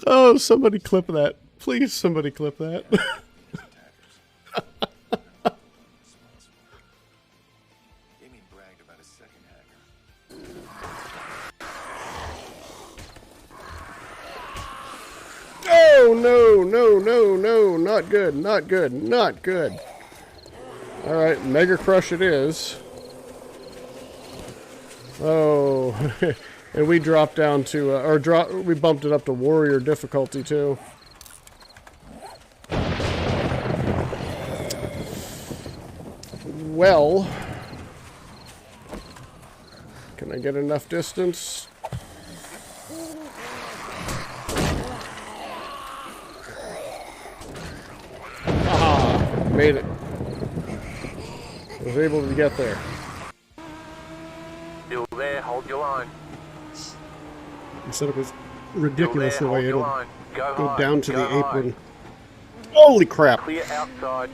Oh, somebody clip that. Please, somebody clip that. Oh, no, no, no, no. Not good, not good, not good. All right, Mega Crush it is. Oh, and we dropped down to, we bumped it up to Warrior difficulty too. Well, can I get enough distance? Aha, made it. I was able to get there. Still there, hold your line. The setup is ridiculous the way it'll go high. down to Go the high. apron. Holy crap! Clear outside.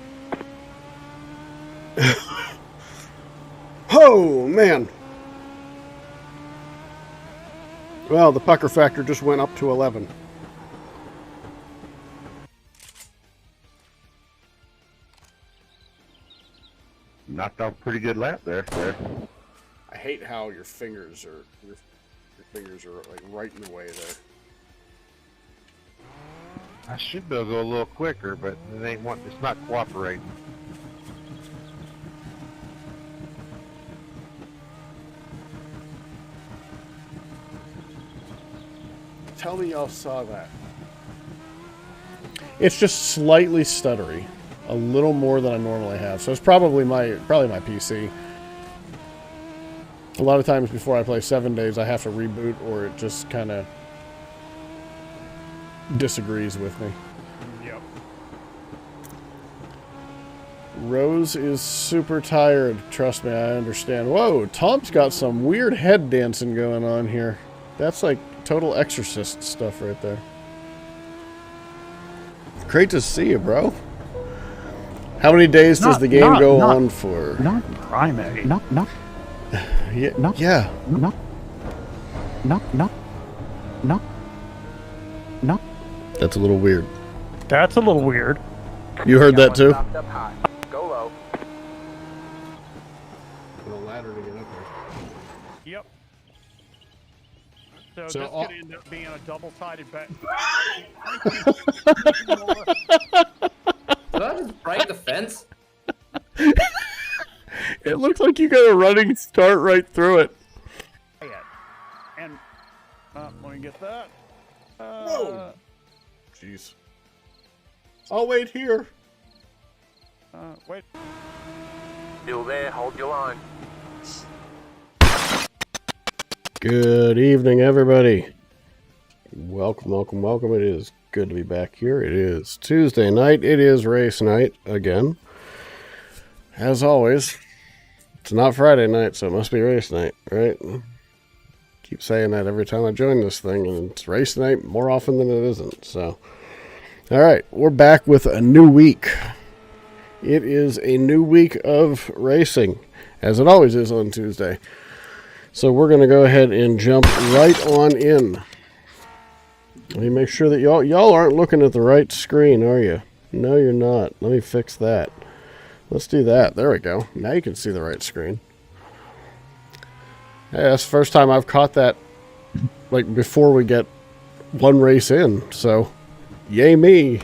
Oh, man. Well, the pucker factor just went up to 11. Knocked off a pretty good lap there. I hate how your fingers are like right in the way there. I should be able to go a little quicker, but it ain't it's not cooperating. Tell me y'all saw that. It's just slightly stuttery. A little more than I normally have. So it's probably my PC. A lot of times before I play 7 days, I have to reboot or it just kind of disagrees with me. Yep. Rose is super tired. Trust me, I understand. Whoa, Tom's got some weird head dancing going on here. That's like total Exorcist stuff right there. Great to see you, bro. How many days does the game go on for? Not primary. Not. Yeah. Not. Yeah. Not. That's a little weird. That's a little weird. You heard that too? Stopped up high. Go low. A ladder to get up there. Yep. So, So this could end up being a double-sided bet. Did I just break the fence? It looks like you got a running start right through it. And let me get that. Whoa. Jeez. I'll wait here. Wait. Still there, hold your line. Good evening, everybody. Welcome, welcome, welcome. It is good to be back here. It is Tuesday night. It is race night again. As always, it's not Friday night, so it must be race night, right? Keep saying that every time I join this thing, and it's race night more often than it isn't. So, all right, we're back with a new week. It is a new week of racing, as it always is on Tuesday. So we're going to go ahead and jump right on in. Let me make sure that y'all aren't looking at the right screen, are you? No, you're not. Let me fix that. Let's do that. There we go. Now you can see the right screen. Hey, that's the first time I've caught that, like, before we get one race in. So, yay me.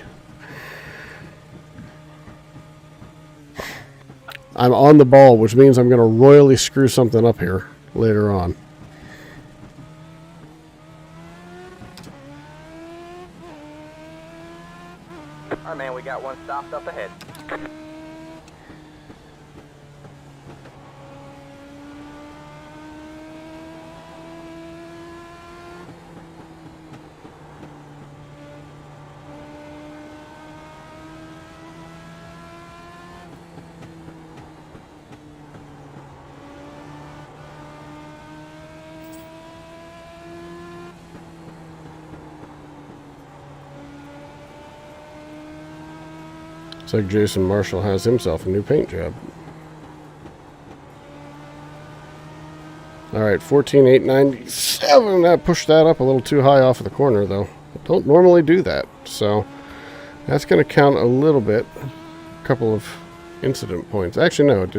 I'm on the ball, which means I'm going to royally screw something up here later on. Alright, man, we got one stopped up ahead. Looks like Jason Marshall has himself a new paint job. All right, 14,897. That pushed that up a little too high off of the corner, though. I don't normally do that, so that's going to count a little bit. A couple of incident points. Actually, no, it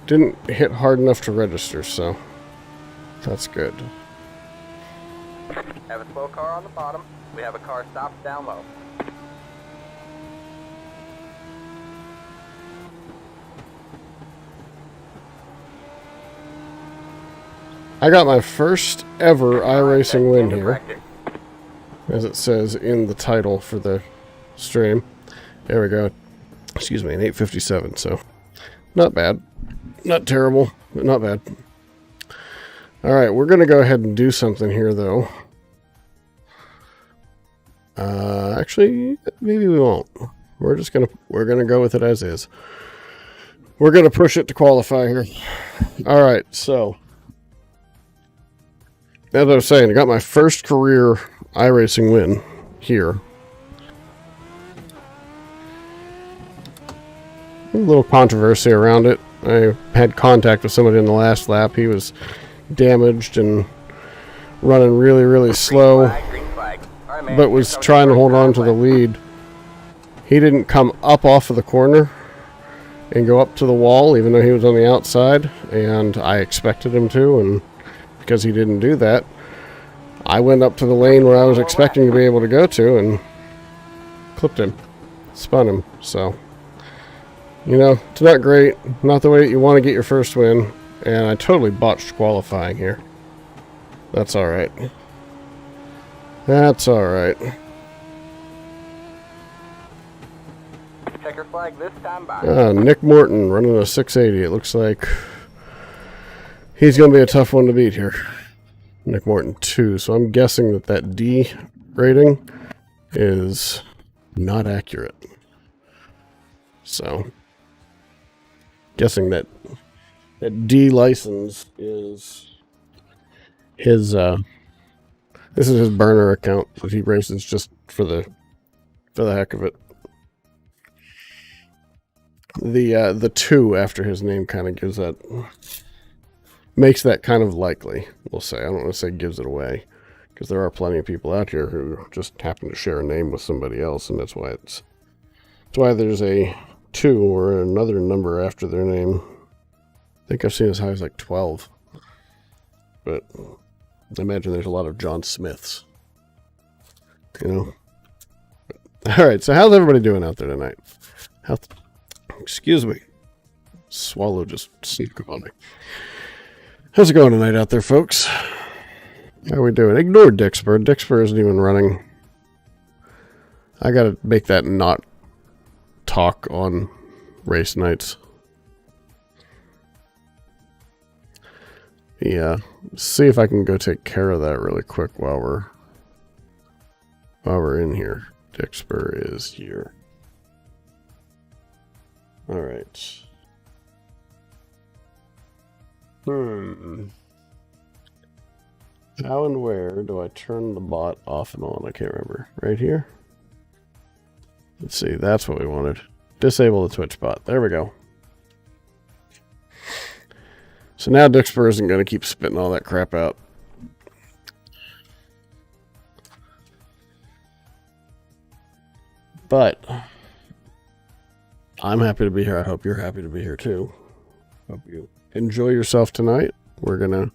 didn't hit hard enough to register, so that's good. Have a slow car on the bottom. We have a car stopped down low. I got my first ever iRacing win here, Corrected. as it says in the title for the stream. There we go. Excuse me, an 857, so not bad. Not terrible, but not bad. Alright, we're going to go ahead and do something here, though. Actually, maybe we won't. We're gonna go with it as is. We're going to push it to qualify here. Alright, so as I was saying, I got my first career iRacing win here. A little controversy around it. I had contact with somebody in the last lap. He was damaged and running really, really slow, Green flag. All right, man. but was trying to hold on to the lead. He didn't come up off of the corner and go up to the wall, even though he was on the outside, and I expected him to, and because he didn't do that, I went up to the lane where I was expecting to be able to go to and clipped him, spun him. So, you know, it's not great, not the way that you want to get your first win, and I totally botched qualifying here. That's alright. That's alright. Checker flag this time by. Nick Morton running a 680. It looks like he's going to be a tough one to beat here. Nick Morton 2. So I'm guessing that that D rating is not accurate. So guessing that that D license is his this is his burner account that he races just for the heck of it. The 2 after his name kind of gives that, makes that kind of likely, we'll say. I don't want to say gives it away, because there are plenty of people out here who just happen to share a name with somebody else, and that's why there's a 2 or another number after their name. I think I've seen as high as like 12. But I imagine there's a lot of John Smiths. You know? Alright, so how's everybody doing out there tonight? Excuse me. Swallow just sneaked up on me. How's it going tonight out there, folks? How are we doing? Ignore Dixper. Dixper isn't even running. I gotta make that not talk on race nights. Yeah. See if I can go take care of that really quick while we're in here. Dixper is here. Alright. How and where do I turn the bot off and on? I can't remember. Right here? Let's see, that's what we wanted. Disable the Twitch bot. There we go. So now Dixper isn't going to keep spitting all that crap out. But I'm happy to be here. I hope you're happy to be here too. Hope you enjoy yourself tonight. We're going to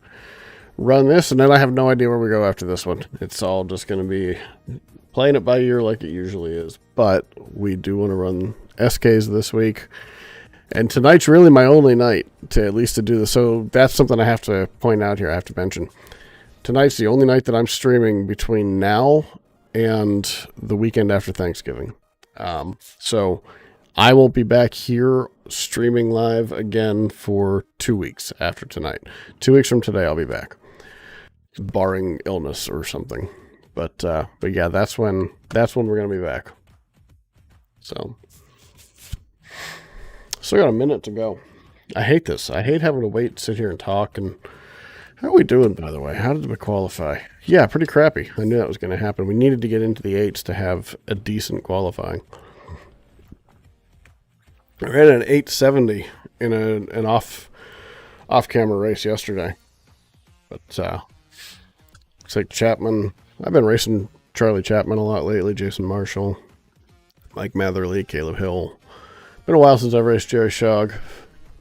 run this, and then I have no idea where we go after this one. It's all just going to be playing it by ear like it usually is. But we do want to run SKs this week. And tonight's really my only night to at least to do this. So that's something I have to point out here. I have to mention. Tonight's the only night that I'm streaming between now and the weekend after Thanksgiving. So I won't be back here streaming live again for 2 weeks after tonight. 2 weeks from today, I'll be back, barring illness or something. But yeah, that's when we're gonna be back. So still got a minute to go. I hate this. I hate having to wait, sit here and talk. And how are we doing, by the way? How did we qualify? Yeah, pretty crappy. I knew that was going to happen. We needed to get into the 8s to have a decent qualifying. I ran an 870 in an off-camera race yesterday. But looks like Chapman. I've been racing Charlie Chapman a lot lately. Jason Marshall, Mike Matherly, Caleb Hill. Been a while since I've raced Jerry Shogg.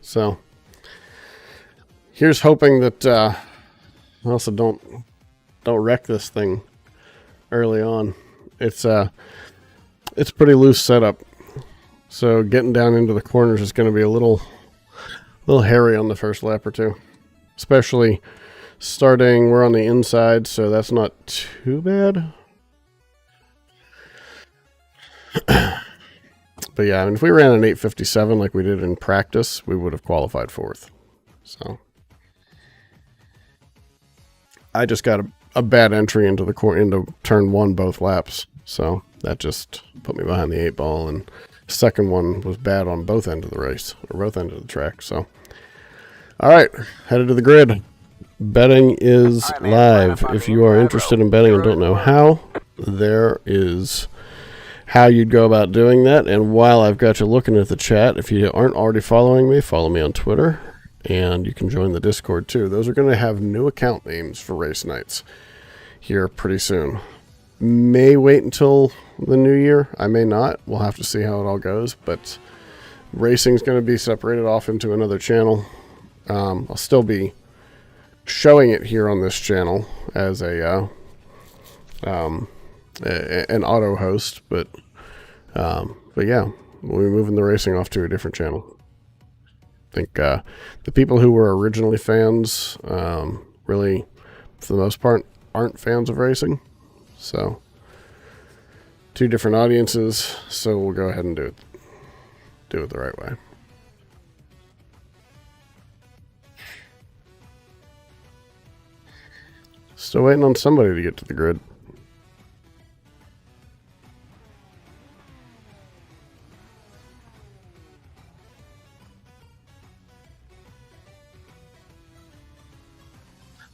So here's hoping that I also don't wreck this thing early on. It's pretty loose setup, so getting down into the corners is going to be a little hairy on the first lap or two, especially starting. We're on the inside, so that's not too bad. But yeah, I mean, if we ran an 8:57 like we did in practice, we would have qualified 4th. So I just got a bad entry into turn 1 both laps, so that just put me behind the 8 ball, and the second one was bad on both ends of the race, or both ends of the track. So all right, headed to the grid. Betting is live. If you are interested in betting and don't know how, there is how you'd go about doing that. And while I've got you looking at the chat, if you aren't already following me, follow me on Twitter, and you can join the Discord too. Those are going to have new account names for race nights here pretty soon. May wait until the new year. I may not. We'll have to see how it all goes. But racing's going to be separated off into another channel. I'll still be showing it here on this channel as an auto host, but yeah, we'll be moving the racing off to a different channel. I think the people who were originally fans really, for the most part, aren't fans of racing. So 2 different audiences, so we'll go ahead and do it the right way. Still waiting on somebody to get to the grid.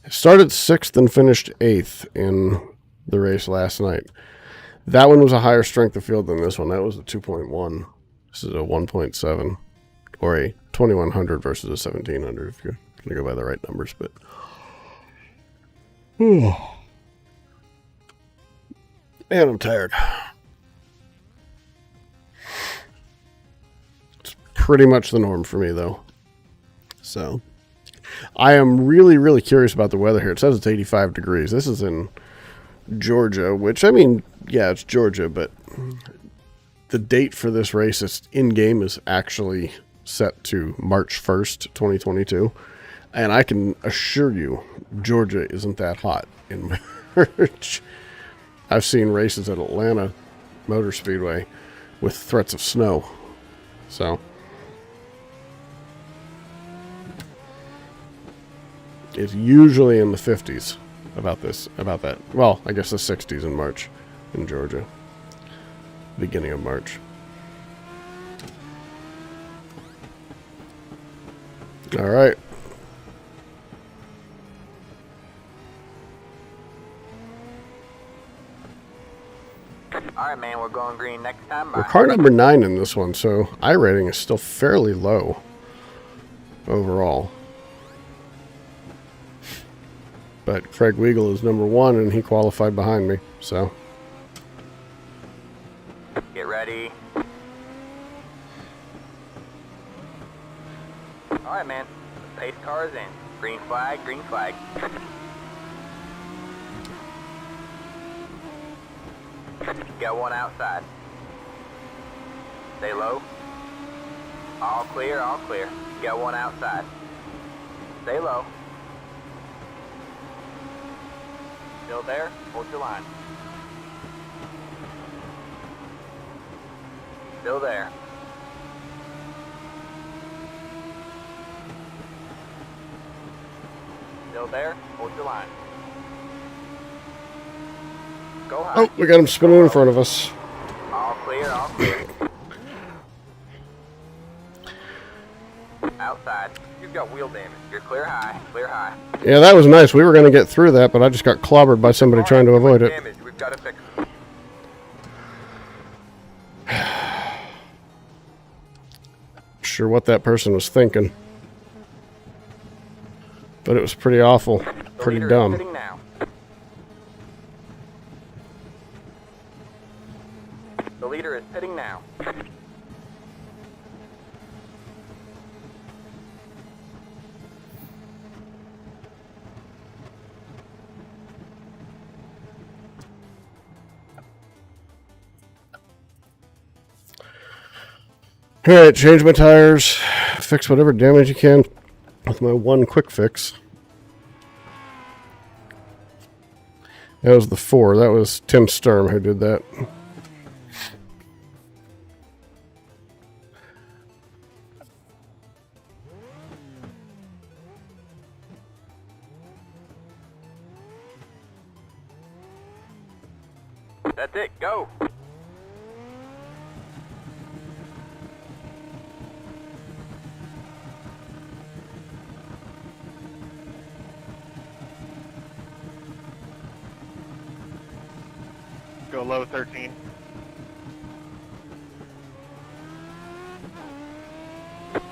I started 6th and finished 8th in the race last night. That one was a higher strength of field than this one. That was a 2.1. This is a 1.7, or a 2100 versus a 1700 if you're going to go by the right numbers. But man, I'm tired. It's pretty much the norm for me, though. So I am really, really curious about the weather here. It says it's 85 degrees. This is in Georgia, which, I mean, yeah, it's Georgia, but the date for this race is in-game is actually set to March 1st, 2022. And I can assure you, Georgia isn't that hot in March. I've seen races at Atlanta Motor Speedway with threats of snow. So it's usually in the 50s about that. Well, I guess the 60s in March in Georgia. Beginning of March. All right. All right, man, we're going green next time. We're car number 9 in this one, so iRating is still fairly low overall. But Craig Weigel is number 1, and he qualified behind me, so. Get ready. All right, man. Pace cars in. Green flag, green flag. Got one outside. Stay low. All clear, all clear. Got one outside. Stay low. Still there? Hold your line. Still there. Still there? Hold your line. Go high. Oh, we got him spinning in front of us. All clear, all clear. Outside. You've got wheel damage. You're clear high, clear high. Yeah, that was nice. We were going to get through that, but I just got clobbered by somebody trying to avoid it. Damage. We've got to fix it. Sure what that person was thinking. But it was pretty awful. pretty leader is dumb. pitting now. The leader is pitting now. Alright, change my tires, fix whatever damage you can with my one quick fix. That was the 4. That was Tim Sturm who did that. That's it, go! Go low 13.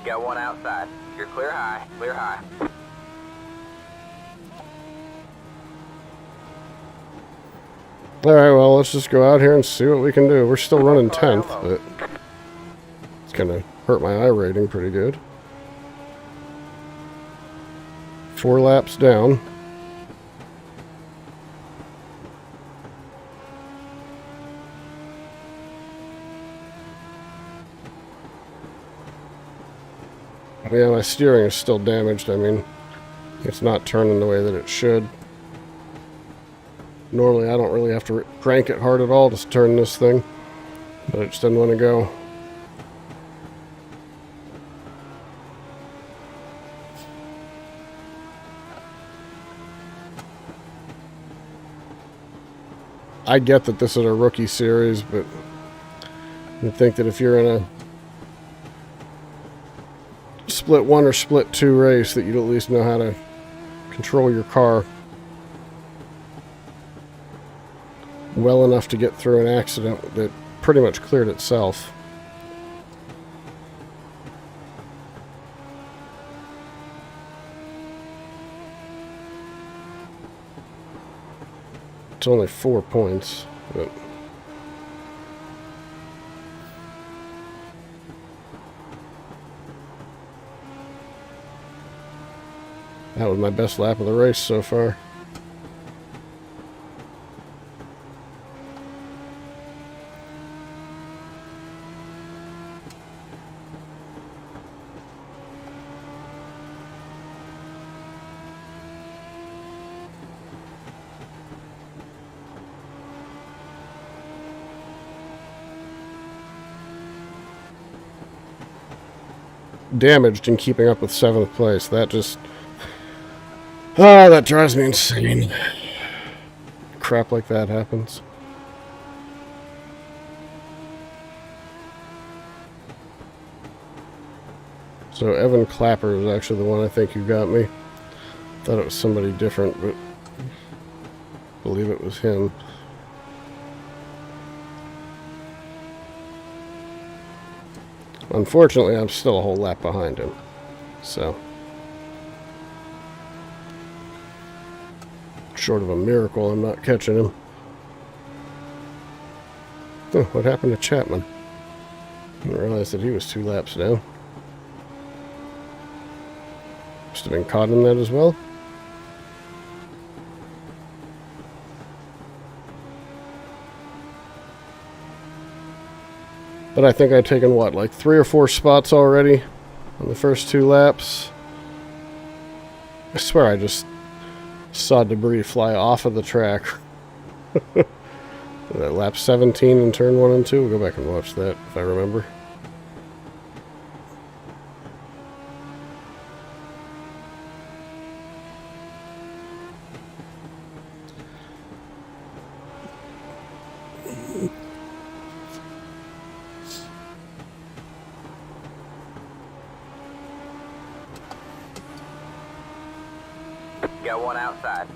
Got one outside. You're clear high, clear high. Alright, well, let's just go out here and see what we can do. We're still running 10th, but it's gonna hurt my iRating pretty good. 4 laps down. Yeah, my steering is still damaged. I mean, it's not turning the way that it should. Normally, I don't really have to crank it hard at all to turn this thing, but it just doesn't want to go. I get that this is a rookie series, but you'd think that if you're in a split 1 or split 2 race that you'd at least know how to control your car well enough to get through an accident that pretty much cleared itself. It's only 4 points, but that was my best lap of the race so far. Damaged in keeping up with 7th place. That just... oh, that drives me insane. Crap like that happens. So Evan Clapper was actually the one I think who got me. Thought it was somebody different, but I believe it was him. Unfortunately, I'm still a whole lap behind him. So, short of a miracle, I'm not catching him. Oh, what happened to Chapman? I didn't realize that he was 2 laps down. Must have been caught in that as well. But I think I've taken, what, like 3 or 4 spots already on the first 2 laps. I swear I just saw debris fly off of the track. That lap 17 in turn 1 and 2. We'll go back and watch that if I remember. Got one outside.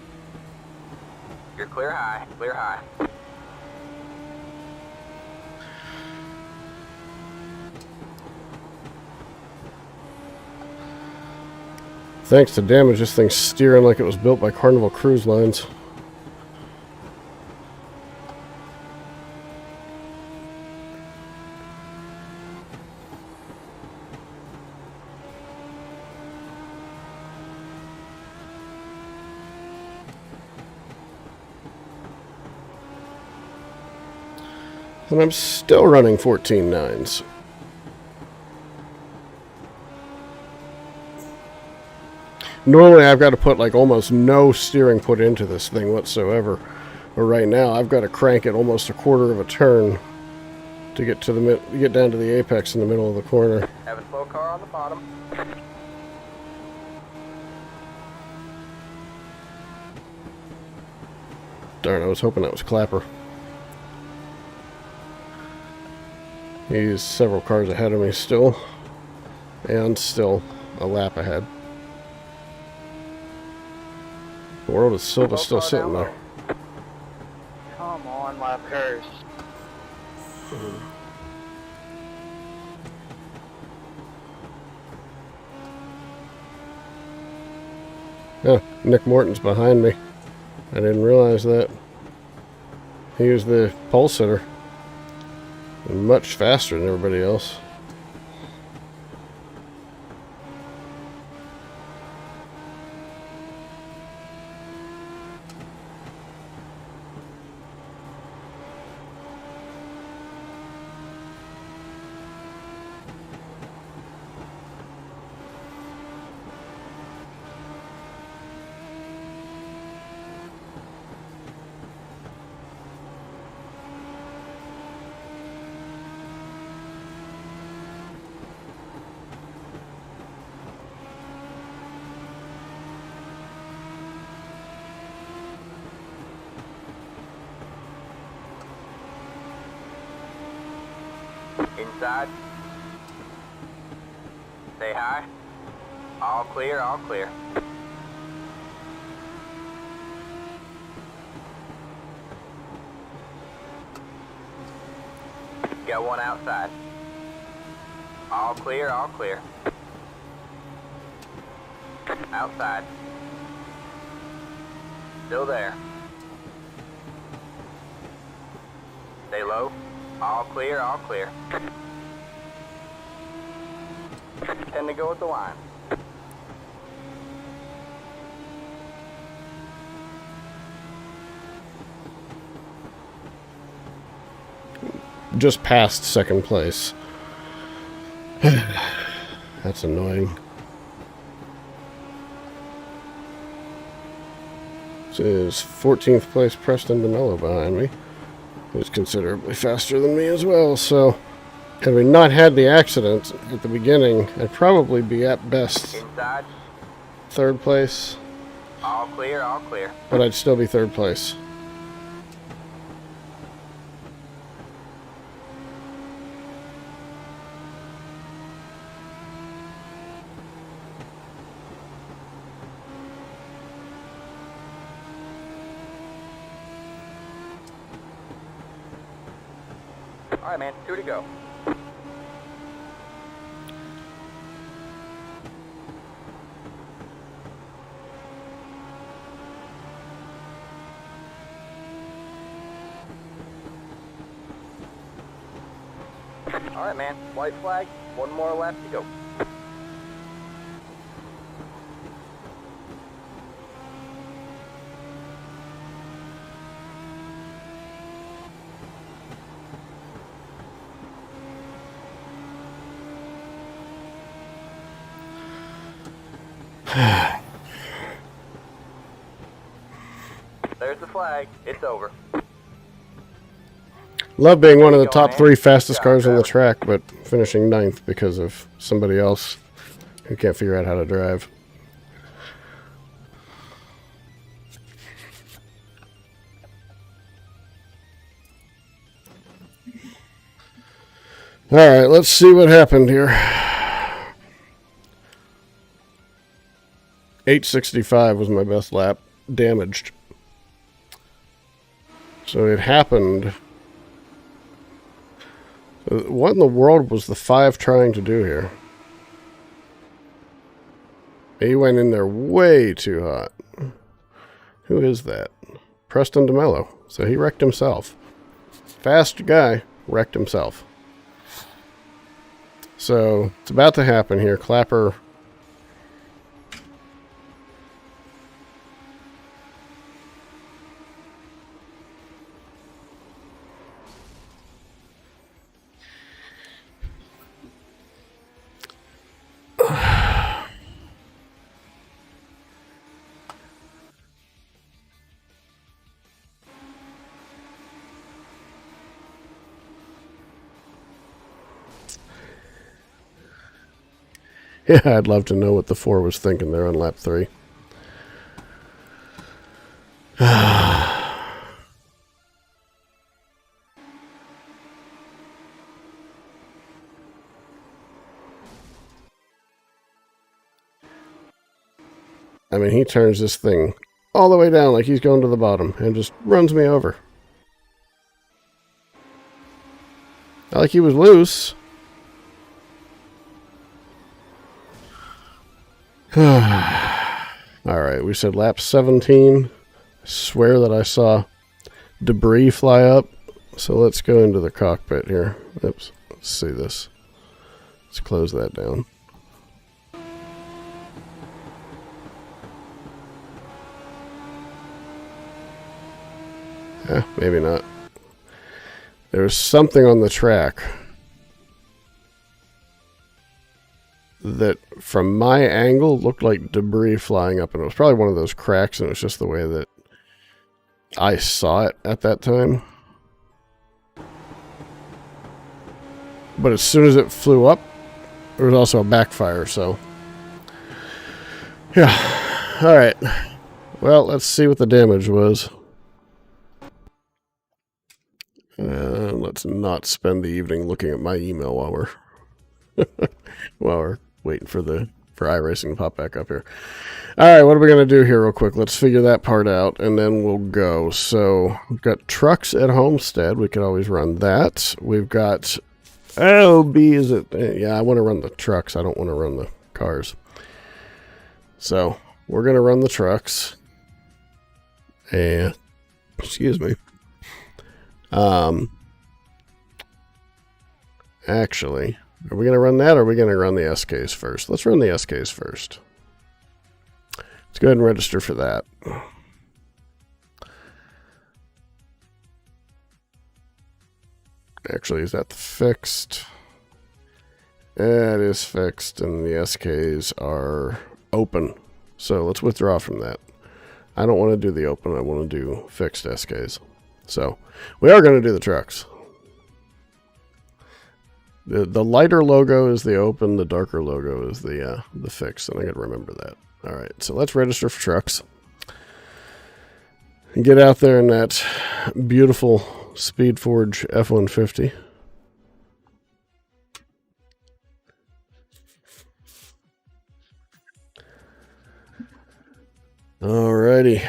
You're clear high, clear high. Thanks to damage, this thing's steering like it was built by Carnival Cruise Lines. And I'm still running 14.9s. Normally I've got to put like almost no steering put into this thing whatsoever. But right now I've got to crank it almost a quarter of a turn to get to the get down to the apex in the middle of the corner. Have a slow car on the bottom. Darn, I was hoping that was Clapper. He's several cars ahead of me still. And still a lap ahead. The world is still sitting there. Come on, lap cars. Yeah, Nick Morton's behind me. I didn't realize that. He was the pole sitter. And much faster than everybody else. Inside. Say hi. All clear, all clear. Got one outside. All clear, all clear. Outside. Still there. Stay low. All clear, all clear. Tend to go with the line. Just past second place. That's annoying. This is 14th place Preston DeMello behind me. Who's considerably faster than me as well, so had we not had the accident at the beginning, I'd probably be at best Inside. third place, All clear, all clear. but I'd still be third place. All right, man. 2 to go. All right, man. White flag. One more lap to go. There's the flag. It's over. Love being one of the top 3 fastest cars on the track, but finishing 9th because of somebody else who can't figure out how to drive. Alright, let's see what happened here. 865 was my best lap. Damaged. So it happened. What in the world was the 5 trying to do here? He went in there way too hot. Who is that? Preston DeMello. So he wrecked himself. Fast guy wrecked himself. So it's about to happen here. Clapper. Yeah, I'd love to know what the 4 was thinking there on lap 3. I mean, he turns this thing all the way down like he's going to the bottom and just runs me over. Not like he was loose. Alright, we said lap 17. I swear that I saw debris fly up. So let's go into the cockpit here. Oops, let's see this. Let's close that down. Maybe not. There's something on the track that, from my angle, looked like debris flying up. And it was probably one of those cracks, and it was just the way that I saw it at that time. But as soon as it flew up, there was also a backfire, so... yeah. Alright. Well, let's see what the damage was. Let's not spend the evening looking at my email while we're waiting for iRacing to pop back up here. Alright, what are we going to do here real quick? Let's figure that part out, and then we'll go. So, we've got trucks at Homestead. We could always run that. We've got... is it? Yeah, I want to run the trucks. I don't want to run the cars. So, we're going to run the trucks. And... excuse me. Actually, are we going to run that, or are we going to run the SKs first? Let's run the SKs first. Let's go ahead and register for that. Actually, is that the fixed? It is fixed, and the SKs are open. So let's withdraw from that. I don't want to do the open. I want to do fixed SKs. So we are going to do the trucks. The lighter logo is the open. The darker logo is the fixed, and I got to remember that. All right, so let's register for trucks and get out there in that beautiful Speedforge F-150. Alrighty.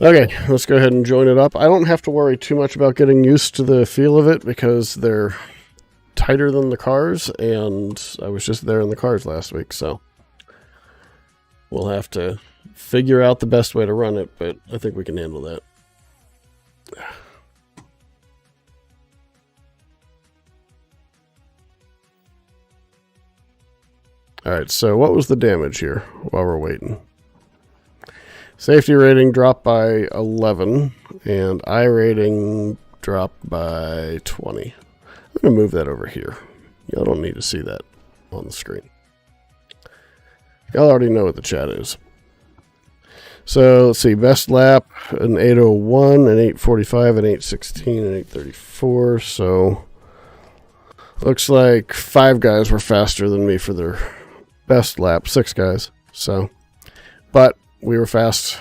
Okay, let's go ahead and join it up. I don't have to worry too much about getting used to the feel of it because they're tighter than the cars, and I was just there in the cars last week, so we'll have to figure out the best way to run it, but I think we can handle that. Alright, so what was the damage here while we're waiting? Safety rating dropped by 11, and I rating dropped by 20. I'm going to move that over here. Y'all don't need to see that on the screen. Y'all already know what the chat is. So, let's see. Best lap, an 8:01, an 8:45, an 8:16, an 8:34. So, looks like 5 guys were faster than me for their best lap. 6 guys. So, but we were fast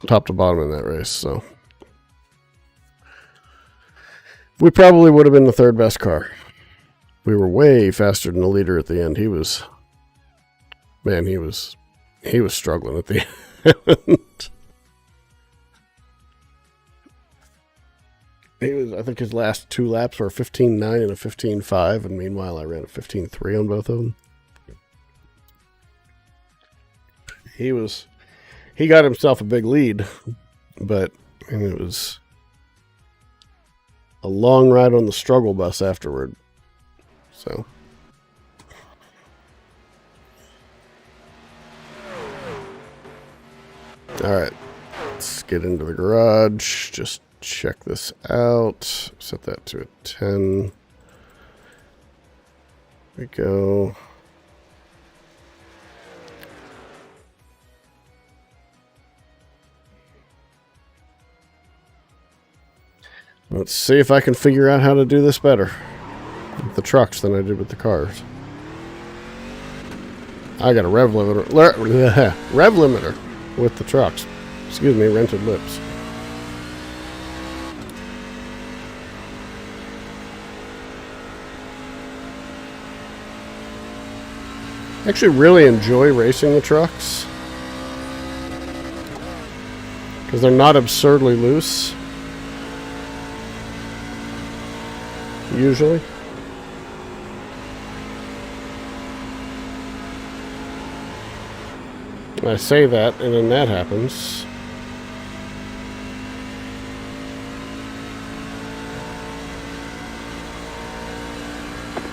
top to bottom in that race, so we probably would have been the 3rd best car. We were way faster than the leader at the end. He was Man, he was struggling at the end. I think his last 2 laps were a 15.9 and a 15.5, and meanwhile I ran a 15.3 on both of them. He got himself a big lead, but it was a long ride on the struggle bus afterward. So. Alright, let's get into the garage. Just check this out. Set that to a 10. There we go. Let's see if I can figure out how to do this better with the trucks than I did with the cars. I got a rev limiter with the trucks. Excuse me, rented lips. I actually really enjoy racing the trucks because they're not absurdly loose. Usually. I say that, and then that happens.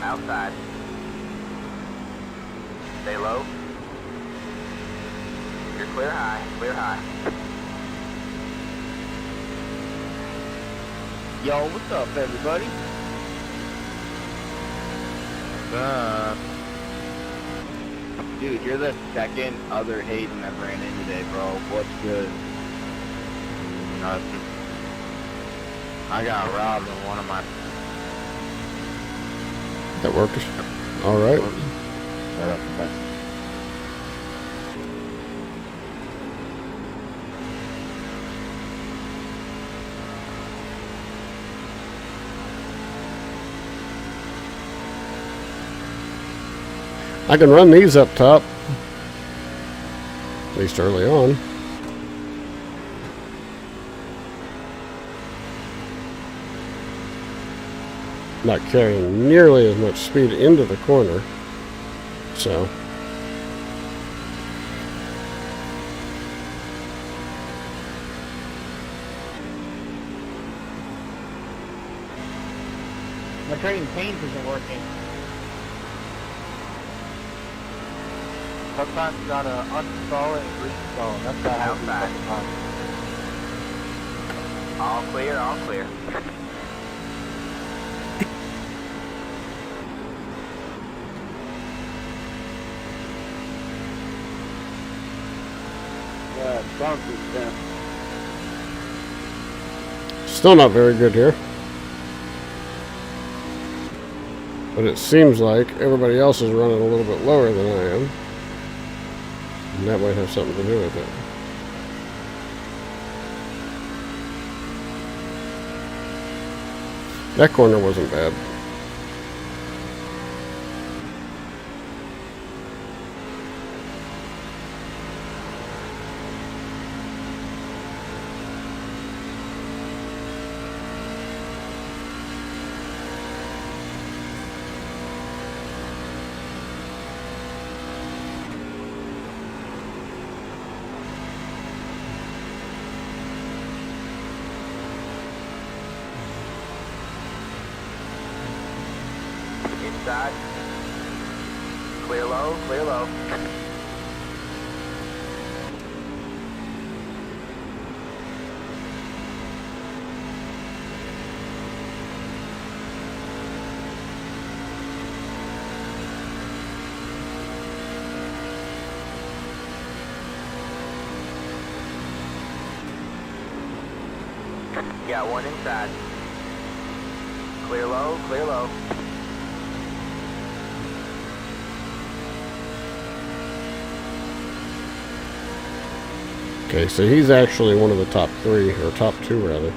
Outside. Stay low. You're clear high, clear high. Yo, what's up, everybody? Dude, you're the second other Hayden I've ran in today, bro. What's good? Nothing. I got robbed in one of my... That worked. All right. I can run these up top, at least early on. Not carrying nearly as much speed into the corner, so. My trading paint isn't working. Sometimes you gotta uninstall it and reinstall it. That's what Outside. All clear, all clear. Yeah, sounds good. Still not very good here. But it seems like everybody else is running a little bit lower than I am. And that might have something to do with it. That corner wasn't bad. Inside. Clear low, clear low. Got one inside. Clear low, clear low. Okay, so he's actually one of the top 3, or top 2 rather.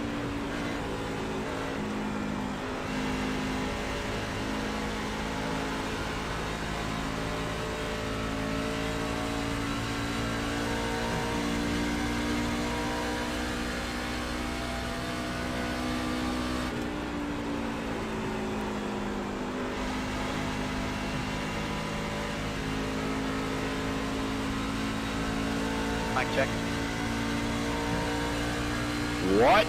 Mic check. What?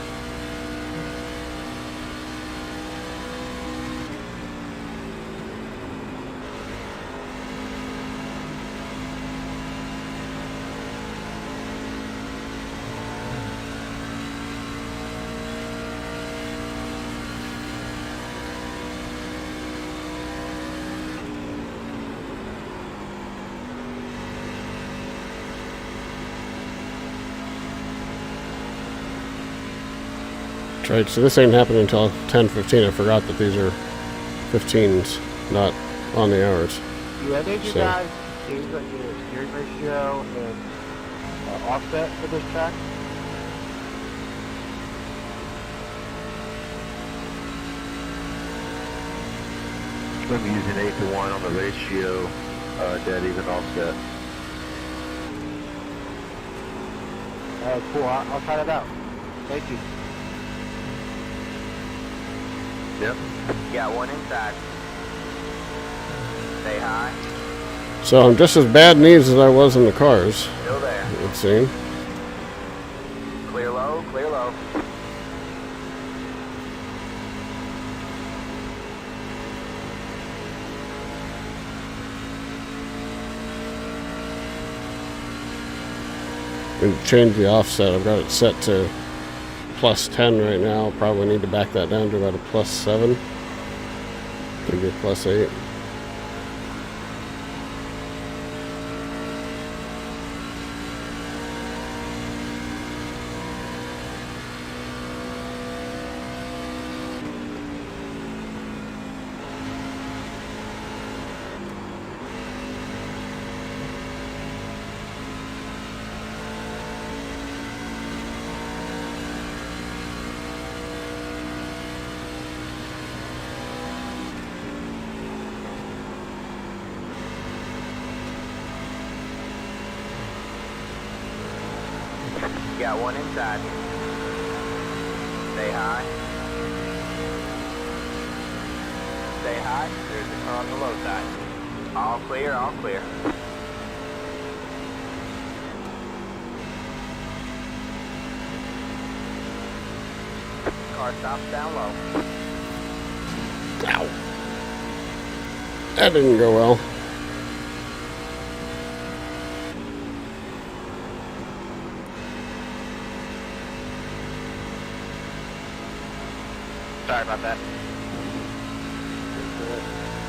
Right, so this ain't happening until 10:15. I forgot that these are 15s, not on the hours. Do any of you So- guys change your steering ratio and offset for this track? I'm using 8-to-1 on the ratio, dead even offset. Cool, I'll try that out. Thank you. Yep. Got one inside. Stay high. So I'm just as bad knees as I was in the cars, Still there. it would seem. Clear low, clear low. And change the offset. I've got it set to +10 right now. Probably need to back that down to about a +7. Maybe a +8. Got one inside. Stay high. Stay high. There's a car on the low side. All clear, all clear. Car stops down low. Ow. That didn't go well. Sorry about that.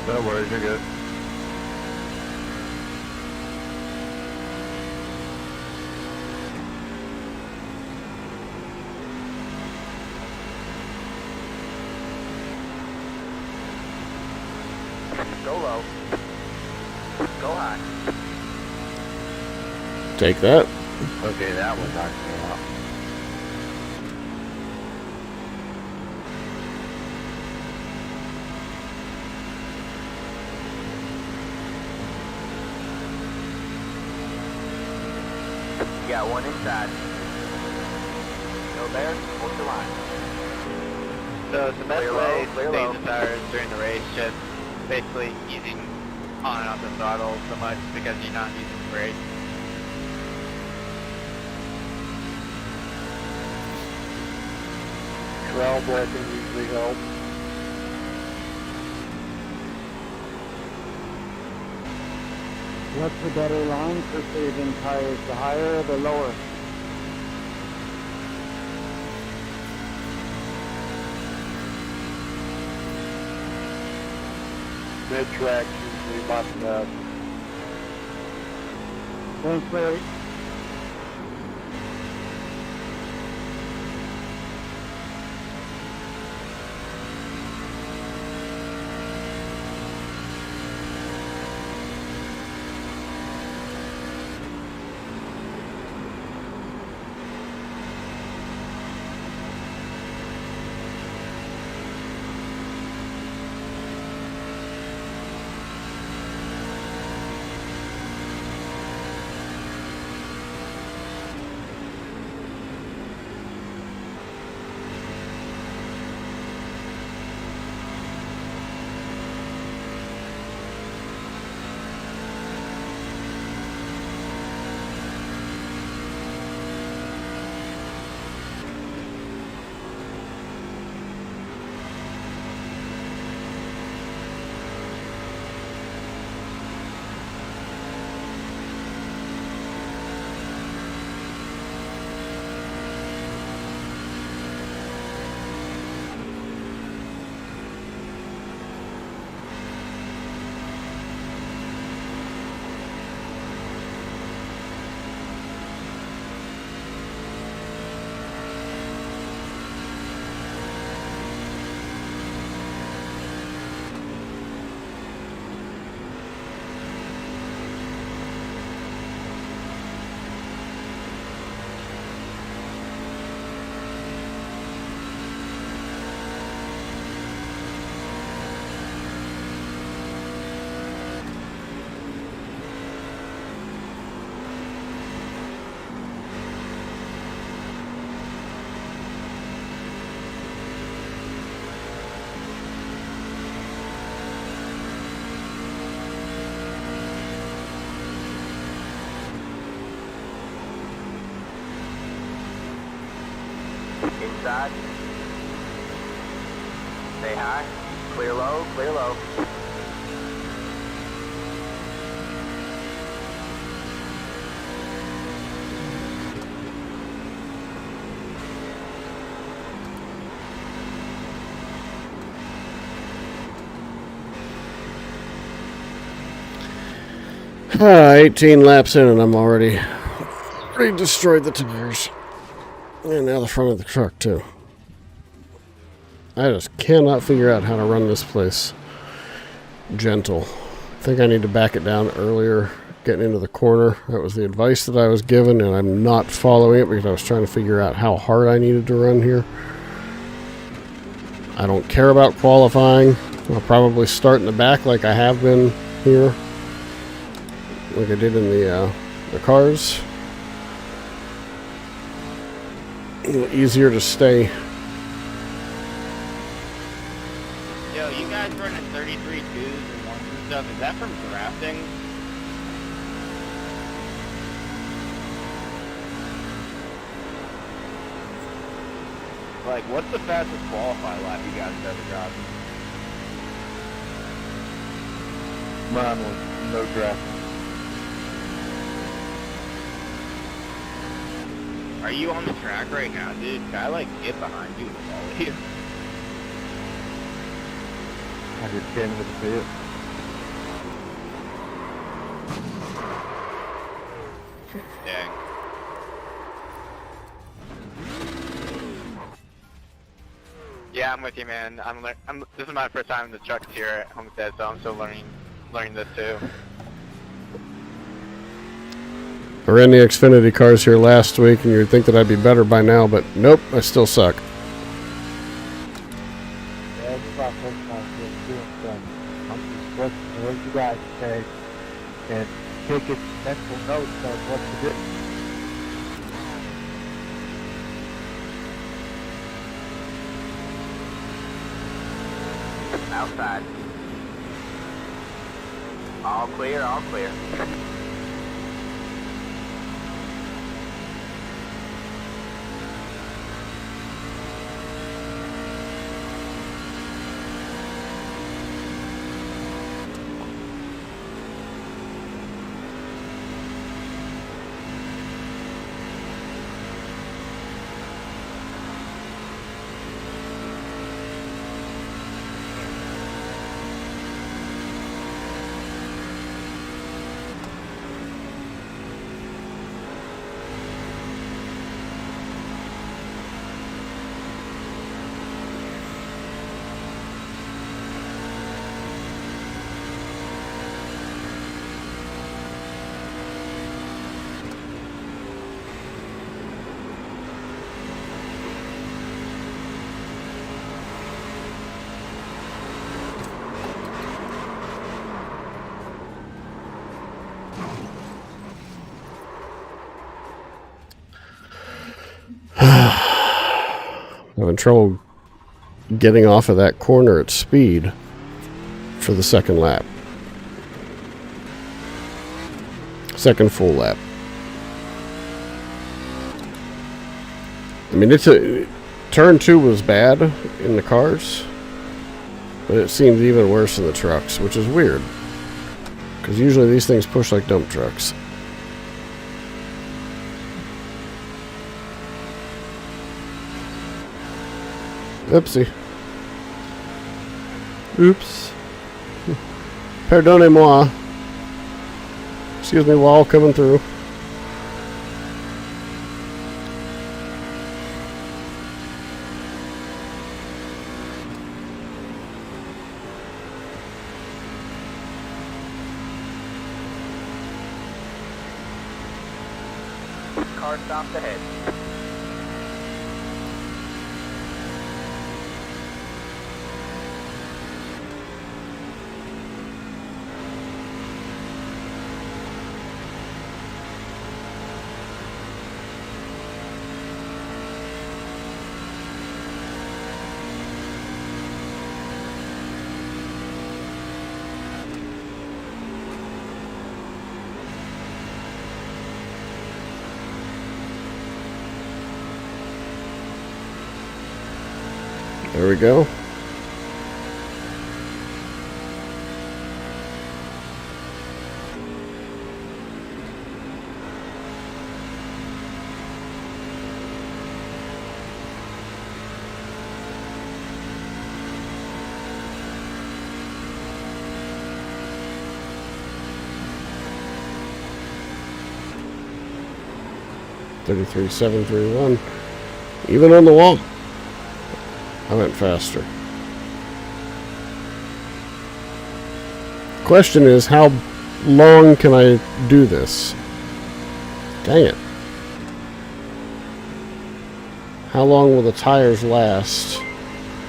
No worries, you're good. Go low. Go high. Take that. Okay, that one knocked me out. Got one inside. Still there? Hold the line. So the best Clear low, way to clear stay low. the tires during the race, just basically using on and off the throttle so much because you're not using the brake. Trail braking usually helps. What's the better line for saving tires, the higher or the lower? Mid-track usually my best. Thanks, Larry. Inside. Stay high. Clear low, clear low. Ah, 18 laps in and I'm already destroyed the tires. And now the front of the truck too. I just cannot figure out how to run this place gentle. I think I need to back it down earlier, getting into the corner. That was the advice that I was given, and I'm not following it because I was trying to figure out how hard I needed to run here. I don't care about qualifying. I'll probably start in the back like I have been here, like I did in the cars. A little easier to stay. Yo, you guys running 33 twos and ones and stuff, is that from drafting? Like, what's the fastest qualify lap you guys have ever gotten? Mine was no draft. Are you on the track right now, dude? Can I, like, get behind you and follow you? I just can't with the fit. Dang. Yeah, I'm with you, man. This is my first time in the trucks here at Homestead, so I'm still learning this too. I ran the Xfinity cars here last week, and you'd think that I'd be better by now, but nope, I still suck. Yeah, it's about first time doing stuff. I'm just listening to what you guys say and taking mental notes of what to do. Outside. All clear, all clear. I'm having trouble getting off of that corner at speed for the second lap. Second full lap. I mean, turn 2 was bad in the cars, but it seems even worse in the trucks, which is weird, because usually these things push like dump trucks. Oopsie. Oops. Pardonnez-moi. Excuse me, wall coming through. Car stopped ahead. There we go. $33,731. Even on the wall, I went faster. Question is, how long can I do this? Dang it. How long will the tires last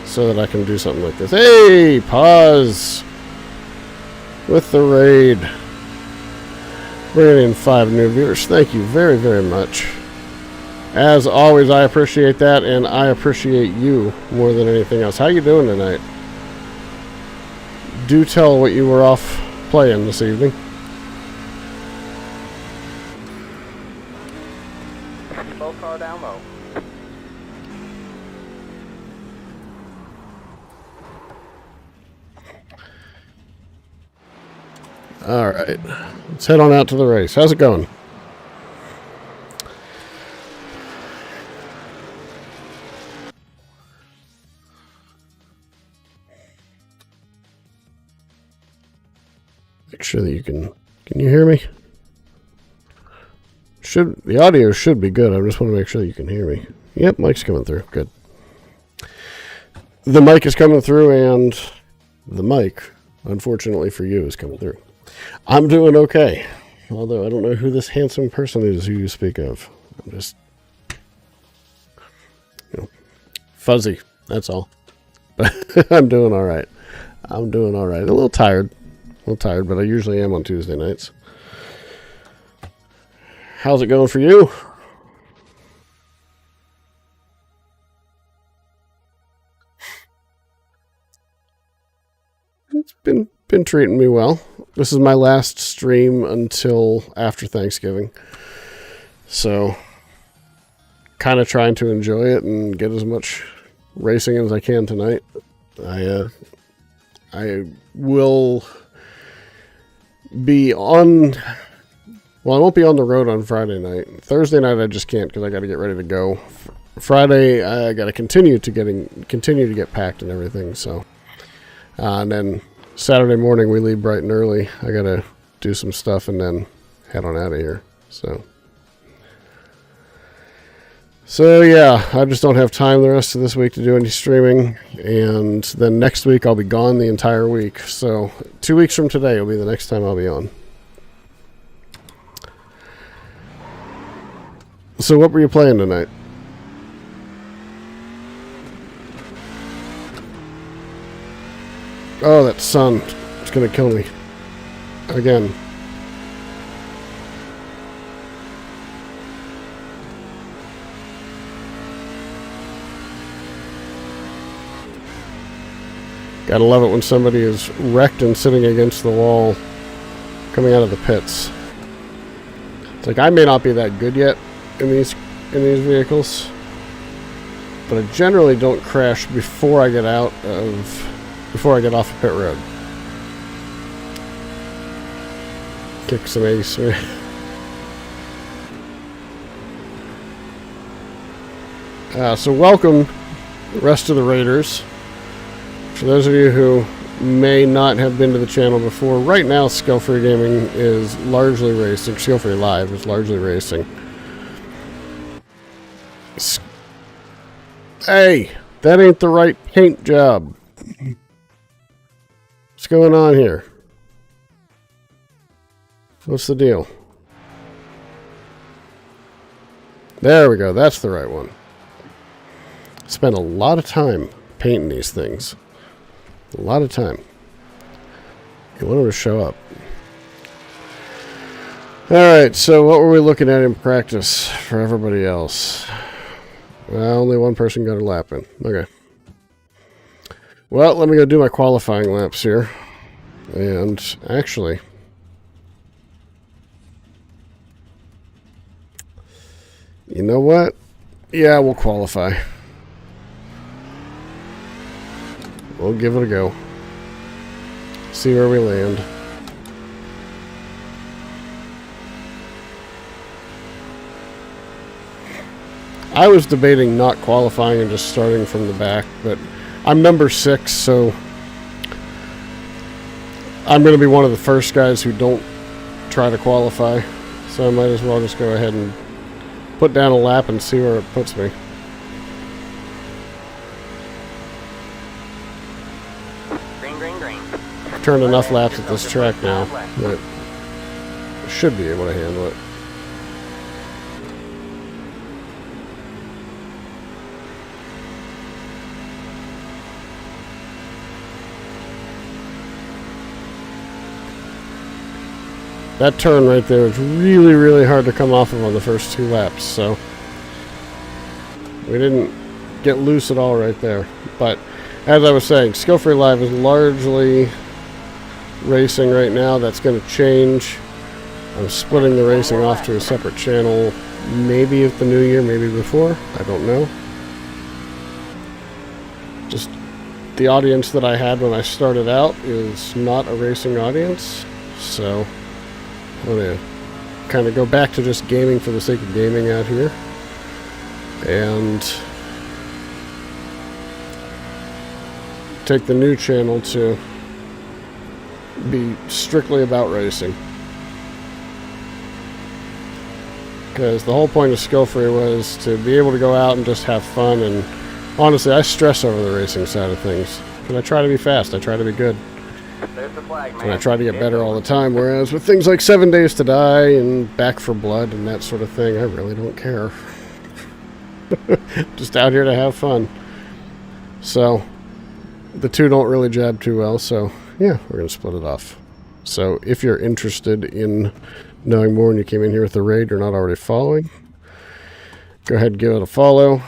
so that I can do something like this? Hey, pause with the raid. Bringing in 5 new viewers. Thank you very, very much. As always, I appreciate that, and I appreciate you more than anything else. How you doing tonight? Do tell what you were off playing this evening. Full car down low. All right, let's head on out to the race. How's it going? Make sure that you can you hear me? The audio should be good. I just want to make sure that you can hear me. Yep, mic's coming through. Good. The mic is coming through, and the mic, unfortunately for you, is coming through. I'm doing okay, although I don't know who this handsome person is who you speak of. I'm just, fuzzy, that's all. But I'm doing all right. I'm doing all right. A little tired, but I usually am on Tuesday nights. How's it going for you? It's been treating me well. This is my last stream until after Thanksgiving. So, kind of trying to enjoy it and get as much racing as I can tonight. I will be on... Well, I won't be on the road on Friday night. Thursday night I just can't because I got to get ready to go. Friday I got to continue to get packed and everything. So, and then Saturday morning we leave bright and early. I got to do some stuff and then head on out of here. So yeah, I just don't have time the rest of this week to do any streaming. And then next week I'll be gone the entire week. So 2 weeks from today will be the next time I'll be on. So what were you playing tonight? Oh, that sun. It's going to kill me. Again. Gotta love it when somebody is wrecked and sitting against the wall coming out of the pits. It's like I may not be that good yet in these vehicles, but I generally don't crash before I get off a pit road. Kick some ace. So welcome, the rest of the Raiders. For those of you who may not have been to the channel before, right now Skill Free Gaming is largely racing. Skill Free Live is largely racing. Hey, that ain't the right paint job. What's going on here? What's the deal? There we go. That's the right one. Spent a lot of time painting these things. A lot of time. You want them to show up. Alright, so what were we looking at in practice for everybody else? Well, only one person got a lap in. Okay. Well, let me go do my qualifying laps here. And actually, you know what? Yeah, we'll qualify. we'll give it a go. See where we land. I was debating not qualifying and just starting from the back, but I'm number 6, so I'm going to be one of the first guys who don't try to qualify. So I might as well just go ahead and put down a lap and see where it puts me. Green, green, green. I've turned enough laps at this track now that I should be able to handle it. That turn right there is really, really hard to come off of on the first 2 laps, so we didn't get loose at all right there. But as I was saying, Skill Free Live is largely racing right now. That's going to change. I'm splitting the racing off to a separate channel, maybe at the new year, maybe before. I don't know. Just the audience that I had when I started out is not a racing audience, so I'm going to kind of go back to just gaming for the sake of gaming out here. And take the new channel to be strictly about racing. Because the whole point of Skill Free was to be able to go out and just have fun. And honestly, I stress over the racing side of things. Because I try to be fast. I try to be good. There's the flag, man. And I try to get better all the time, whereas with things like 7 Days to Die and Back for Blood and that sort of thing, I really don't care. Just out here to have fun. So, the two don't really jab too well, so yeah, we're going to split it off. So, if you're interested in knowing more and you came in here with the raid, you're not already following, go ahead and give it a follow.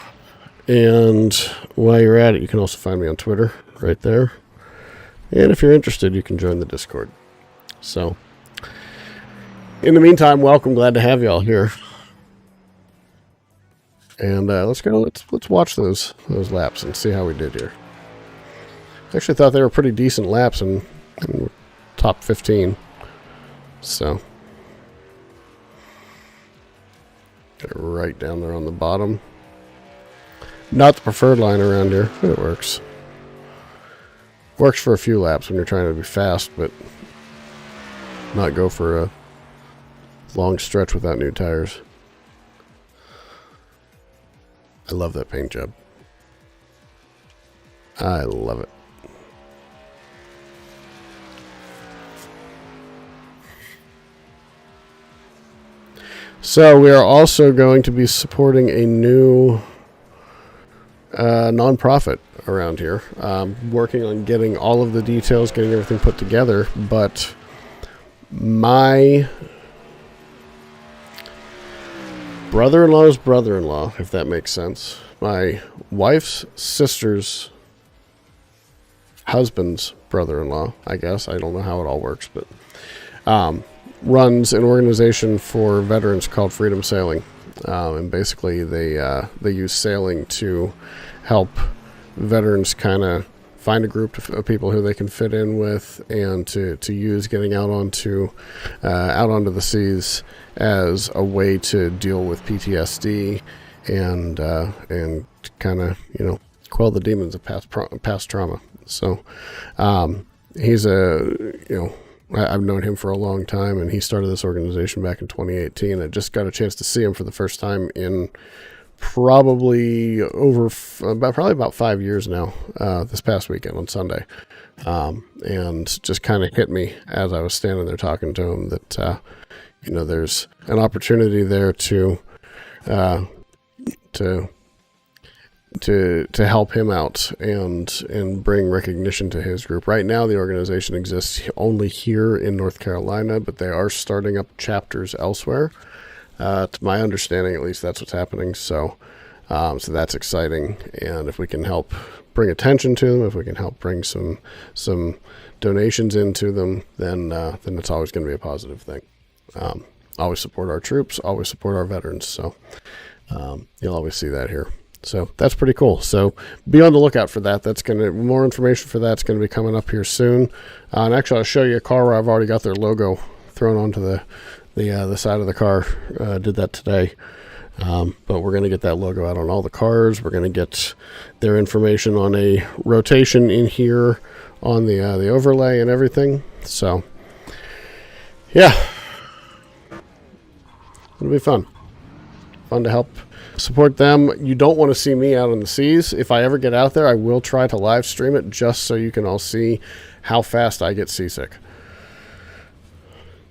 And while you're at it, you can also find me on Twitter, right there. And if you're interested, you can join the Discord. So, in the meantime, welcome. Glad to have you all here. And let's go. Let's watch those laps and see how we did here. I actually thought they were pretty decent laps and top 15. So, get it right down there on the bottom. Not the preferred line around here, but it works. Works for a few laps when you're trying to be fast, but not go for a long stretch without new tires. I love that paint job. I love it. So we are also going to be supporting a new nonprofit around here. Working on getting all of the details, getting everything put together, but my brother-in-law's brother-in-law, if that makes sense, my wife's sister's husband's brother-in-law, I guess, I don't know how it all works, but runs an organization for veterans called Freedom Sailing, and basically they use sailing to help veterans kind of find a group of people who they can fit in with, and to use getting out onto the seas as a way to deal with PTSD and kind of, you know, quell the demons of past trauma. So he's I've known him for a long time, and he started this organization back in 2018. I just got a chance to see him for the first time in probably about 5 years now, this past weekend on Sunday. And just kind of hit me as I was standing there talking to him that, you know, there's an opportunity there to help him out and bring recognition to his group. Right now, the organization exists only here in North Carolina, but they are starting up chapters elsewhere. To my understanding, at least, that's what's happening. So that's exciting. And if we can help bring attention to them, if we can help bring some donations into them, then it's always going to be a positive thing. Always support our troops, always support our veterans. So you'll always see that here. So that's pretty cool. So be on the lookout for that. That's going to, more information for that's going to be coming up here soon. And actually, I'll show you a car where I've already got their logo thrown onto the side of the car. Did that today. But we're going to get that logo out on all the cars. We're going to get their information on a rotation in here on the overlay and everything. So yeah, it'll be fun to help support them. You don't want to see me out on the seas. If I ever get out there, I will try to live stream it just so you can all see how fast I get seasick.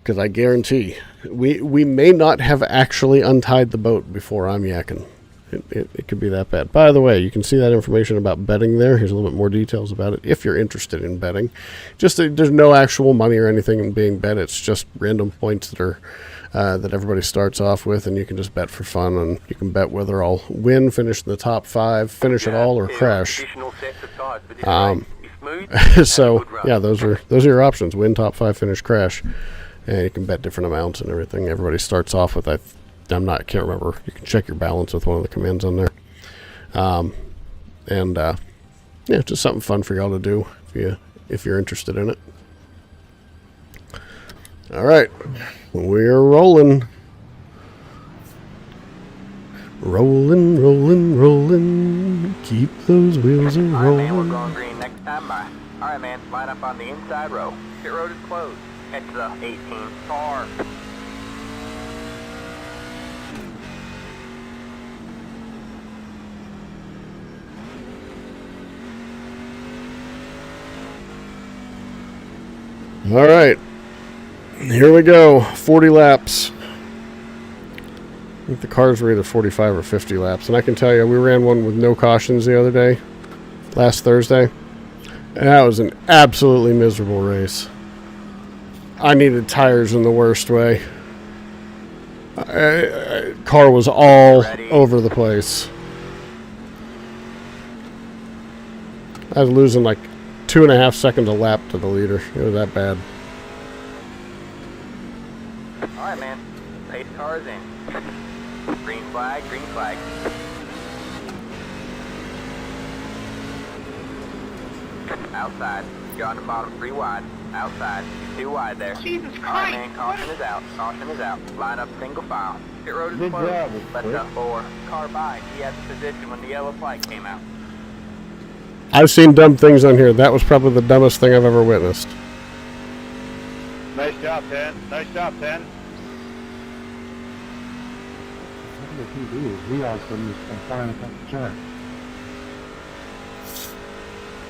Because I guarantee we may not have actually untied the boat before I'm yakking. It could be that bad. By the way, you can see that information about betting there. Here's a little bit more details about it if you're interested in betting. Just there's no actual money or anything being bet. It's just random points that are that everybody starts off with, and you can just bet for fun. And you can bet whether I'll win, finish in the top 5, finish it all, or crash. So yeah, those are your options: win, top 5, finish, crash. And you can bet different amounts and everything. Everybody starts off with, I can't remember. You can check your balance with one of the commands on there. Yeah, just something fun for y'all to do if you're interested in it. All right, we're rolling. Rolling, rolling, rolling. Keep those wheels a All right, man, we're rolling. going green next time by. All right, man, line up on the inside row. Pit road is closed. Head to the 18 car. All right, here we go. 40 laps. I think the cars were either 45 or 50 laps. And I can tell you, we ran one with no cautions the other day, last Thursday. And that was an absolutely miserable race. I needed tires in the worst way. Car was all over the place. I was losing like 2.5 seconds a lap to the leader. It was that bad. All right, man. Pace cars in. Green flag, green flag. Outside. You're on the bottom 3 wide. Outside. You're 2 wide there. Jesus Christ! All right, man. Caution is out. Caution is out. Line up single file. Pit road is Good closed. job, Let Chris. the 4 car by. He had the position when the yellow flag came out. I've seen dumb things on here. That was probably the dumbest thing I've ever witnessed. Nice job, 10. Nice job, 10. What did he do? We also used to find a turn.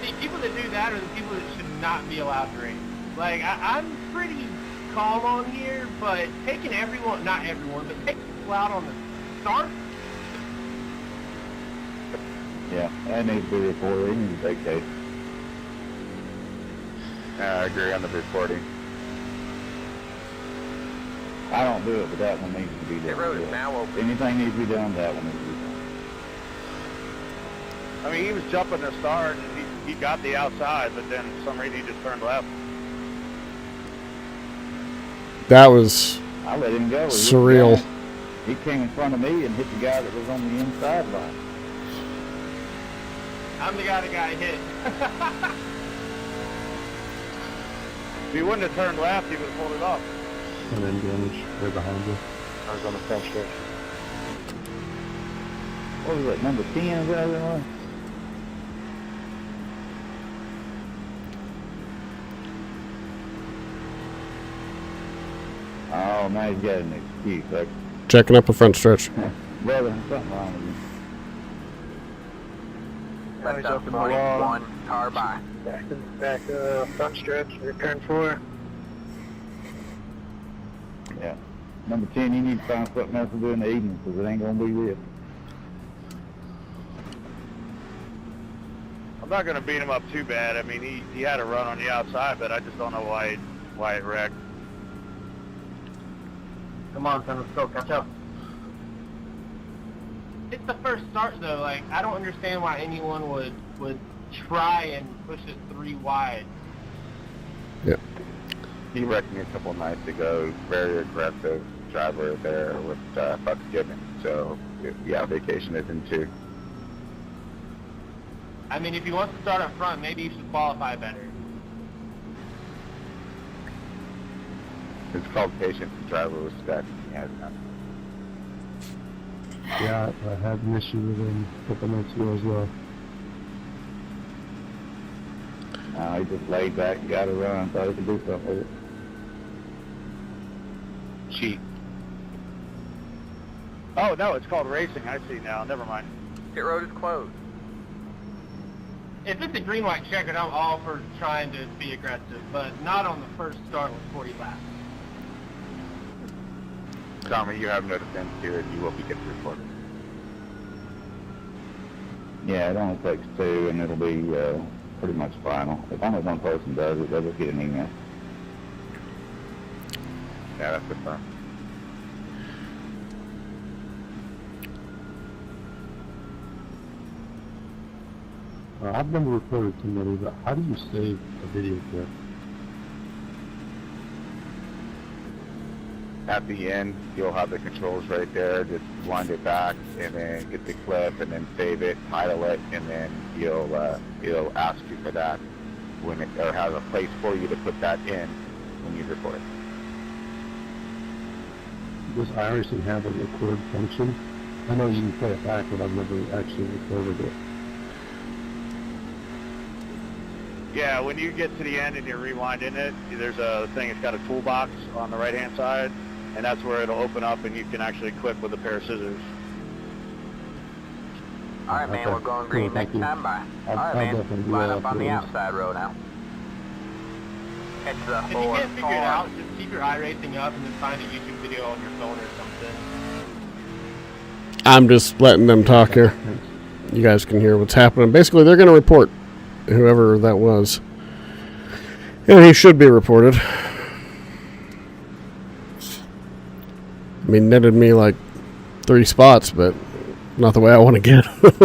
See, people that do that are the people that should not be allowed to race. Like, I'm pretty calm on here, but taking everyone, not everyone, but taking people out on the start, Yeah, that needs to be reported. He needs to vacate. I agree on the reporting. I don't do it, but that one needs to be Pit done. road is Yeah. now open. Anything needs to be done, that one needs to be done. I mean, he was jumping to start, and he got the outside, but then for some reason he just turned left. That was I let him go. He hit the surreal. guy. He came in front of me and hit the guy that was on the inside line. I'm the guy that got hit. If he wouldn't have turned left, he would have pulled it off. And then damage right behind you. I was on the front stretch. What was that, number 10? Is that what it was? Oh, now he's got an excuse. Like, Checking up the front stretch. brother, something wrong with you. Let the 41 car by. Back front stretch, return 4. Yeah. Number 10, you need to find something else to do in the evening, because it ain't going to be this. I'm not going to beat him up too bad. I mean, he had a run on the outside, but I just don't know why it wrecked. Come on, son, let's go, catch up. It's the first start, though. Like, I don't understand why anyone would try and push it 3 wide. He wrecked me a couple nights ago. Very aggressive driver there with Buck's Gibbon. So, yeah, vacation is in too. I mean, if he wants to start up front, maybe he should qualify better. It's called patience and driver respect. Yeah, Yeah, I had an issue with him a couple months ago as well. he just laid back and got to run. Thought he could do something with it. Cheat. Oh, no, it's called racing. I see now. Never mind. Pit road is closed. If it's a green light checkered, I'm all for trying to be aggressive, but not on the first start with 40 laps. Tommy, you have no defense here, and you will be getting reported. Yeah, it only takes 2, and it'll be pretty much final. If only one person does it, they'll just get an email. Yeah, that's good fun. I've never recorded too many, but how do you save a video clip? At the end, you'll have the controls right there. Just wind it back, and then get the clip, and then save it, title it, and then it'll ask you for that when it, or have a place for you to put that in when you record. Does iRacing have a record function? I know you can play it back, but I've never actually recorded it. Yeah, when you get to the end and you're rewinding it, there's a thing, it's got a toolbox on the right-hand side, and that's where it'll open up and you can actually clip with a pair of scissors. All right, man, Okay. we're going green Cool, thank next you. time by. All right, I'll man, definitely do line that up on the afterwards. outside row now. Catch the If you four can't figure it car. out, just keep your iRacing up and then find a YouTube video on your phone or something. I'm just letting them talk here. You guys can hear what's happening. Basically, they're going to report whoever that was. And he should be reported. I mean, netted me like 3 spots, but not the way I want to get them.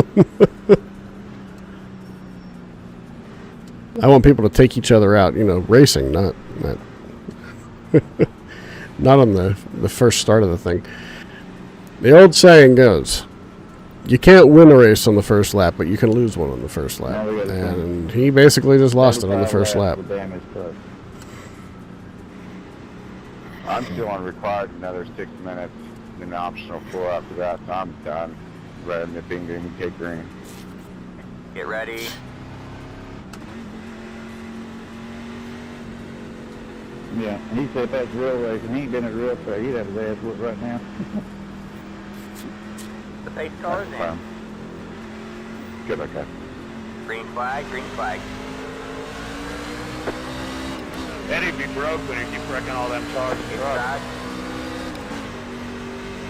I want people to take each other out, you know, racing, not not on the first start of the thing. The old saying goes, you can't win a race on the first lap, but you can lose one on the first lap. And he basically just lost it on the first lap. I'm still on required another 6 minutes, and optional 4 after that, so I'm done. Red and the being green, take green. Get ready. Yeah, and he said that's real racing. He ain't been at real fair. He'd have his ass whooped right now. The pace car is in. Good, okay. Green flag, green flag. And he'd be broke when he keep wrecking all them cars and trucks. Inside.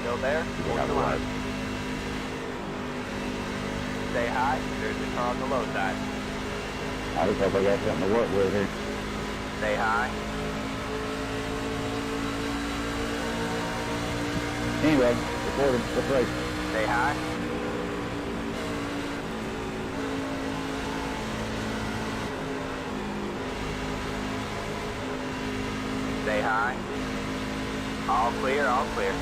Still there? Hold the line. Stay high. There's a car on the low side. I just hope I got something to work with here. Stay high. Anyway, record him. Let's race. Stay high. Stay high. All clear, all clear.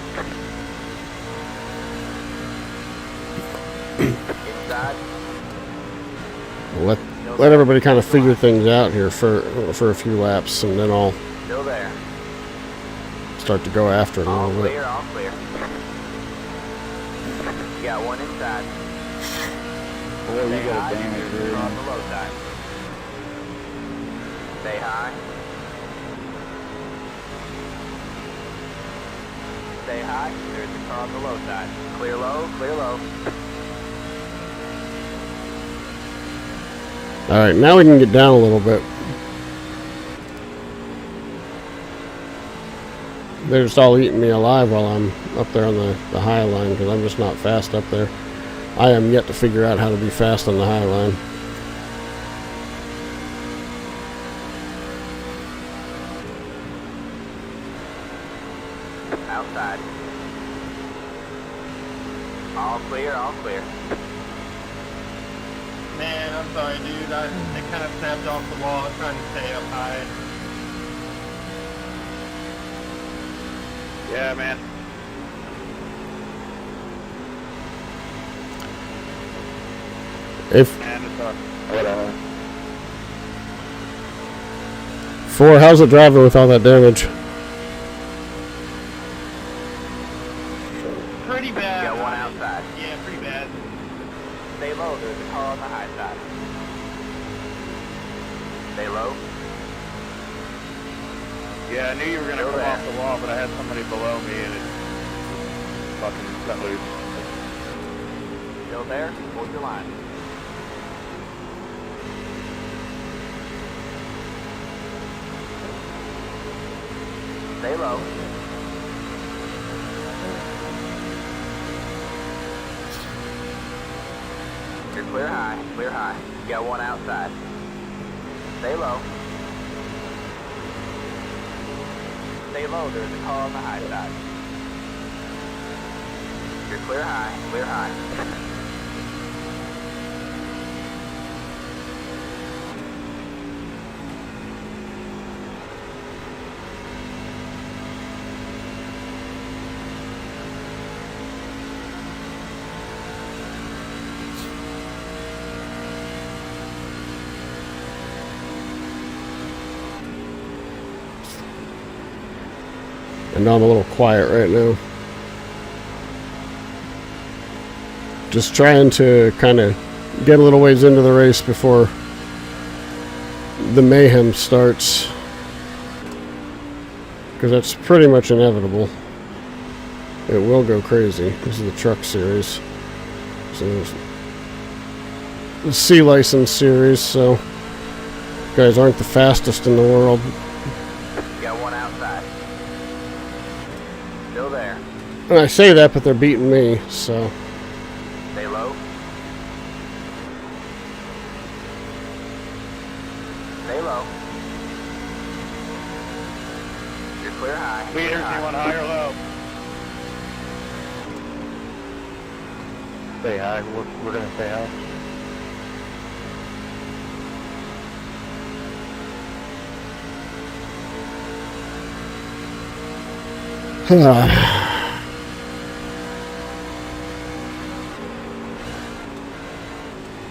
Inside. Let everybody kind of figure things out here for a few laps, and then I'll Still there. start to go after it a All little bit. clear, all clear. You got one inside. Boy, Stay you got high. a damage There's a here. car on the low side. Stay high. Stay high. There's a car on the low side. Clear low, clear low. All right, now we can get down a little bit. They're just all eating me alive while I'm up there on the high line because I'm just not fast up there. I am yet to figure out how to be fast on the high line. Outside. All clear, all clear. Man, I'm sorry, dude. I kind of snapped off the wall trying to stay up high. Yeah, man. If And it's truck. Whatever. 4, how's it driving with all that damage? Pretty bad. Got one outside. Yeah, pretty bad. Stay low, there's a car on the high side. Stay low. Yeah, I knew you were gonna Still come there. off the wall, but I had somebody below me and it fucking got loose. Still there? Hold your line. Stay low. You're clear high, clear high. You got one outside. Stay low. Stay low, there's a car on the high side. You're clear high, clear high. I know I'm a little quiet right now. Just trying to kind of get a little ways into the race before the mayhem starts. Because that's pretty much inevitable. It will go crazy. This is the truck series. So there's the C license series, so you guys aren't the fastest in the world. You got one outside. Still there. And I say that, but they're beating me, so. Stay low. Stay low. You're clear high. Leaders, Clear you high. want high or low? Say hi. We're gonna say hi.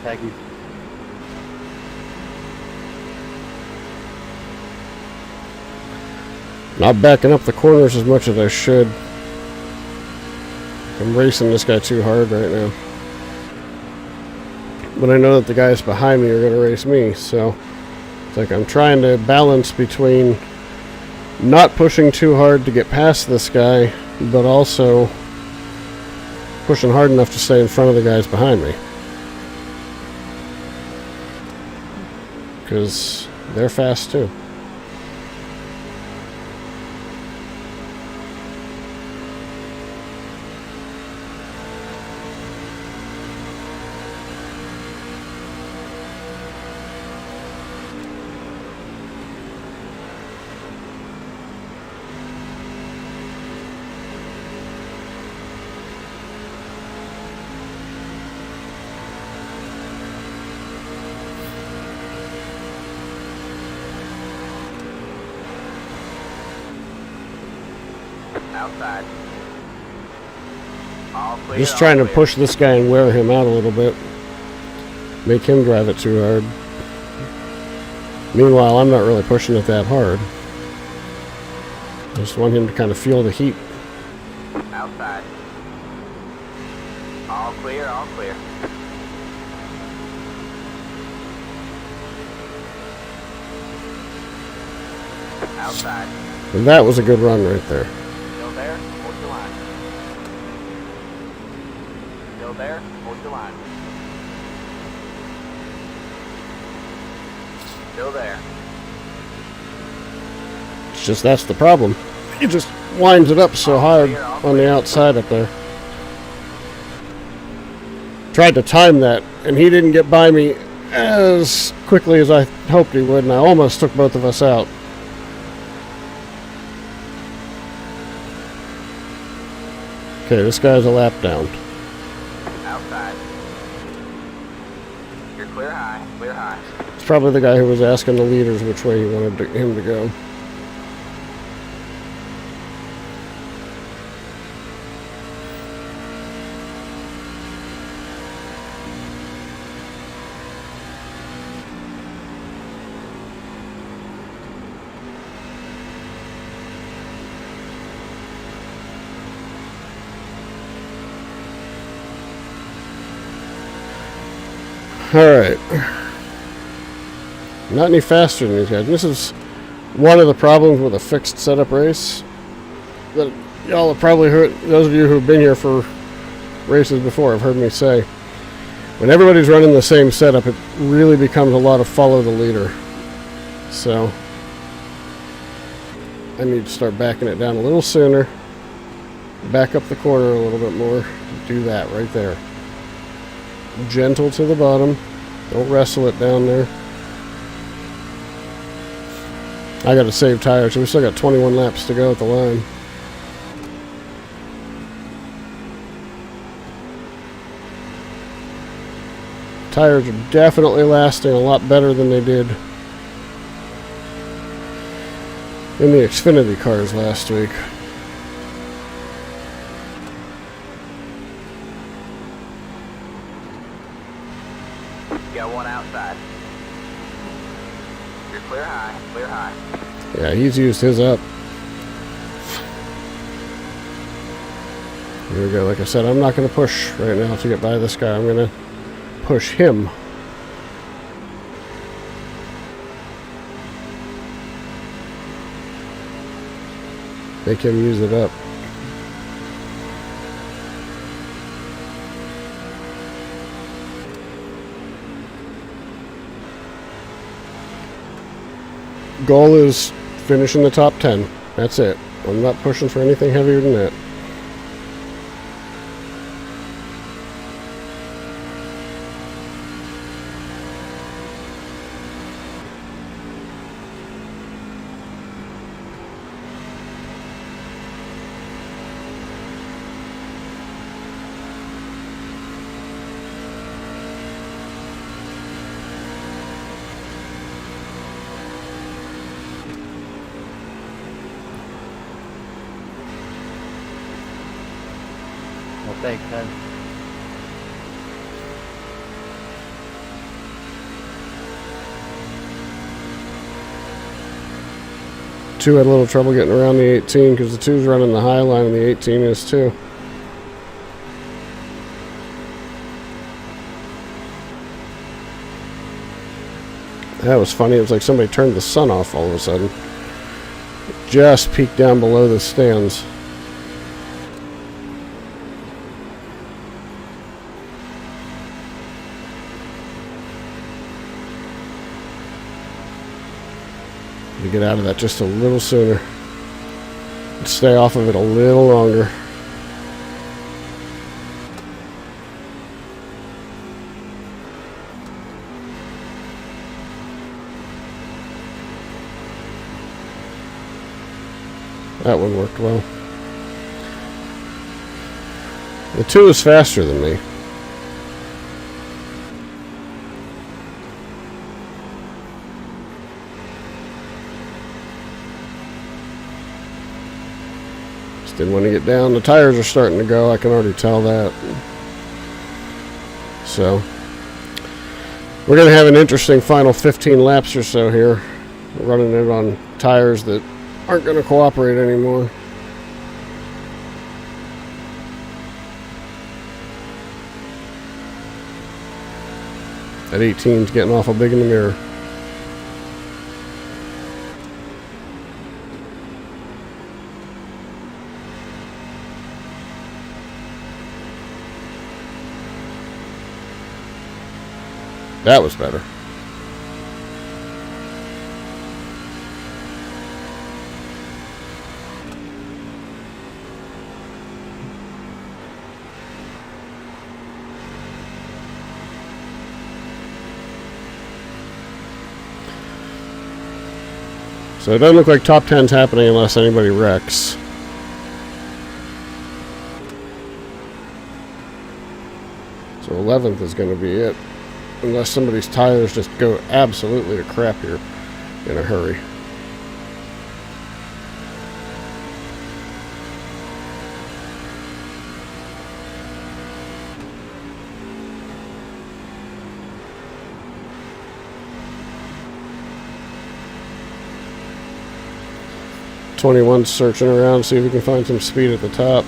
Thank you. Not backing up the corners as much as I should. I'm racing this guy too hard right now. But I know that the guys behind me are going to race me, so it's like I'm trying to balance between not pushing too hard to get past this guy, but also pushing hard enough to stay in front of the guys behind me. Because they're fast too. Outside. All clear. Just all trying to clear. push this guy and wear him out a little bit. Make him drive it too hard. Meanwhile, I'm not really pushing it that hard. I just want him to kind of feel the heat. Outside. All clear, all clear. Outside. And that was a good run right there. Still there? Hold your line. Still there? Hold your line. Still there. It's just that's the problem. He just winds it up so hard on the outside up there. Tried to time that, and he didn't get by me as quickly as I hoped he would, and I almost took both of us out. Okay, this guy's a lap down. Outside. You're clear high, clear high. It's probably the guy who was asking the leaders which way he wanted him to go. Alright. Not any faster than these guys. This is one of the problems with a fixed setup race that y'all have probably heard, those of you who've been here for races before have heard me say. When everybody's running the same setup, it really becomes a lot of follow the leader. So I need to start backing it down a little sooner. Back up the corner a little bit more. Do that right there. Gentle to the bottom. Don't wrestle it down there. I got to save tires, so we still got 21 laps to go at the line. Tires are definitely lasting a lot better than they did in the Xfinity cars last week. Got one outside. You're clear high, clear high. Yeah, he's used his up. Here we go. Like I said, I'm not going to push right now to get by this guy. I'm going to push him. Make him use it up. Goal is finishing the top 10. That's it. I'm not pushing for anything heavier than that. Well, thanks, man. Two had a little trouble getting around the 18 because the 2's running the high line and the 18 is too. That was funny. It was like somebody turned the sun off all of a sudden. It just peeked down below the stands. To get out of that just a little sooner. Stay off of it a little longer. That one worked well. The 2 is faster than me. Just didn't want to get down. The tires are starting to go. I can already tell that. So we're going to have an interesting final 15 laps or so here. We're running it on tires that aren't going to cooperate anymore. That 18's getting awful big in the mirror. That was better. So it doesn't look like top 10's happening unless anybody wrecks. So 11th is going to be it. Unless somebody's tires just go absolutely to crap here in a hurry. .21's searching around, see if we can find some speed at the top.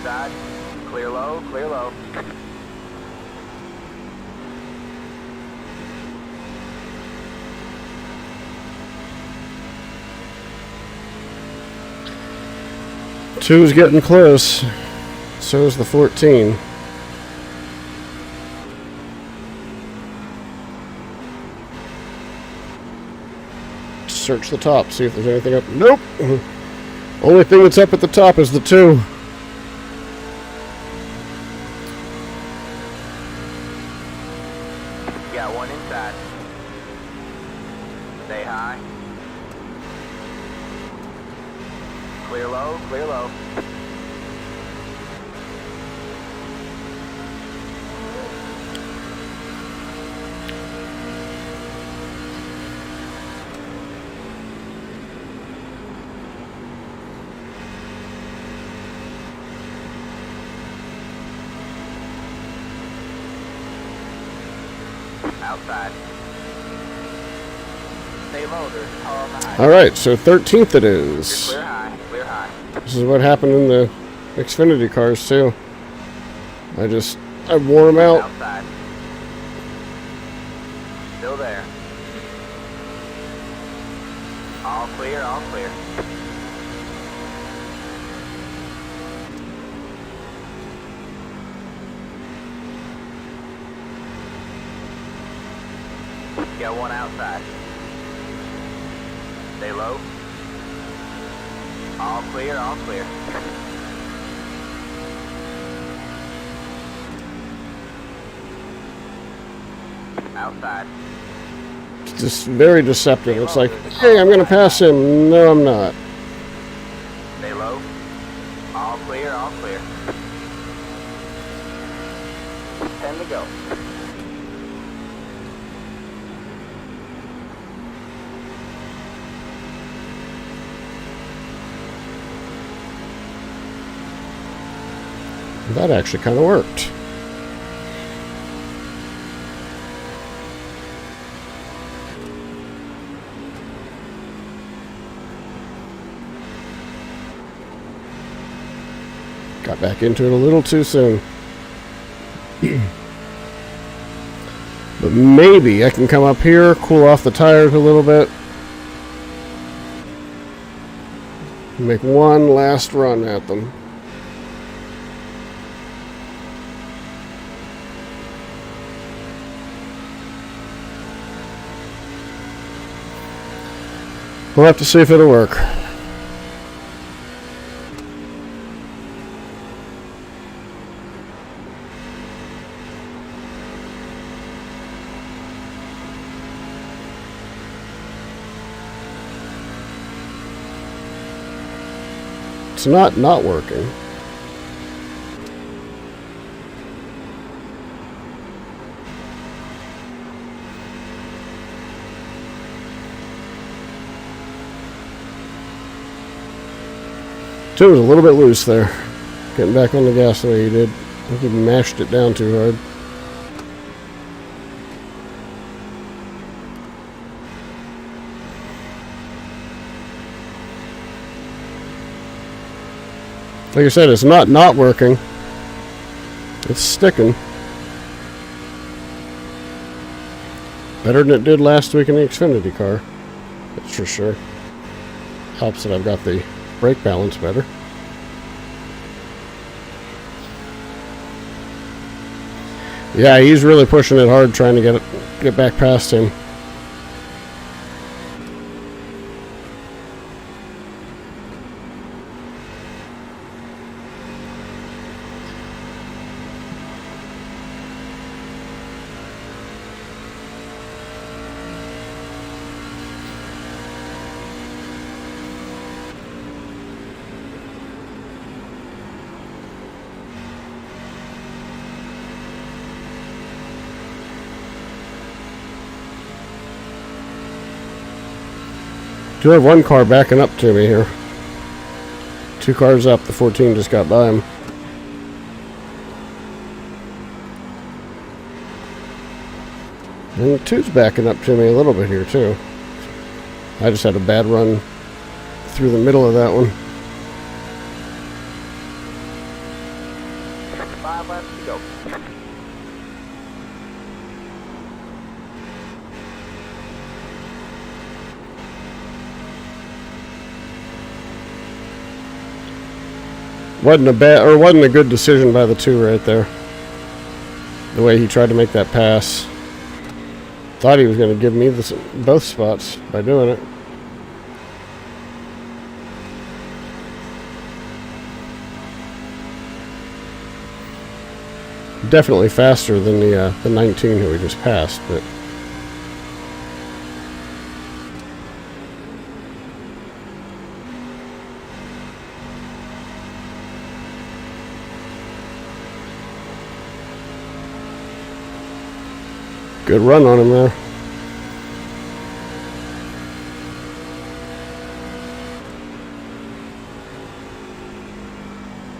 inside. Clear low, clear low. Two's getting close. So is the 14. Search the top, see if there's anything up. Nope. Only thing that's up at the top is the 2. Got one inside. Stay high. Clear low, clear low. Outside. Stay low, there's a car on the high. Alright, so 13th it is. Clear high, clear high. This is what happened in the Xfinity cars too. I wore them out. Outside. Still there. All clear, all clear. Got one outside. Stay low. All clear, all clear. Outside. It's just very deceptive. It's like, hey, I'm going to pass him. No, I'm not. Stay low. All clear, all clear. 10 to go. That actually kind of worked. Got back into it a little too soon. But maybe I can come up here, cool off the tires a little bit. Make one last run at them. We'll have to see if it'll work. It's not working. Two was a little bit loose there. Getting back on the gas the way he did. I think he mashed it down too hard. Like I said, it's not working. It's sticking. Better than it did last week in the Xfinity car. That's for sure. Helps that I've got the brake balance better. Yeah, he's really pushing it hard trying to get back past him. Do have one car backing up to me here. 2 cars up. The 14 just got by him. And the 2's backing up to me a little bit here too. I just had a bad run through the middle of that one. 5 laps to go. Wasn't a good decision by the two right there. The way he tried to make that pass. Thought he was going to give me both spots by doing it. Definitely faster than the 19 who we just passed, but good run on him there.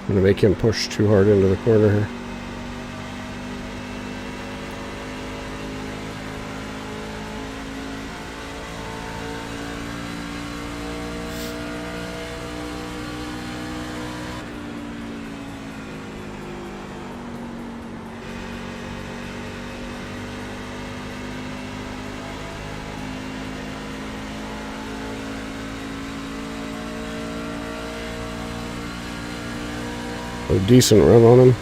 I'm going to make him push too hard into the corner here. A decent run on him.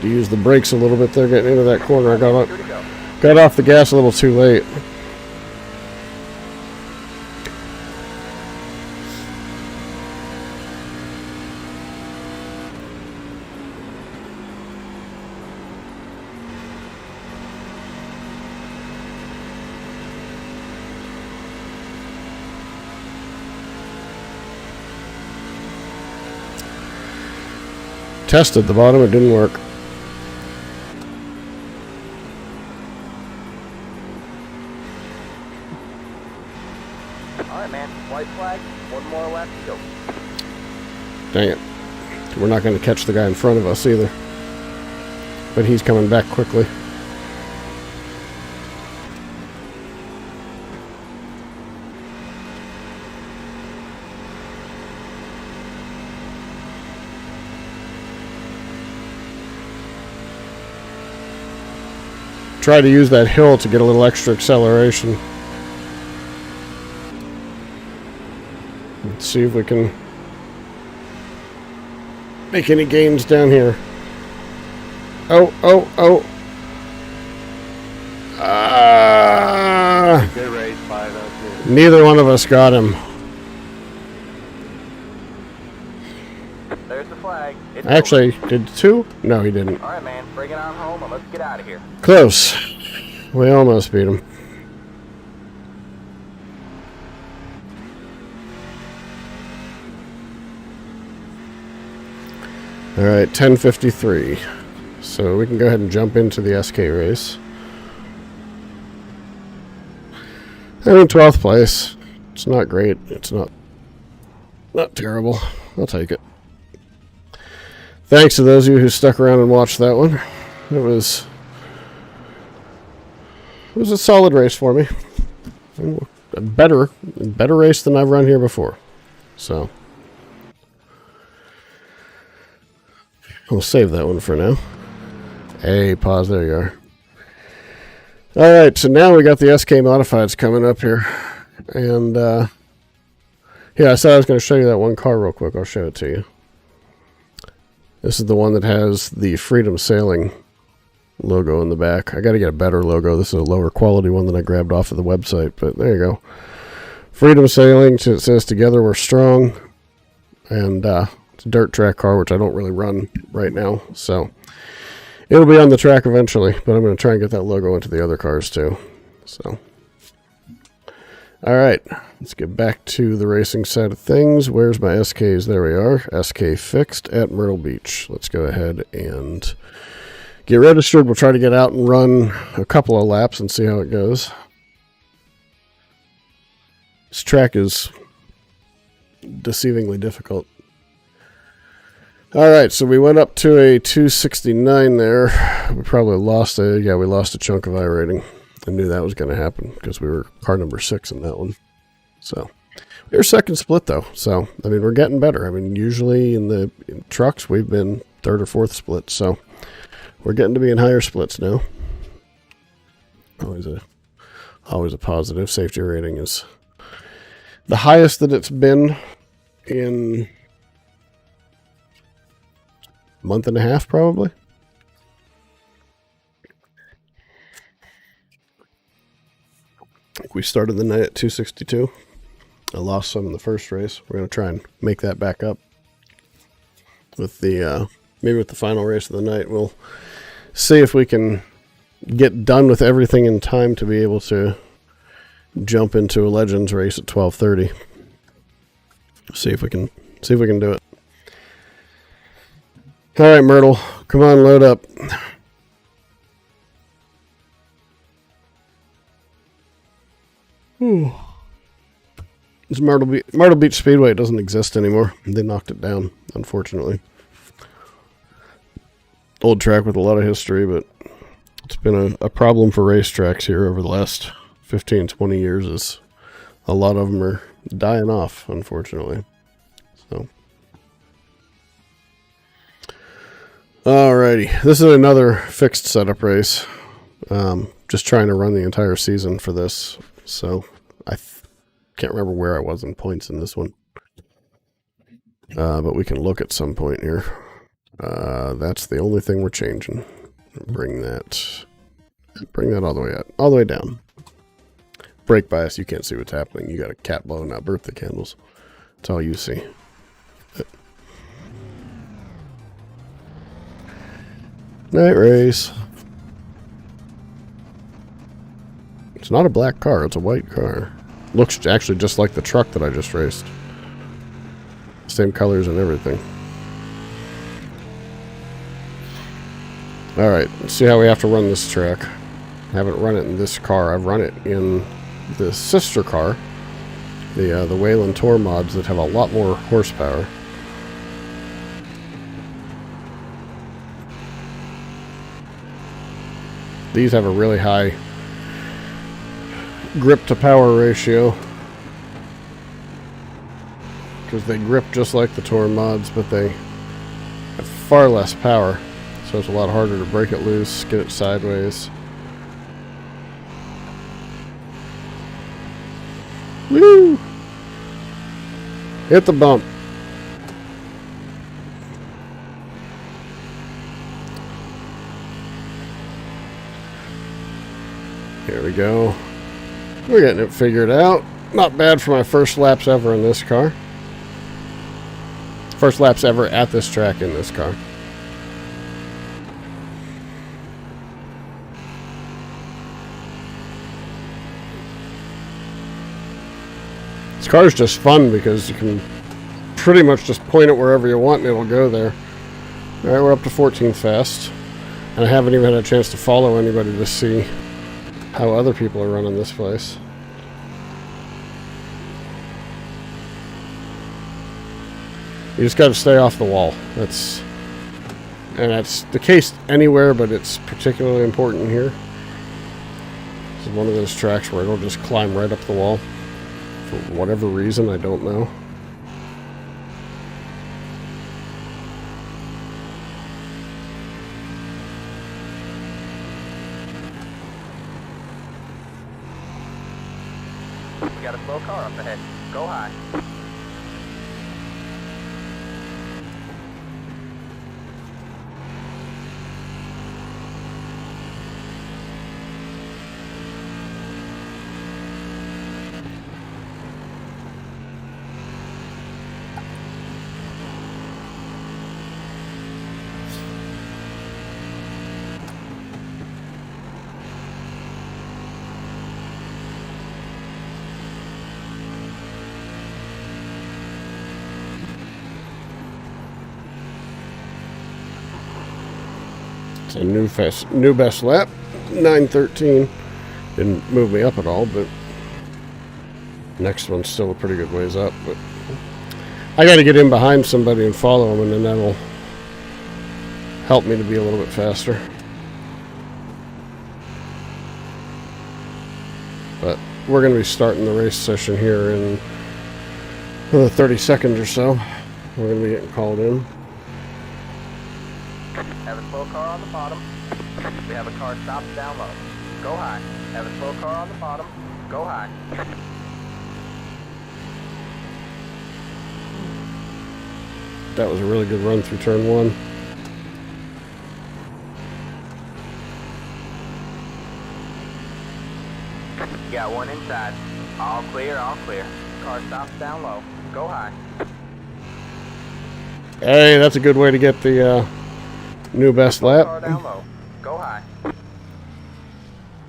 To use the brakes a little bit there getting into that corner. I got off the gas a little too late. Tested the bottom, it didn't work. Alright, man. White flag. 1 more lap to go. Dang it. We're not going to catch the guy in front of us either. But he's coming back quickly. Try to use that hill to get a little extra acceleration. Let's see if we can make any gains down here. Oh. Good race by those two. Neither one of us got him. There's the flag. It's Actually, did two? No, he didn't. Alright, man. Bring it on home and let's get out of here. Close. We almost beat him. Alright, 10:53. So we can go ahead and jump into the SK race. I'm in 12th place. It's not great. It's not terrible. I'll take it. Thanks to those of you who stuck around and watched that one. It was a solid race for me. A better race than I've run here before. So we'll save that one for now. Hey, pause. There you are. All right, so now we got the SK Modifieds coming up here. And, yeah, I said I was going to show you that one car real quick. I'll show it to you. This is the one that has the Freedom Sailing logo in the back. I got to get a better logo. This is a lower quality one than I grabbed off of the website, but there you go. Freedom Sailing, it says Together We're Strong. And, it's a dirt track car, which I don't really run right now, so it'll be on the track eventually, but I'm going to try and get that logo into the other cars too. So, all right, let's get back to the racing side of things. Where's my SKs? There we are. SK fixed at Myrtle Beach. Let's go ahead and get registered. We'll try to get out and run a couple of laps and see how it goes. This track is deceivingly difficult. All right, so we went up to a 269 there. We probably lost we lost a chunk of iRating. I knew that was going to happen because we were car number 6 in that one. So Your second split, though. So, I mean, we're getting better. I mean, usually in trucks, we've been third or fourth split. So, we're getting to be in higher splits now. Always a positive. Safety rating is the highest that it's been in a month and a half, probably. We started the night at 262. I lost some in the first race. We're going to try and make that back up with the maybe with the final race of the night. We'll see if we can get done with everything in time to be able to jump into a Legends race at 12:30. See if we can do it. All right, Myrtle, come on, load up. This Myrtle Beach Speedway doesn't exist anymore. They knocked it down, unfortunately. Old track with a lot of history, but it's been a problem for racetracks here over the last 15, 20 years. Is a lot of them are dying off, unfortunately. So, alrighty, this is another fixed setup race. Just trying to run the entire season for this, so I can't remember where I was in points in this one. But we can look at some point here. That's the only thing we're changing. Bring that all the way down. Brake bias, you can't see what's happening. You got a cat blowing out birthday candles. That's all you see. Night race. It's not a black car, it's a white car. Looks actually just like the truck that I just raced. Same colors and everything. Alright, let's see how we have to run this track. I haven't run it in this car. I've run it in the sister car. The Wayland Tour mods that have a lot more horsepower. These have a really high grip to power ratio because they grip just like the Tour mods, but they have far less power, so it's a lot harder to break it loose, get it sideways. Woo! Hit the bump. Here we go. We're getting it figured out. Not bad for my first laps ever in this car. First laps ever at this track in this car. This car is just fun because you can pretty much just point it wherever you want and it'll go there. Alright, we're up to 14th fast. And I haven't even had a chance to follow anybody to see how other people are running this place. You just got to stay off the wall. That's the case anywhere, but it's particularly important here. This is one of those tracks where it'll just climb right up the wall for whatever reason, I don't know. We got a slow car up ahead. Go high. It's a new best lap, 9:13. Didn't move me up at all, but next one's still a pretty good ways up. But I got to get in behind somebody and follow them, and then that'll help me to be a little bit faster. But we're going to be starting the race session here in Another 30 seconds or so. We're going to be getting called in. Have a slow car on the bottom. We have a car stopped down low. Go high. Have a slow car on the bottom. Go high. That was a really good run through turn 1. You got one inside. All clear, all clear. Car stops down low. Go high. Hey, that's a good way to get the new best Car lap. down low. Go high.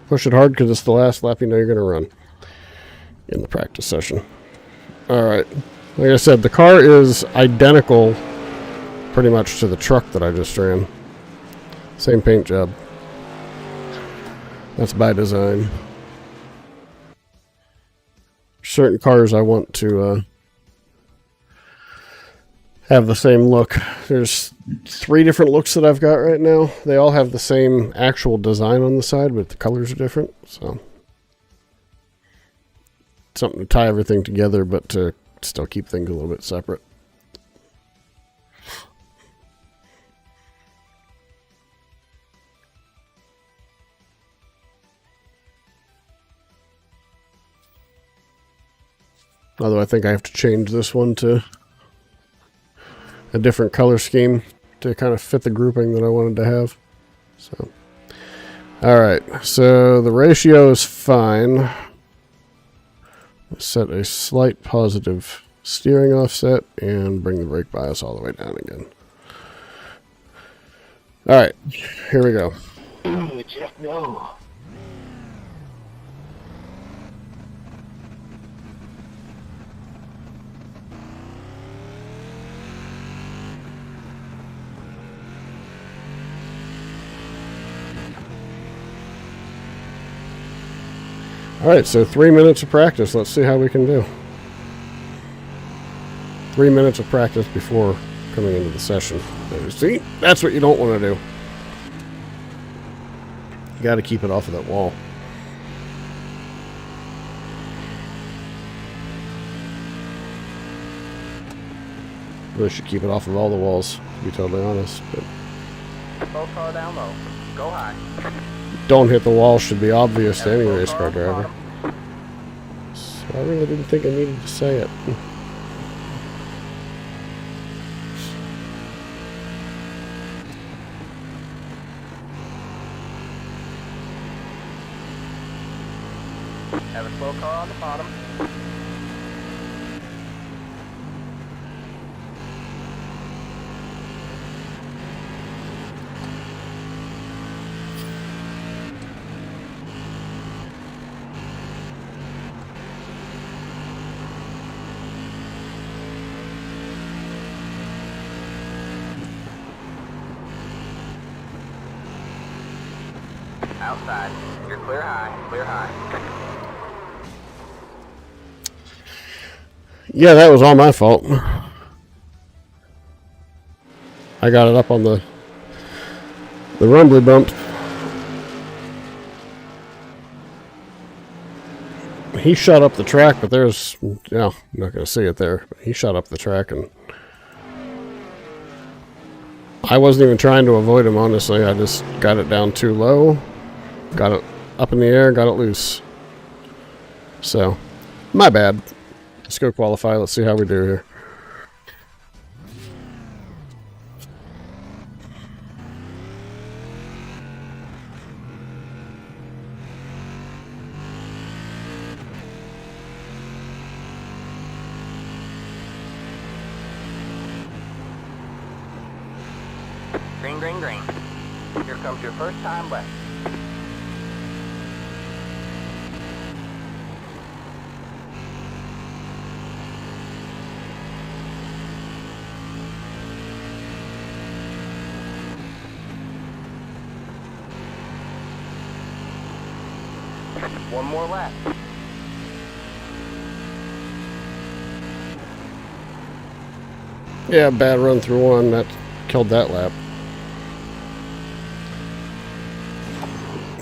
Push it hard because it's the last lap you know you're going to run in the practice session. Alright. Like I said, the car is identical pretty much to the truck that I just ran. Same paint job. That's by design. Certain cars I want to have the same look. There's 3 different looks that I've got right now. They all have the same actual design on the side, but the colors are different. So something to tie everything together, but to still keep things a little bit separate. Although I think I have to change this one to a different color scheme to kind of fit the grouping that I wanted to have. So, alright, so the ratio is fine. Set a slight positive steering offset and bring the brake bias all the way down again. Alright, here we go. Jeff, no. Alright, so 3 minutes of practice. Let's see how we can do. 3 minutes of practice before coming into the session. See? That's what you don't want to do. You got to keep it off of that wall. Really should keep it off of all the walls, to be totally honest. But Slow car down low. Go high. don't hit the wall should be obvious to any Slow race car car on the driver. bottom. So I really didn't think I needed to say it. Have a slow car on the bottom. Outside. You're clear high. Clear high. Yeah, that was all my fault. I got it up on the rumbly bump. He shot up the track, but there's, yeah, I'm not going to see it there. But he shot up the track, and I wasn't even trying to avoid him, honestly. I just got it down too low, got it up in the air, got it loose. So, my bad. Let's go qualify. Let's see how we do here. Green, green, green. Here comes your first time left. One more lap. Yeah, bad run through one. That killed that lap.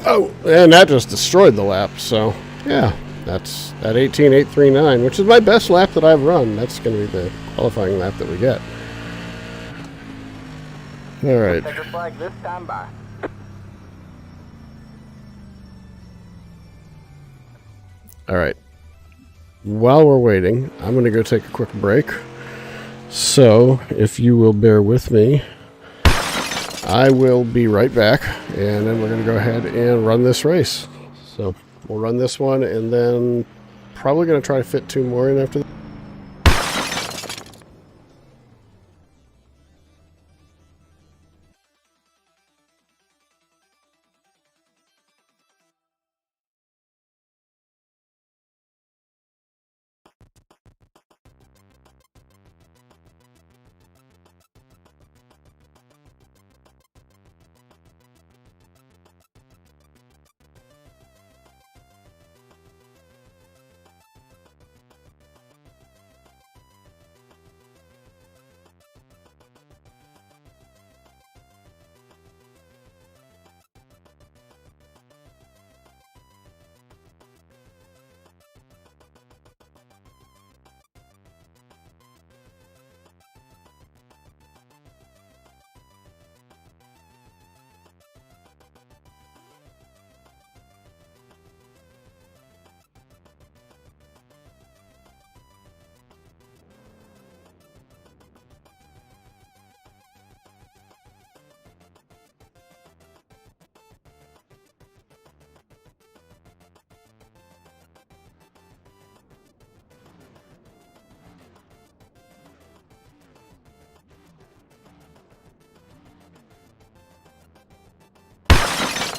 Oh, and that just destroyed the lap. So, yeah, That's at 18.839, which is my best lap that I've run. That's going to be the qualifying lap that we get. All right. Checker flag this time by. All right. While we're waiting, I'm going to go take a quick break. So, if you will bear with me, I will be right back, and then we're going to go ahead and run this race. So, we'll run this one, and then probably going to try to fit 2 more in after that.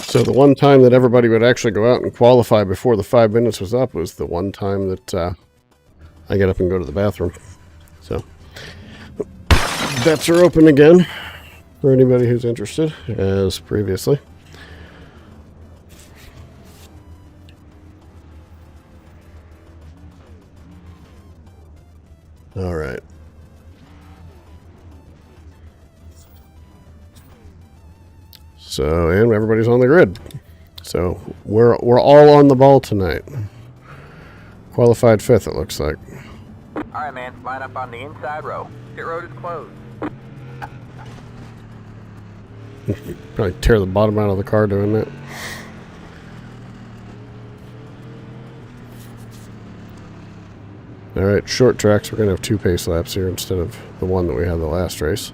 So the one time that everybody would actually go out and qualify before the 5 minutes was up was the one time that I get up and go to the bathroom. So bets are open again for anybody who's interested, as previously. All right. So, and everybody's on the grid. So, we're all on the ball tonight. Qualified 5th, it looks like. All right, man. Line up on the inside row. Pit road is closed. Probably tear the bottom out of the car doing that. All right, short tracks. We're going to have 2 pace laps here instead of the one that we had the last race.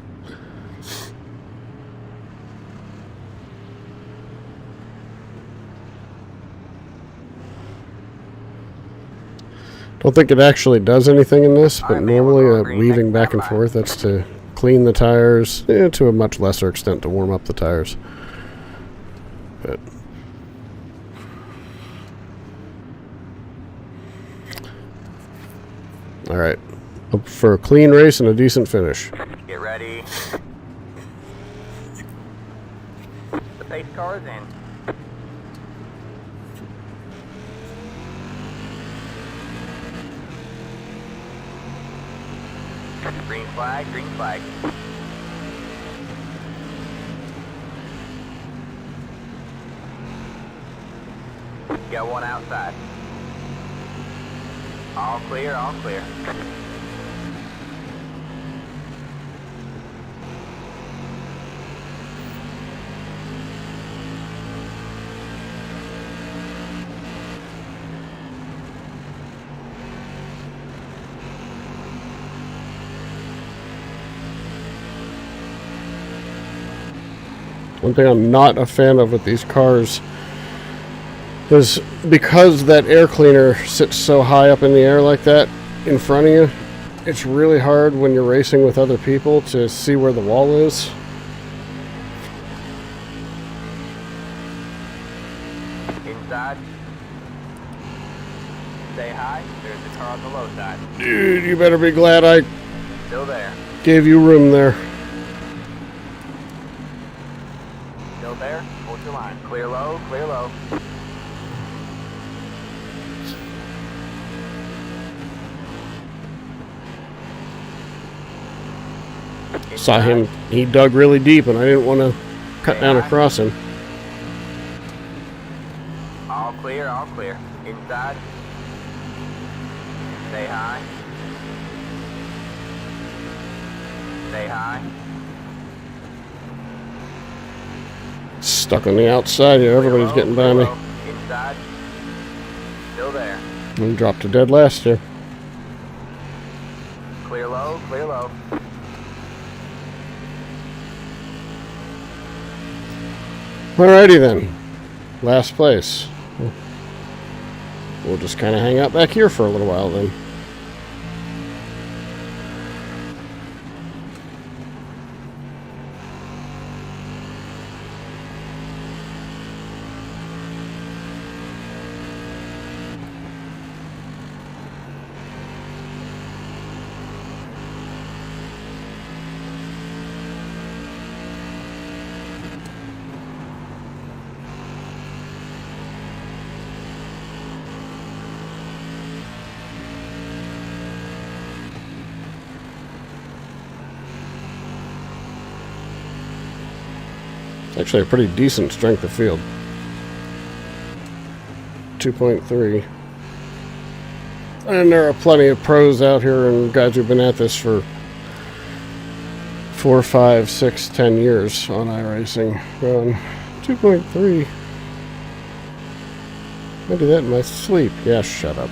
Don't think it actually does anything in this, but normally weaving back and forth, that's to clean the tires, to a much lesser extent to warm up the tires. But all right, hope for a clean race and a decent finish. Get ready. The pace car is in. Green flag, green flag. Got one outside. All clear, all clear. One thing I'm not a fan of with these cars is because that air cleaner sits so high up in the air like that in front of you, it's really hard when you're racing with other people to see where the wall is. Inside. Stay high. There's the car on the low side. Dude, you better be glad I Still there. gave you room there. Still there. Hold your line. Clear low, clear low. Saw him, he dug really deep and I didn't want to cut down across him. All clear, all clear. Inside. Stay high. Stay high. Stuck on the outside here. Everybody's getting by me. Inside. Still there. And dropped to dead last here. Clear low, clear low. Alrighty then. Last place. We'll just kind of hang out back here for a little while then. Actually a pretty decent strength of field. 2.3. And there are plenty of pros out here and guys who've been at this for 4, 5, 6, 10 years on iRacing. 2.3. I do that in my sleep. Yeah, shut up.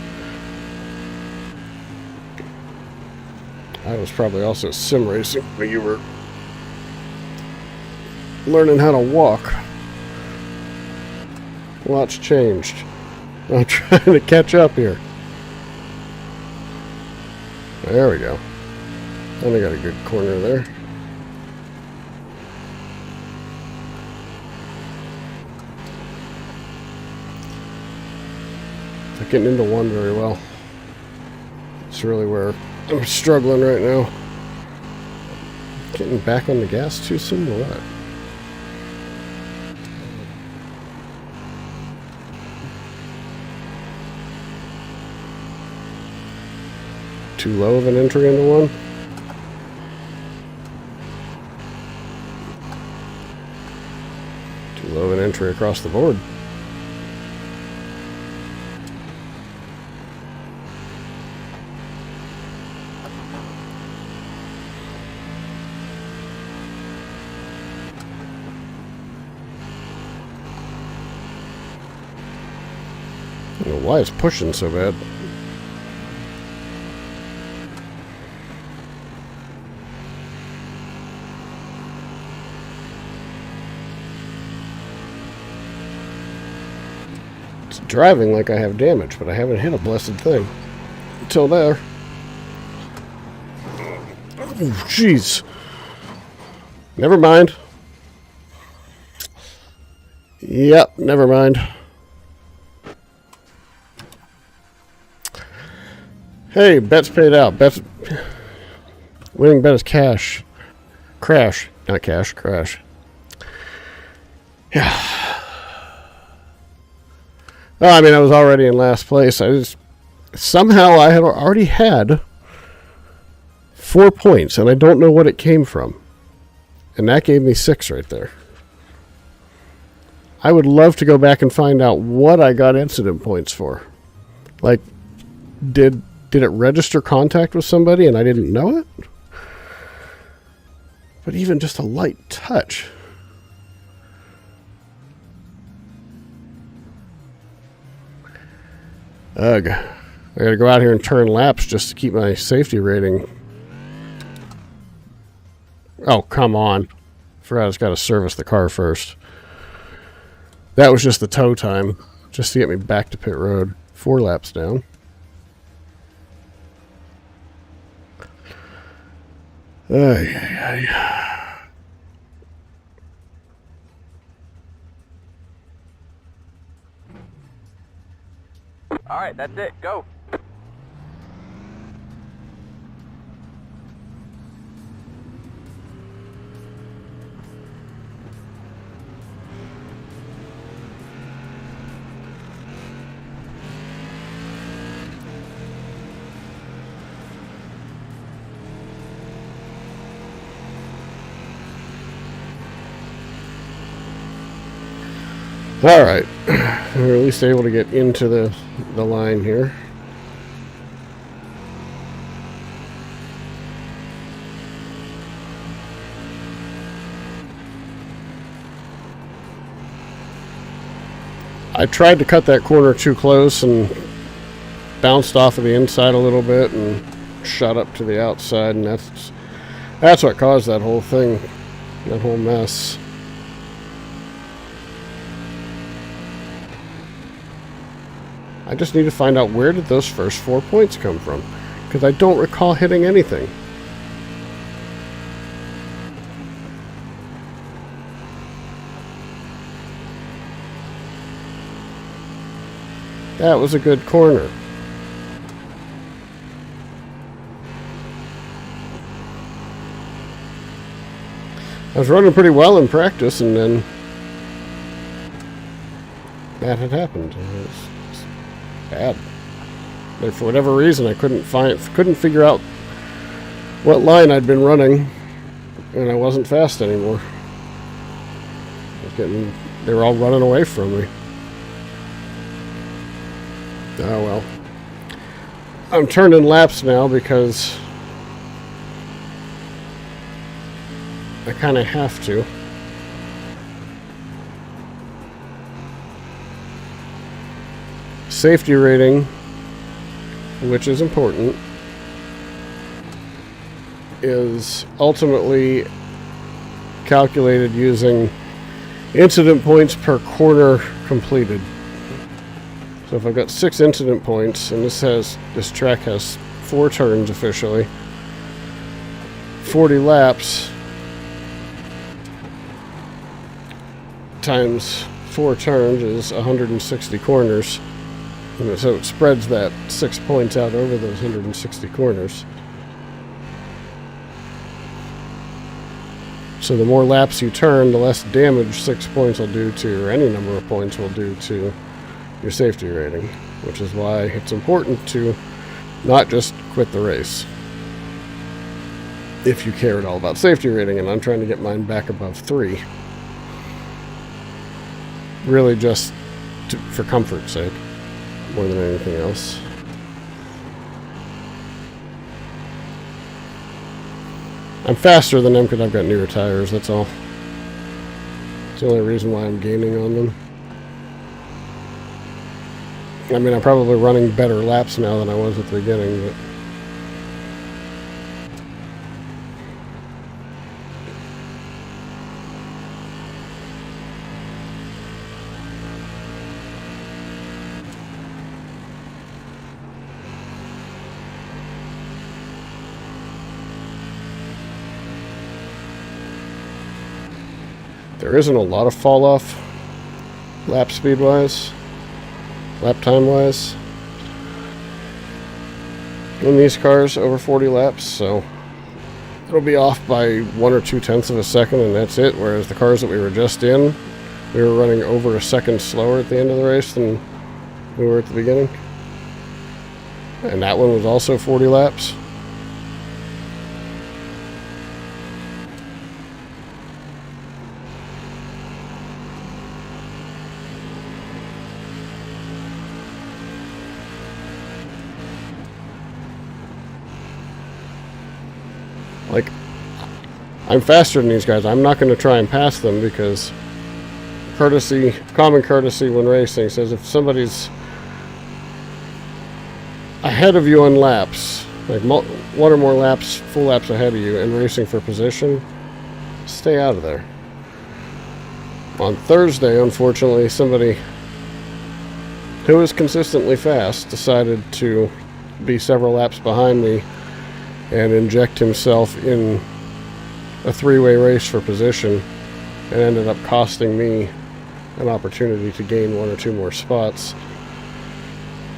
I was probably also sim racing, but you were learning how to walk. A lot's changed. I'm trying to catch up here. There we go. And I got a good corner there. Not getting into one very well. It's really where I'm struggling right now. Getting back on the gas too soon or what? Too low of an entry into one? Too low of an entry across the board. I don't know why it's pushing so bad. Driving like I have damage, but I haven't hit a blessed thing until there. Oh, jeez. Never mind. Yep, never mind. Hey, bet's paid out. Bet's winning bet is cash. Crash, not cash. Crash. Yeah. Oh, I mean, I was already in last place. Somehow I had already had 4 points, and I don't know what it came from. And that gave me 6 right there. I would love to go back and find out what I got incident points for. Like, did it register contact with somebody and I didn't know it? But even just a light touch. Ugh. I gotta go out here and turn laps just to keep my safety rating. Oh, come on. Forgot I just gotta service the car first. That was just the tow time. Just to get me back to pit road. 4 laps down. Ay. All right, that's it. Go. Alright. We're at least able to get into the line here. I tried to cut that corner too close and bounced off of the inside a little bit and shot up to the outside, and that's what caused that whole thing, that whole mess. I just need to find out, where did those first 4 points come from, because I don't recall hitting anything. That was a good corner. I was running pretty well in practice, and then that had happened. It was bad. But for whatever reason, I couldn't figure out what line I'd been running, and I wasn't fast anymore. They were all running away from me. Oh well. I'm turning laps now because I kind of have to. Safety rating, which is important, is ultimately calculated using incident points per corner completed. So if I've got 6 incident points, and this track has 4 turns officially, 40 laps times 4 turns is 160 corners. And so it spreads that 6 points out over those 160 corners. So the more laps you turn, the less damage 6 points will do to, or any number of points will do to, your safety rating, which is why it's important to not just quit the race if you care at all about safety rating. And I'm trying to get mine back above 3, really just for comfort's sake more than anything else. I'm faster than them because I've got newer tires, that's all. It's the only reason why I'm gaining on them. I mean, I'm probably running better laps now than I was at the beginning, but there isn't a lot of fall off lap speed wise, lap time wise in these cars over 40 laps, so it'll be off by 1 or 2 tenths of a second, and that's it. Whereas the cars that we were just in, we were running over a second slower at the end of the race than we were at the beginning, and that one was also 40 laps. Like, I'm faster than these guys. I'm not going to try and pass them because courtesy, common courtesy when racing says if somebody's ahead of you on laps, like 1 or more laps, full laps ahead of you, and racing for position, stay out of there. On Thursday, unfortunately, somebody who was consistently fast decided to be several laps behind me and inject himself in a 3-way race for position, and ended up costing me an opportunity to gain 1 or 2 more spots.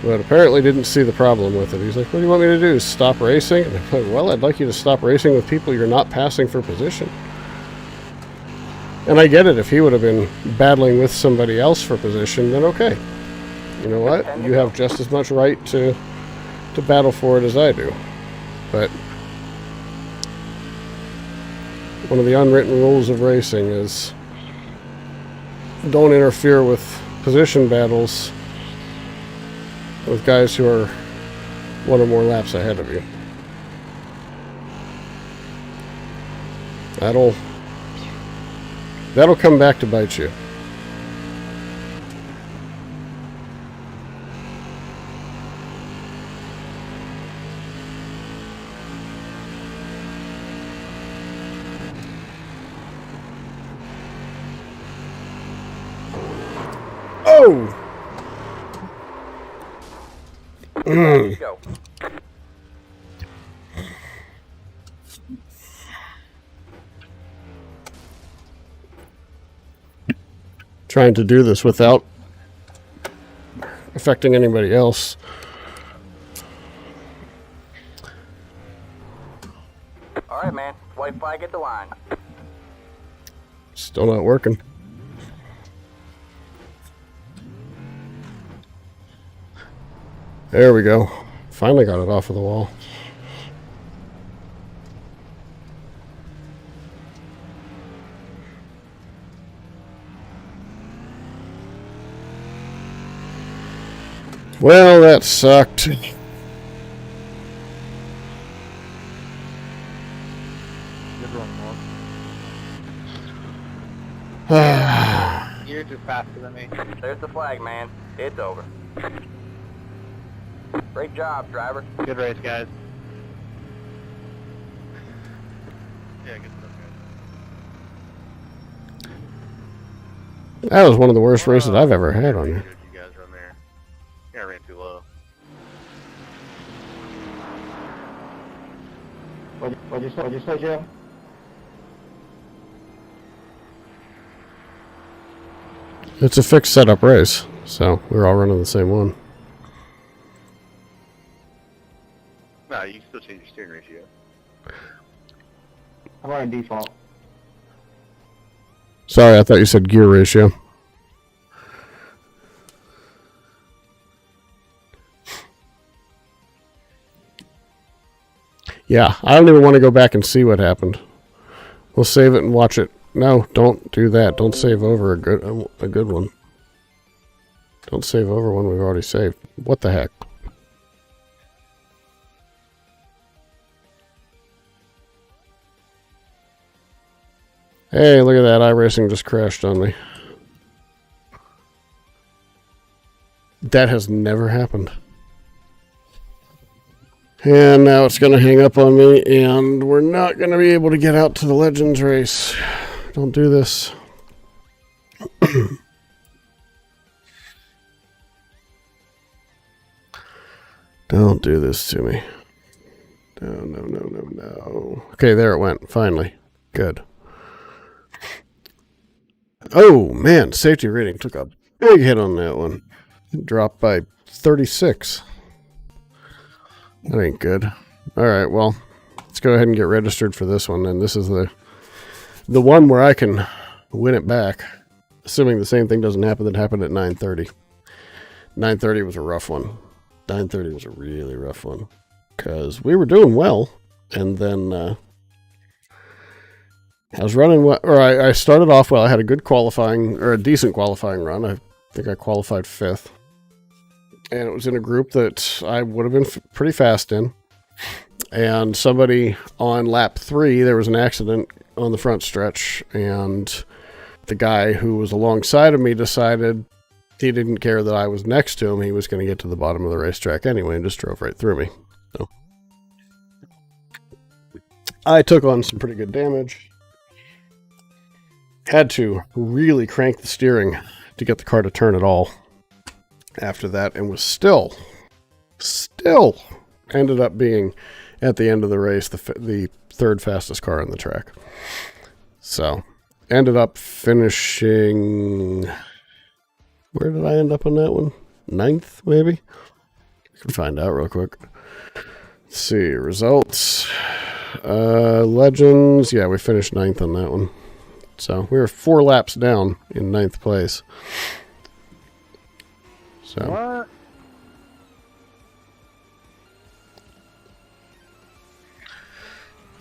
But apparently didn't see the problem with it. He's like, what do you want me to do, stop racing? And I'm like, well, I'd like you to stop racing with people you're not passing for position. And I get it, if he would have been battling with somebody else for position, then okay. You know what? You have just as much right to battle for it as I do. But one of the unwritten rules of racing is don't interfere with position battles with guys who are 1 or more laps ahead of you. That'll come back to bite you. Whoa! Let's go. Trying to do this without affecting anybody else. All right, man. White flag at the line. Still not working. There we go. Finally got it off of the wall. Well, that sucked. Good run, Mark. You're just faster than me. There's the flag, man. It's over. Great job, driver. Good race, guys. Yeah, good stuff, guys. That was one of the worst races I've ever had on here. You guys run there. Yeah, I ran too low. What'd you say, Joe? It's a fixed setup race, so we're all running the same one. No, you can still change your steering ratio. I'm running default. Sorry, I thought you said gear ratio. Yeah, I don't even want to go back and see what happened. We'll save it and watch it. No, don't do that. Don't save over a good one. Don't save over one we've already saved. What the heck? Hey, look at that. iRacing just crashed on me. That has never happened. And now it's going to hang up on me, and we're not going to be able to get out to the Legends race. Don't do this. Don't do this to me. No. Okay, there it went. Finally. Good. Oh, man. Safety rating took a big hit on that one. It dropped by 36. That ain't good. All right, well, let's go ahead and get registered for this one. And this is the one where I can win it back, assuming the same thing doesn't happen that happened at 9:30. 9:30 was a rough one. 9:30 was a really rough one because we were doing well, and then I was running well, or I started off well. I had a good qualifying, or a decent qualifying run. I think I qualified 5th. And it was in a group that I would have been pretty fast in. And somebody on lap 3, there was an accident on the front stretch. And the guy who was alongside of me decided he didn't care that I was next to him. He was going to get to the bottom of the racetrack anyway and just drove right through me. So I took on some pretty good damage. Had to really crank the steering to get the car to turn at all. After that, and was still ended up being at the end of the race the third fastest car on the track. So ended up finishing, where did I end up on that one? 9th, maybe? I can find out real quick. Let's see, results. Legends, yeah, we finished 9th on that one. So we were 4 laps down in 9th place. So. What?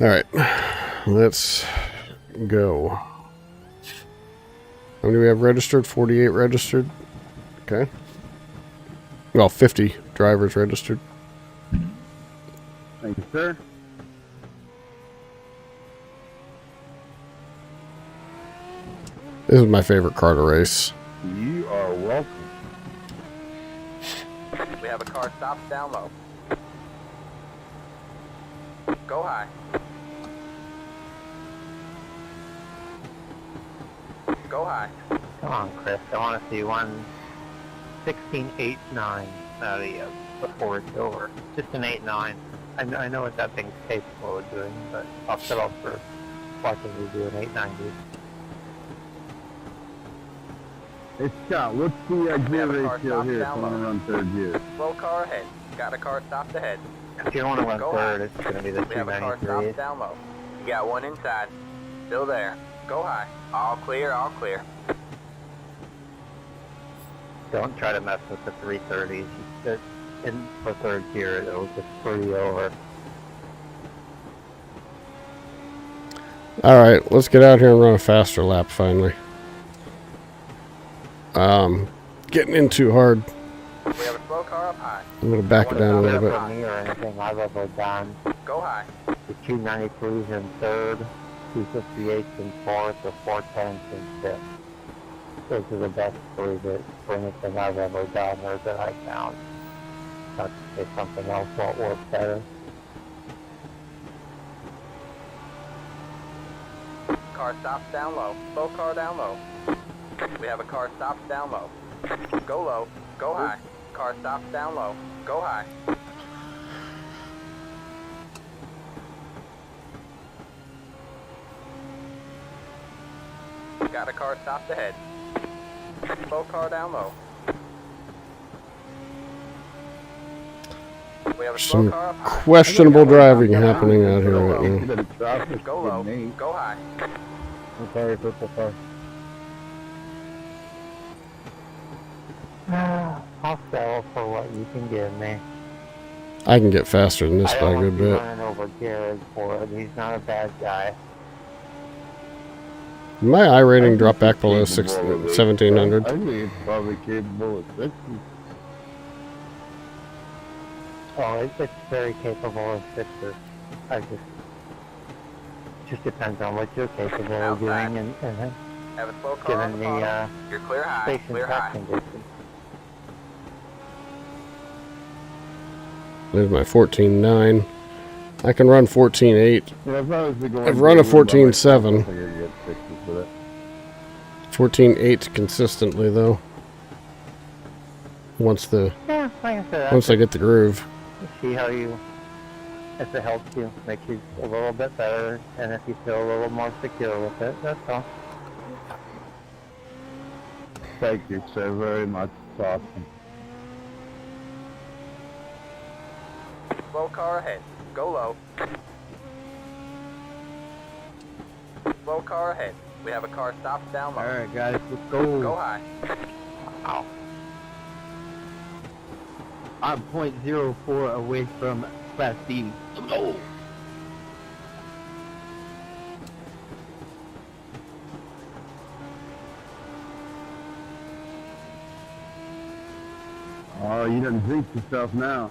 All right, let's go. How many do we have registered? 48 registered. Okay. Well, 50 drivers registered. Thank you, sir. This is my favorite car to race. You are welcome. We have a car stopped down low. Go high. Go high. Come on, Chris. I want to see one 16.89 before it's over. Just an 8.9. I know what that thing's capable of doing, but I'll settle for watching you do an 890. Hey Scott, what's the We gear have a car ratio stop here if down I want to low. run third gear? Slow car ahead. Got a car stopped ahead. If you want to run Go third, high. it's going to be the We have a car 293. stopped down low. You got one inside. Still there. Go high. All clear, all clear. Don't try to mess with the 330s. In for third gear, it'll just screw you over. All right, let's get out here and run a faster lap finally. Getting in too hard. We have a slow car up high. I'm gonna back it down a little bit. For me or anything I've ever done, Go high. the 293s in third, 258s in fourth, or 410s in fifth. Those are the best three that for anything I've ever done or that I found. Not to say something else won't work better. Car stops down low. Slow car down low. We have a car stops down low. Go low. Go high. Car stops down low. Go high. Got a car stopped ahead. Slow car down low. We have a slow Some car up high. questionable driving happening out here right now. Bit of traffic Go low. with me. Go high. I'm sorry, purple car. I'll settle for what you can give me. I can get faster than this I by don't a want good you bit. running over Jared for it. He's not a bad guy. Did my I rating drop back below 1700. I think it's probably capable of 60. Oh, it's very capable of fixer. Just depends on what you're capable of Outside. doing and Have a slow car on given the the bottom. You're clear high. space and Clear tech high. conditions. There's my 14.9. I can run 14.8. Yeah, if I was to go I've in run a Google by myself, 14.7. I think I'd get 60 for that. 14.8 consistently though. Once Yeah, like I said, I get the groove. see how you, if it helps you, makes you a little bit better, and if you feel a little more secure with it, that's all. Thank you so very much. It's awesome. Slow car ahead. Go low. Slow car ahead. We have a car stopped down low. Alright guys, let's go. Go high. Ow. I'm 0.04 away from Class B. No! Oh, you done jinx yourself now.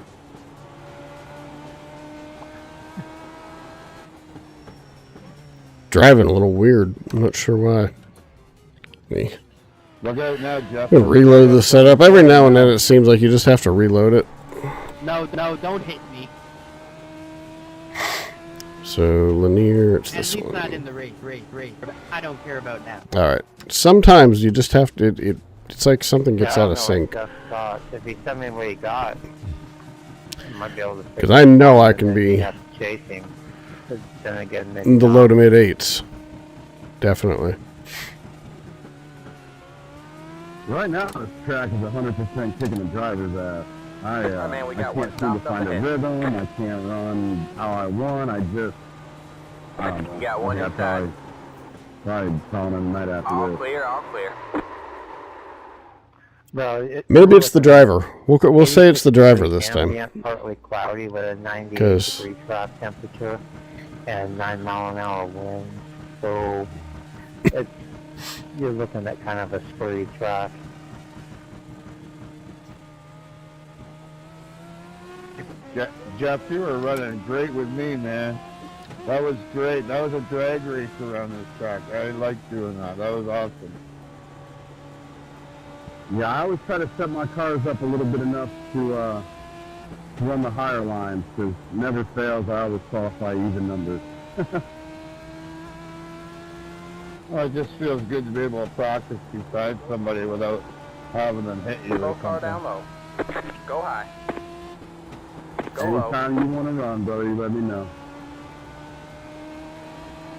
Driving a little weird. I'm not sure why. Me. Look out now, Jeff. I'm gonna reload the setup. Every now and then it seems like you just have to reload it. No, don't hit me. So Lanier, it's At this least not one. in the race. I don't care about that. All right. Sometimes you just have to. It's like something gets Yeah, I out don't of know sync. what Jeff got. If he tell me what he got, I might be able to. Because I know I can be chasing. But then again, in the low to mid 8s. Definitely. Right now, this track is 100% kicking the driver's ass. Oh, man, we I got one can't seem to stopped up find a ahead. rhythm. I can't run how I want. I don't know. You got one I inside. probably calling him night after All this. clear, all clear. Well, Maybe it's the driver. We'll say it's the driver this time. Ambient, partly cloudy with a 98 'Cause- degree drop temperature and 9-mile-an-hour wind. So you're looking at kind of a spurry track. Jeff, you were running great with me, man. That was great. That was a drag race around this track. I liked doing that. That was awesome. Yeah, I always try to set my cars up a little bit enough to run the higher lines, because never fails, I always qualify even numbers. Well, it just feels good to be able to practice beside somebody without having them hit you Slow or car down something. low. Go high. Go low. Anytime you want to run, brother, you let me know.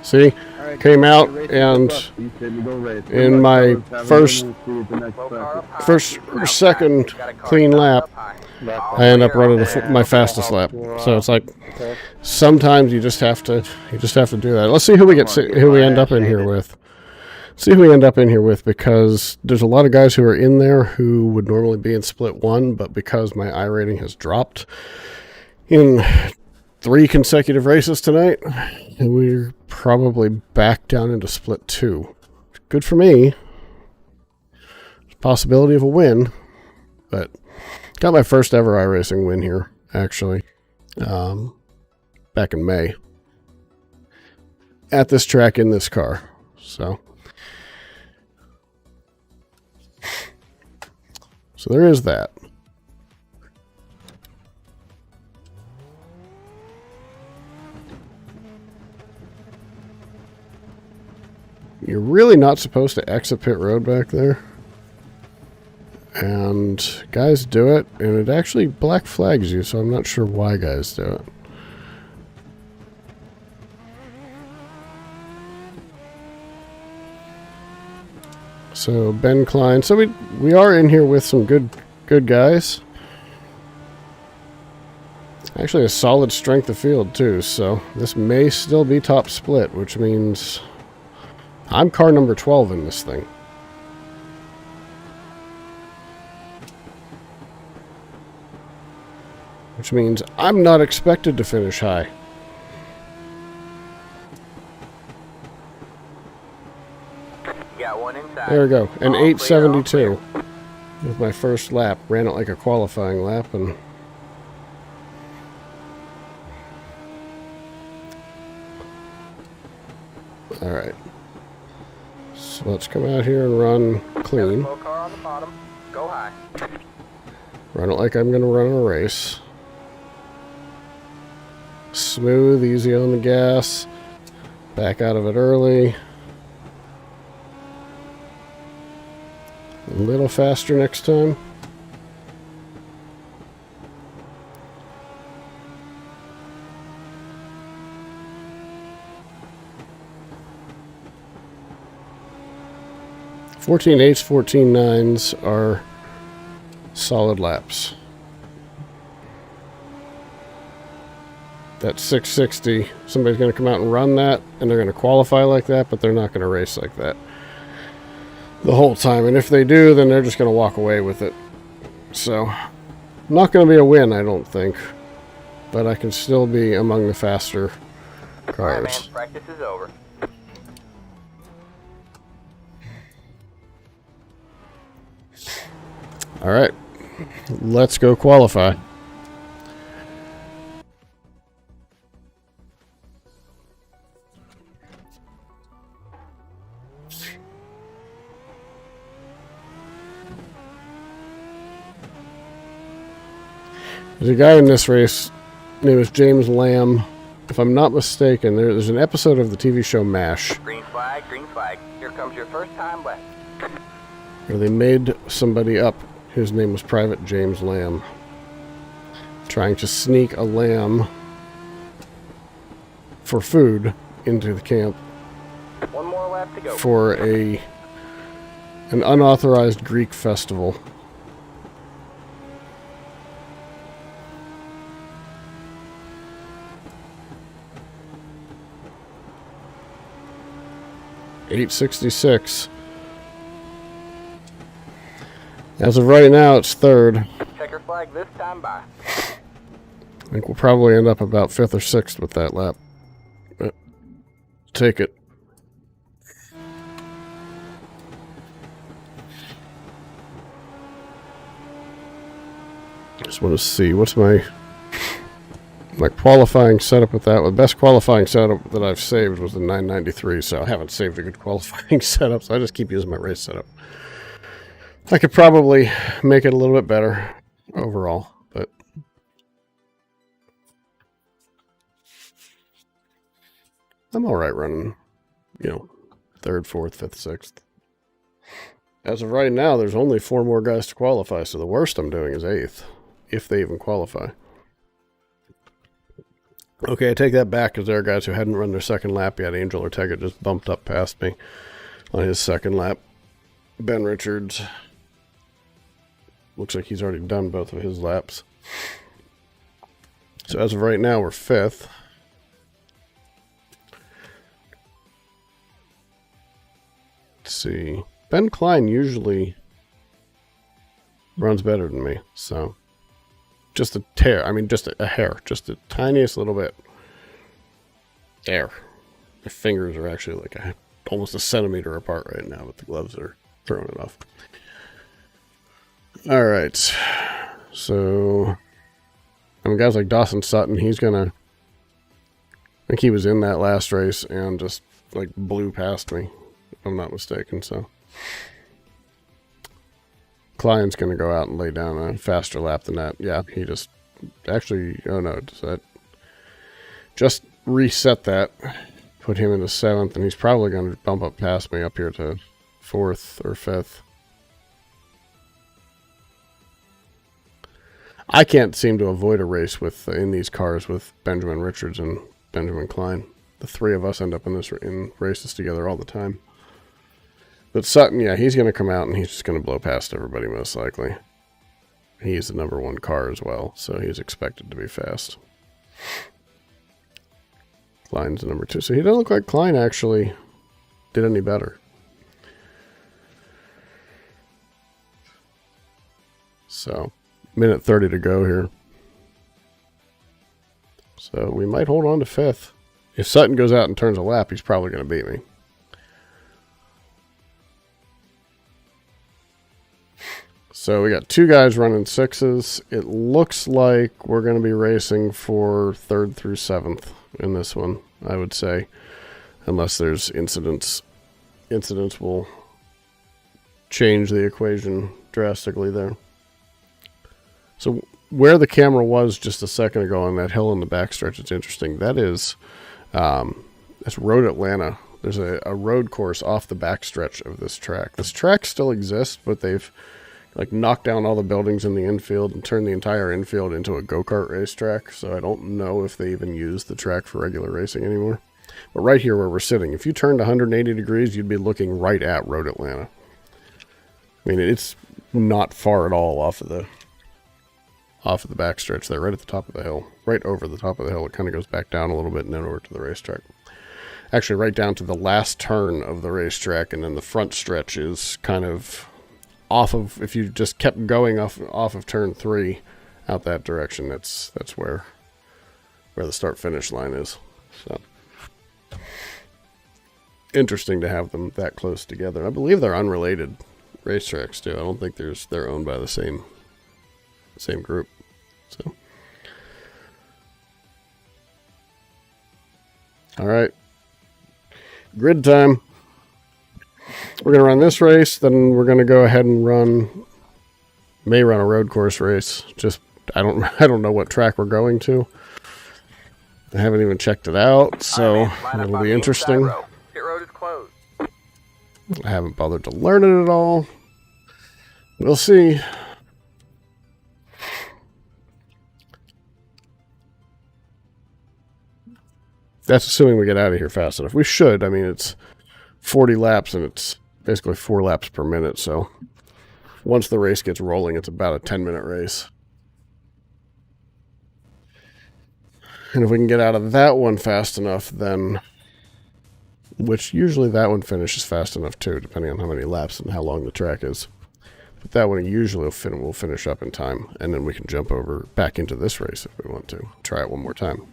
See, Alright, came out you're racing and good luck. You said me go race. Good in luck, my fellas. Have a good first one. See you at the next Slow car practice. up high. first or Outside. second Got a car clean stopped lap, up high. That's I end up running and my it'll fastest help lap. you, So it's like pick. sometimes you just have to do that. Let's see who we who we end up in here with. See who we end up in here with, because there's a lot of guys who are in there who would normally be in split 1, but because my iRating has dropped in 3 consecutive races tonight, we're probably back down into split 2. Good for me. Possibility of a win, but got my first ever iRacing win here, actually, back in May at this track in this car. So there is that. You're really not supposed to exit pit road back there. And guys do it, and it actually black flags you, so I'm not sure why guys do it. So Ben Klein. So we are in here with some good guys. Actually a solid strength of field too, so this may still be top split, which means I'm car number 12 in this thing. Which means I'm not expected to finish high. Got one inside. There we go. An All clear, 872 all with my first lap. Ran it like a qualifying lap, and all right. So let's come out here and run clean. Slow car on the bottom. Go high. Run it like I'm going to run a race. Smooth, easy on the gas. Back out of it early. A little faster next time. "14 8s, 14 9s are solid laps. That 660, somebody's going to come out and run that, and they're going to qualify like that, but they're not going to race like that the whole time. And if they do, then they're just going to walk away with it. So, not going to be a win, I don't think. But I can still be among the faster Alright, cars. man, practice is over. Alright, let's go qualify. There's a guy in this race, name is James Lamb. If I'm not mistaken, there's an episode of the TV show MASH Green flag, green flag. Here comes your first time left. where they made somebody up. His name was Private James Lamb, trying to sneak a lamb for food into the camp One more lap to go. for an unauthorized Greek festival. .866. As of right now, it's third. Checker flag this time by. I think we'll probably end up about 5th or 6th with that lap. But take it. Just want to see what's my qualifying setup with that. The best qualifying setup that I've saved was the 993, so I haven't saved a good qualifying setup, so I just keep using my race setup. I could probably make it a little bit better overall, but I'm all right running, 3rd, 4th, 5th, 6th. As of right now, there's only 4 more guys to qualify, so the worst I'm doing is 8th, if they even qualify. Okay, I take that back because there are guys who hadn't run their second lap yet. Angel Ortega just bumped up past me on his second lap. Ben Richards looks like he's already done both of his laps. So as of right now, we're 5th. Let's see. Ben Klein usually runs better than me, so just a tear. I mean, just a hair, just the tiniest little bit. There. My fingers are actually like almost a centimeter apart right now, but the gloves are throwing it off. All right. So, I mean, guys like Dawson Sutton, he's gonna. I think he was in that last race and just like blew past me, if I'm not mistaken. So, Klein's gonna go out and lay down a faster lap than that. Yeah, he just actually. Oh no, does that just reset that? Put him into 7th, and he's probably going to bump up past me up here to 4th or 5th. I can't seem to avoid a race with in these cars with Benjamin Richards and Benjamin Klein. The 3 of us end up in races together all the time. But Sutton, yeah, he's going to come out and he's just going to blow past everybody most likely. He's the #1 car as well, so he's expected to be fast. Klein's the #2. So he doesn't look like Klein actually did any better. So, minute 30 to go here. So we might hold on to 5th. If Sutton goes out and turns a lap, he's probably going to beat me. So we got 2 guys running 6s. It looks like we're going to be racing for 3rd through 7th in this one, I would say. Unless there's incidents. Incidents will change the equation drastically there. So where the camera was just a second ago on that hill in the backstretch, it's interesting. That is, that's Road Atlanta. There's a road course off the backstretch of this track. This track still exists, but they've like knocked down all the buildings in the infield and turned the entire infield into a go-kart racetrack. So I don't know if they even use the track for regular racing anymore. But right here where we're sitting, if you turned 180 degrees, you'd be looking right at Road Atlanta. I mean, it's not far at all off of the backstretch there, right at the top of the hill. Right over the top of the hill. It kind of goes back down a little bit and then over to the racetrack. Actually, right down to the last turn of the racetrack, and then the front stretch is kind of off of, if you just kept going off of turn 3 out that direction, that's where the start-finish line is. So interesting to have them that close together. I believe they're unrelated racetracks too. I don't think they're owned by the same group. So, all right, grid time. We're gonna run this race, then we're gonna go ahead and may run a road course race. Just I don't know what track we're going to. I haven't even checked it out, so it'll be interesting. Pit road is closed. I haven't bothered to learn it at all. We'll see. That's assuming we get out of here fast enough. We should. I mean, it's 40 laps, and it's basically 4 laps per minute, so once the race gets rolling, it's about a 10-minute race. And if we can get out of that one fast enough, then, which usually that one finishes fast enough too, depending on how many laps and how long the track is. But that one usually will finish up in time, and then we can jump over back into this race if we want to. Try it one more time.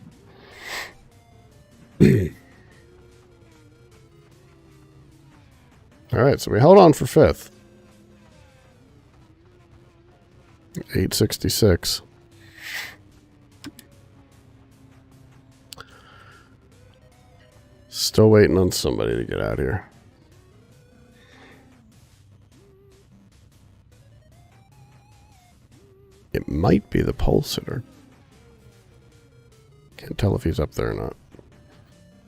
Alright, so we held on for 5th. 866. Still waiting on somebody to get out here. It might be the pole sitter. Can't tell if he's up there or not.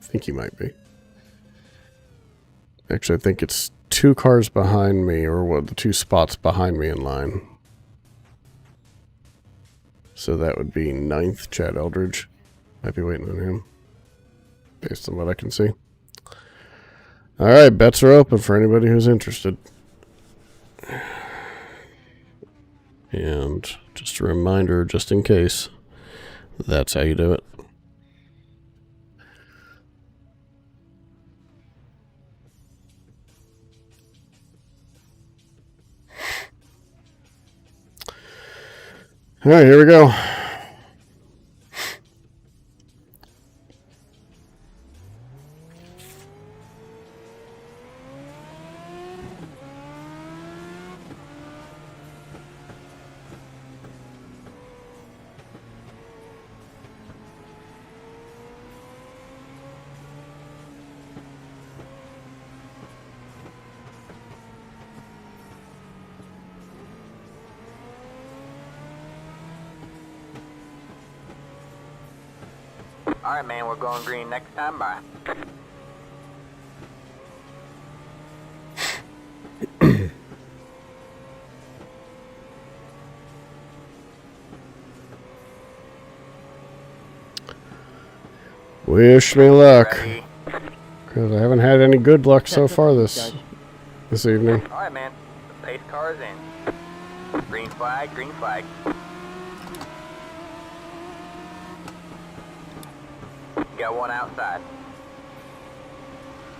I think he might be. Actually, I think it's 2 cars behind me, or what, the 2 spots behind me in line. So that would be 9th, Chad Eldridge. Might be waiting on him, based on what I can see. Alright, bets are open for anybody who's interested. And just a reminder, just in case, that's how you do it. Alright, here we go. Alright, man, we're going green next time. Bye. Wish me luck, Ready? because I haven't had any good luck so far this evening. Alright, man. The pace car is in. Green flag, green flag. Got one outside.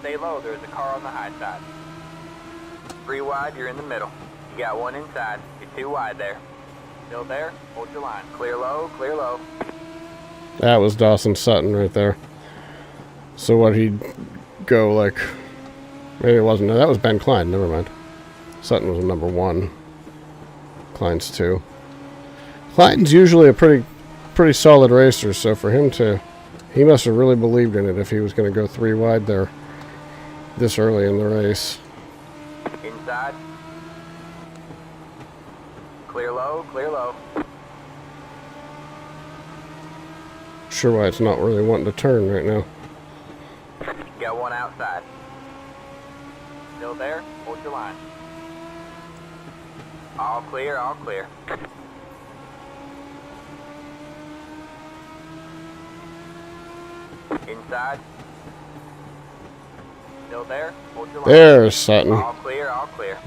Stay low, there's a car on the high side. 3 wide, you're in the middle. You got one inside. You're 2 wide there. Still there? Hold your line. Clear low, clear low. That was Dawson Sutton right there. So what, he'd go like... Maybe it wasn't. No, that was Ben Klein. Never mind. Sutton was number 1. Klein's 2. Klein's usually a pretty solid racer, so for him to... He must have really believed in it if he was going to go 3 wide there this early in the race. Inside. Clear low, clear low. Sure why it's not really wanting to turn right now. Got one outside. Still there? Hold your line. All clear, all clear. Inside. Still there? Hold your line. There's Sutton. All clear, all clear.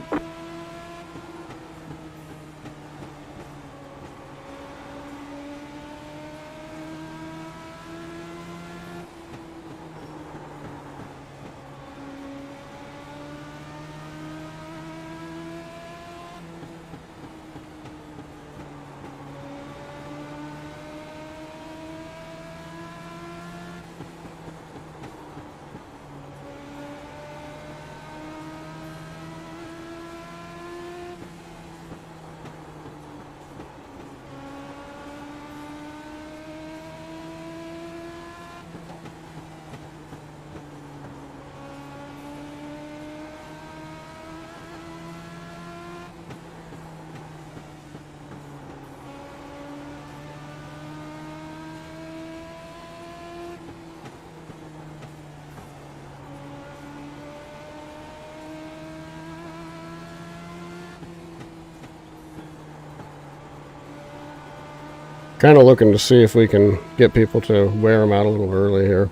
Kind of looking to see if we can get people to wear them out a little early here.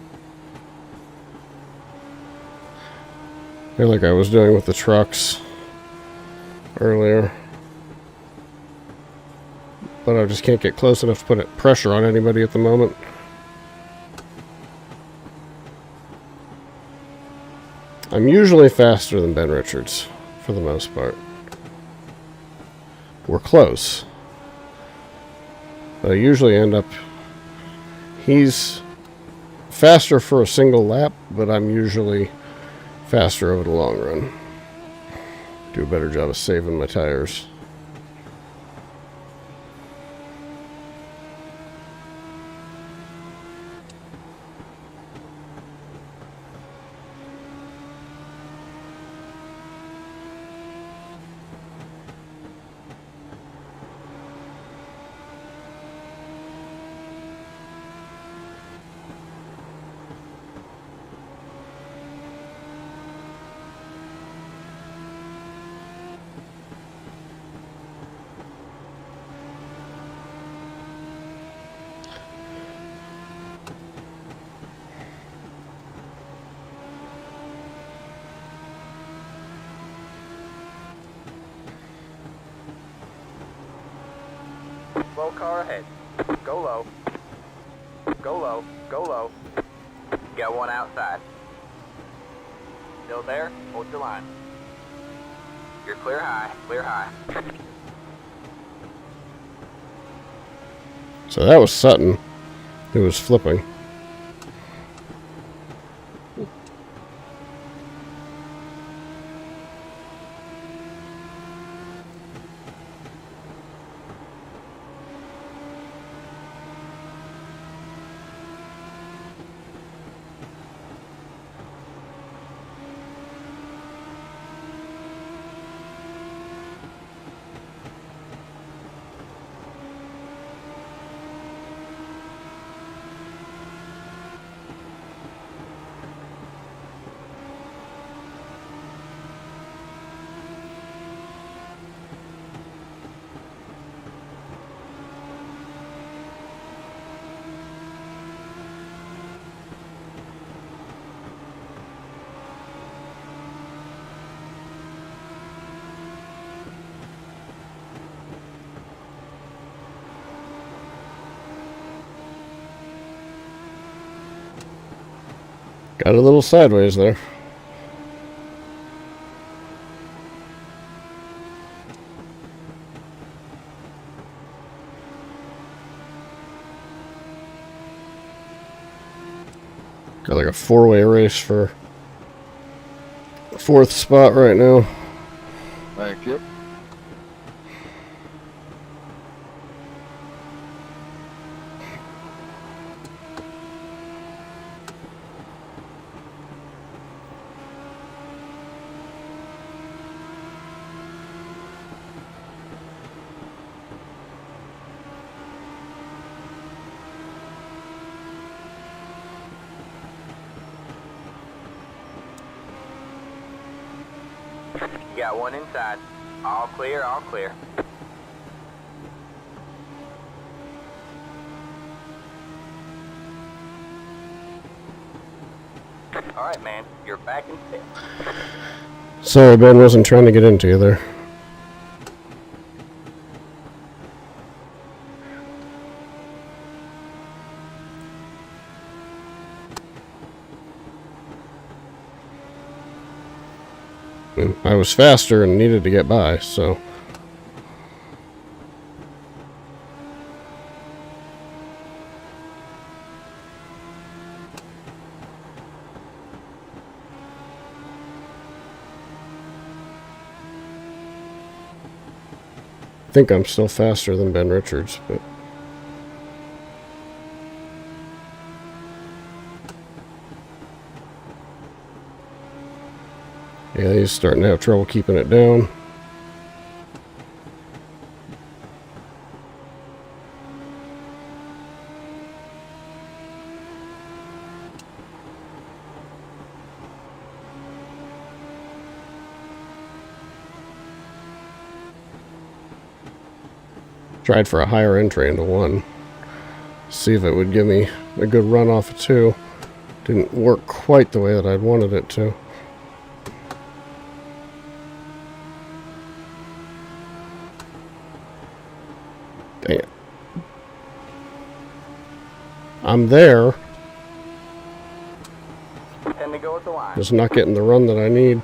I feel like I was doing with the trucks earlier. But I just can't get close enough to put pressure on anybody at the moment. I'm usually faster than Ben Richards, for the most part. We're close. But I usually end up... He's faster for a single lap, but I'm usually faster over the long run. Do a better job of saving my tires. Slow car ahead. Go low. Go low. Go low. Got one outside. Still there? Hold your line. You're clear high. Clear high. So that was Sutton, who was flipping. Got a little sideways there. Got like a four-way race for fourth spot right now. Thank you. You got one inside. All clear, all clear. Alright, man. You're back in fifth. Sorry, Ben, wasn't trying to get into you there. I was faster and needed to get by, so... I think I'm still faster than Ben Richards, but... yeah, he's starting to have trouble keeping it down. Tried for a higher entry into one. See if it would give me a good run off of two. Didn't work quite the way that I'd wanted it to. Dang it. I'm there. 10 to go at the line. Just not getting the run that I need.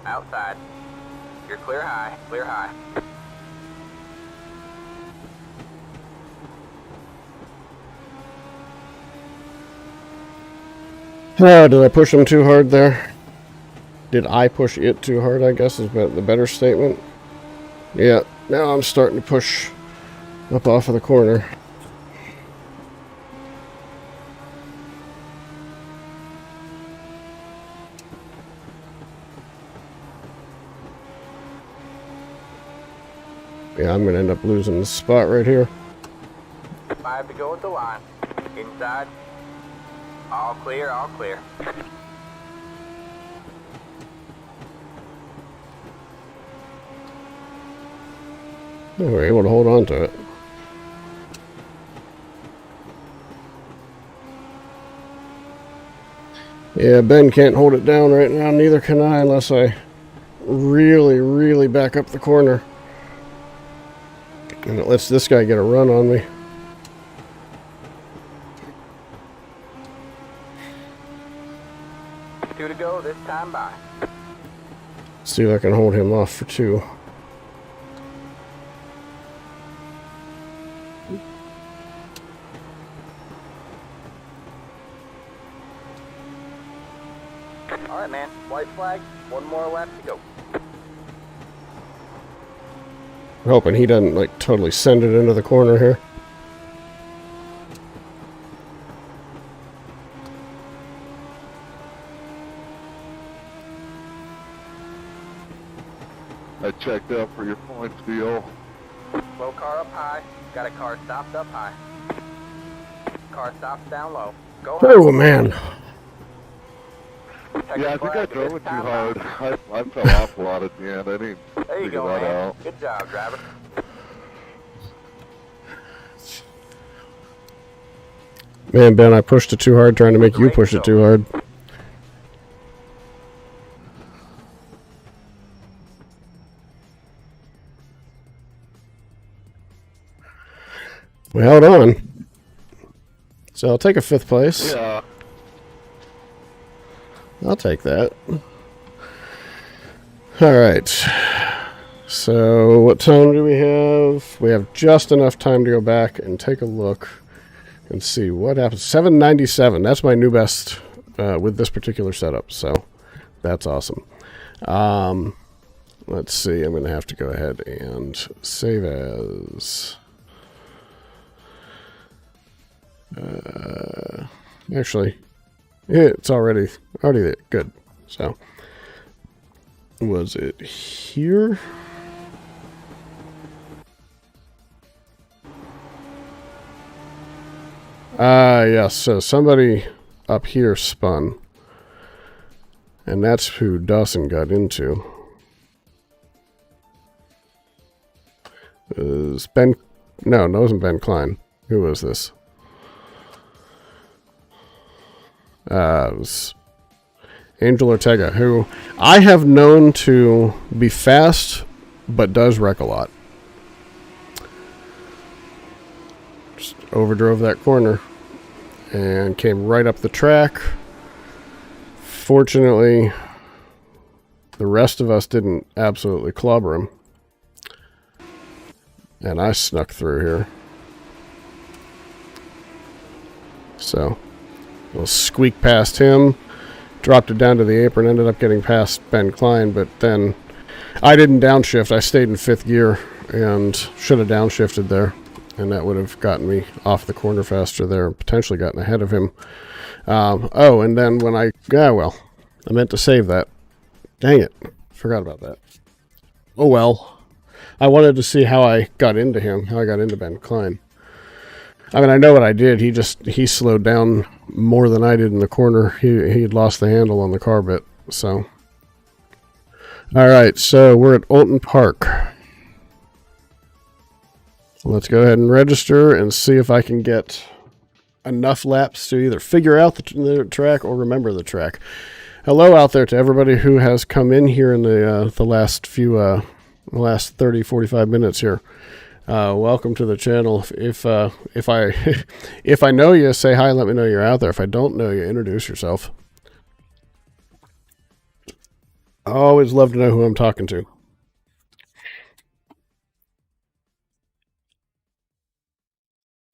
Outside. You're clear high. Clear high. Oh, did I push him too hard there? Did I push it too hard, I guess, is the better statement. Yeah, now I'm starting to push up off of the corner. Yeah, I'm going to end up losing the spot right here. 5 to go at the line. Inside. All clear, all clear. We were able to hold on to it. Yeah, Ben can't hold it down right now, neither can I unless I really, really back up the corner. And it lets this guy get a run on me. Two to go this time by. See if I can hold him off for 2. All right, man. White flag. 1 more lap to go. I'm hoping he doesn't like totally send it into the corner here. I checked out for your points deal. Low car up high. Got a car stopped up high. Car stops down low. Go high. Oh, man. Yeah, I think I drove it too hard. I fell off a lot at the end. I didn't There you figure go, that man. out. Good job, driver. Man, Ben, I pushed it too hard trying to make you push it too hard. We held on. So I'll take a 5th place. Yeah. I'll take that. Alright. So what time do we have? We have just enough time to go back and take a look and see what happens. 797. That's my new best with this particular setup. So that's awesome. Let's see. I'm going to have to go ahead and save as... actually, it's already there. Good. So, was it here? Yes. So somebody up here spun, and that's who Dawson got into. Is Ben? No, it wasn't Ben Klein. Who was this? It was Angel Ortega, who I have known to be fast, but does wreck a lot. Just overdrove that corner and came right up the track. Fortunately, the rest of us didn't absolutely clobber him. And I snuck through here. So, we'll squeak past him. Dropped it down to the apron. Ended up getting past Ben Klein, but then I didn't downshift. I stayed in 5th gear and should have downshifted there. And that would have gotten me off the corner faster there and potentially gotten ahead of him. Oh, and then when I meant to save that. Dang it. Forgot about that. Oh well. I wanted to see how I got into him, how I got into Ben Klein. I mean, I know what I did. He slowed down more than I did in the corner. He had lost the handle on the car bit. So, all right. So we're at Oulton Park. Let's go ahead and register and see if I can get enough laps to either figure out the track or remember the track. Hello out there to everybody who has come in here in the last 30, 45 minutes here. Welcome to the channel. If I know you, say hi, let me know you're out there. If I don't know you, introduce yourself. I always love to know who I'm talking to.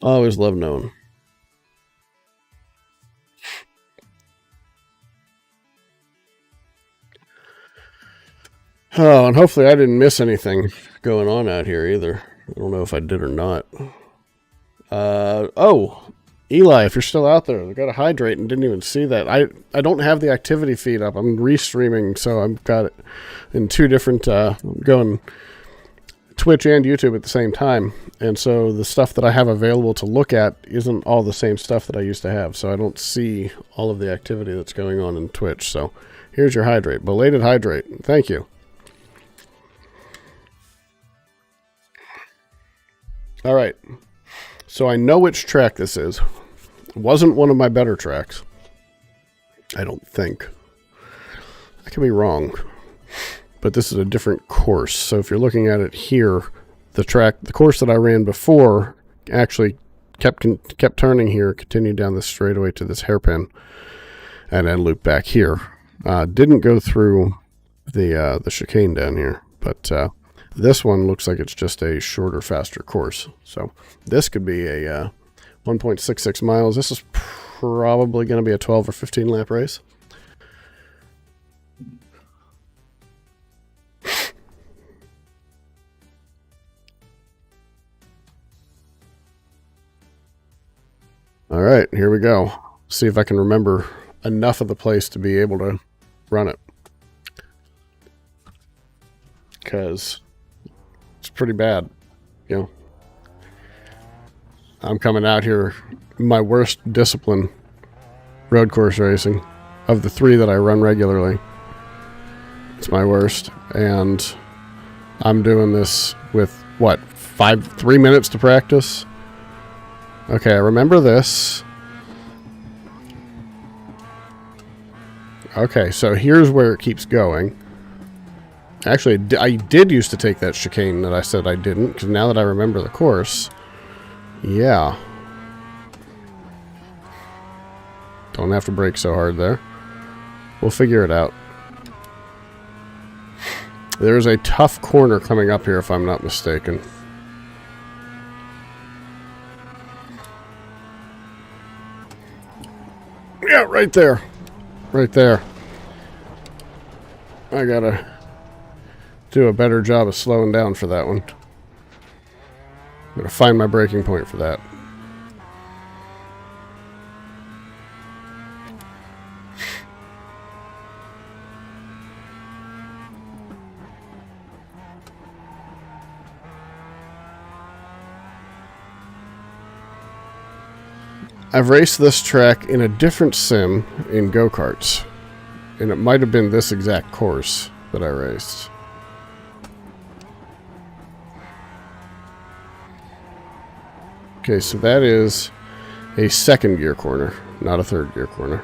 Always love knowing. Oh, and hopefully I didn't miss anything going on out here either. I don't know if I did or not. Oh, Eli, if you're still out there, I got to hydrate and didn't even see that. I don't have the activity feed up. I'm restreaming, so I've got it in 2 different, going Twitch and YouTube at the same time. And so the stuff that I have available to look at isn't all the same stuff that I used to have. So I don't see all of the activity that's going on in Twitch. So here's your hydrate. Belated hydrate. Thank you. All right. So I know which track this is. It wasn't one of my better tracks. I don't think. I could be wrong. But this is a different course. So if you're looking at it here, the course that I ran before actually kept turning here, continued down this straightaway to this hairpin, and then looped back here. Didn't go through the chicane down here, but this one looks like it's just a shorter, faster course. So this could be a 1.66 miles. This is probably going to be a 12 or 15 lap race. All right, here we go. See if I can remember enough of the place to be able to run it. Because it's pretty bad, you know. I'm coming out here, my worst discipline road course racing of the 3 that I run regularly. It's my worst, and I'm doing this with, what, 3 minutes to practice? Okay, I remember this. Okay, so here's where it keeps going. Actually, I did used to take that chicane that I said I didn't, because now that I remember the course, yeah. Don't have to brake so hard there. We'll figure it out. There's a tough corner coming up here, if I'm not mistaken. Yeah, right there. Right there. I gotta do a better job of slowing down for that one. I'm gonna find my braking point for that. I've raced this track in a different sim in go-karts, and it might have been this exact course that I raced. Okay, so that is a second gear corner, not a third gear corner.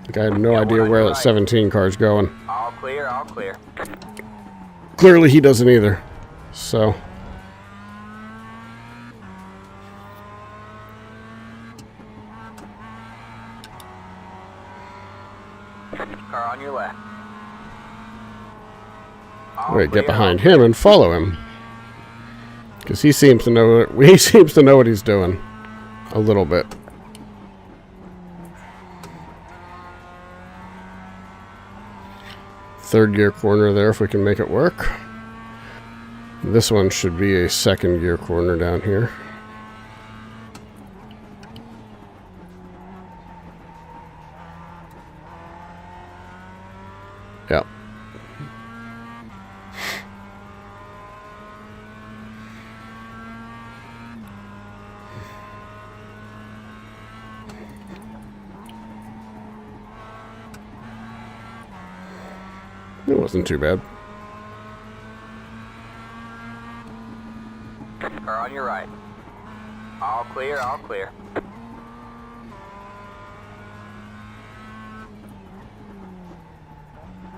Like I had no idea where that 17 car's going. All clear, all clear. Clearly he doesn't either. So car on your left. wait, get behind him and follow him. Because he seems to know what he's doing. A little bit. Third gear corner there if we can make it work. This one should be a second gear corner down here. Yep. It wasn't too bad. Car on your right. All clear, all clear.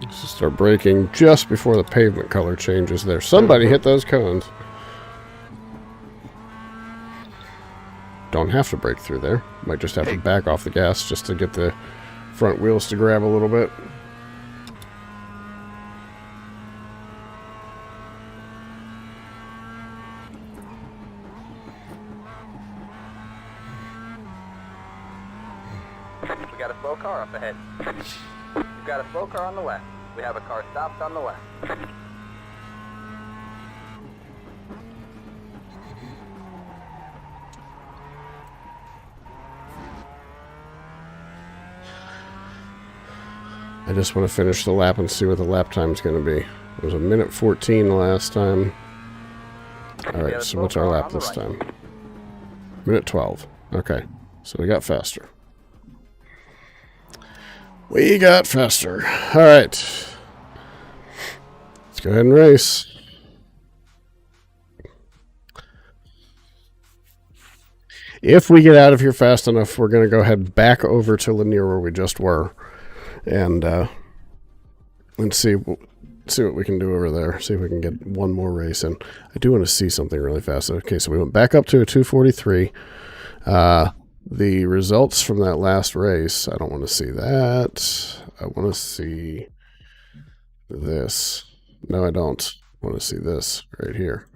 Let's just start braking just before the pavement color changes there. Somebody hit those cones. Don't have to brake through there. Might just have to back off the gas just to get the front wheels to grab a little bit. We got a slow car up ahead. We've got a slow car on the left. We have a car stopped on the left. I just want to finish the lap and see what the lap time's going to be. It was 1:14 the last time. Alright, so what's our lap this time? 1:12. Okay, so we got faster. We got faster. Alright. Let's go ahead and race. If we get out of here fast enough, we're going to go ahead back over to Lanier where we just were. And see what we can do over there. See if we can get one more race in. I do want to see something really fast. Okay, so we went back up to a 2:43. The results from that last race, I don't want to see that. I want to see this. No, I don't want to see this right here.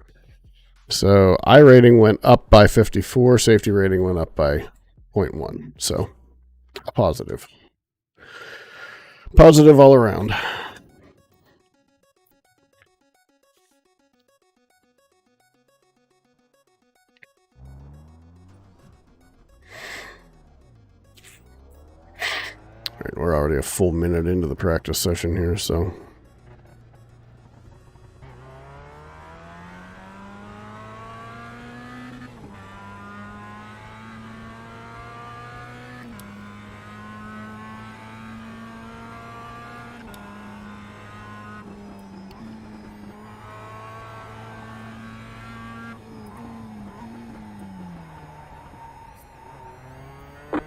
So iRating went up by 54. Safety rating went up by 0.1. So positive. Positive all around. All right, we're already a full minute into the practice session here, so...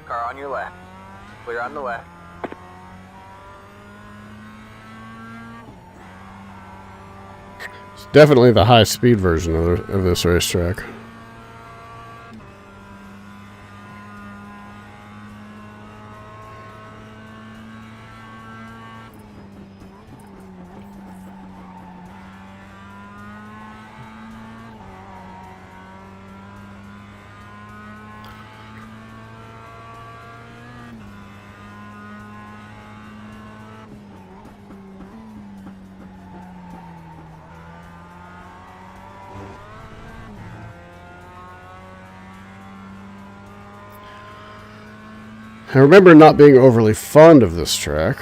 Car on your left. Clear on the left. It's definitely the high-speed version of this racetrack. I remember not being overly fond of this track.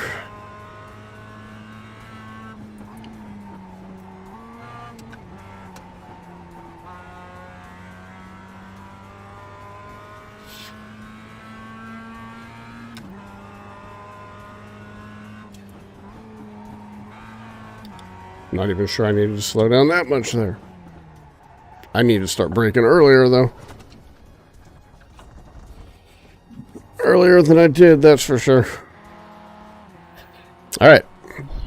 Not even sure I needed to slow down that much there. I need to start braking earlier, though. Earlier than I did, that's for sure. Alright,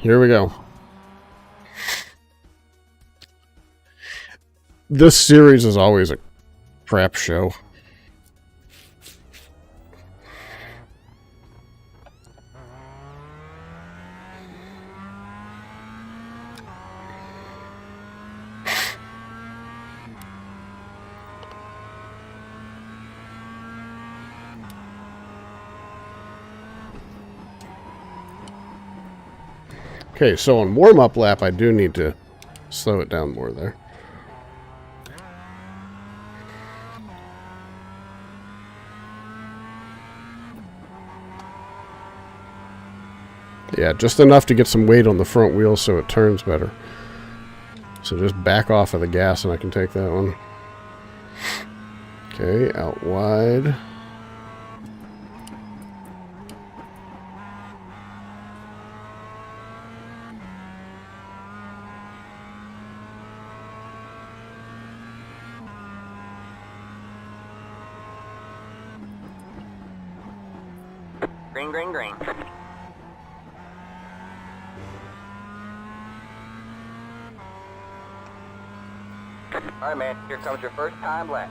here we go. This series is always a crap show. Okay, so on warm-up lap, I do need to slow it down more there. Yeah, just enough to get some weight on the front wheel so it turns better. So just back off of the gas and I can take that one. Okay, out wide. Green, green, green. Alright, man, here comes your first time lap.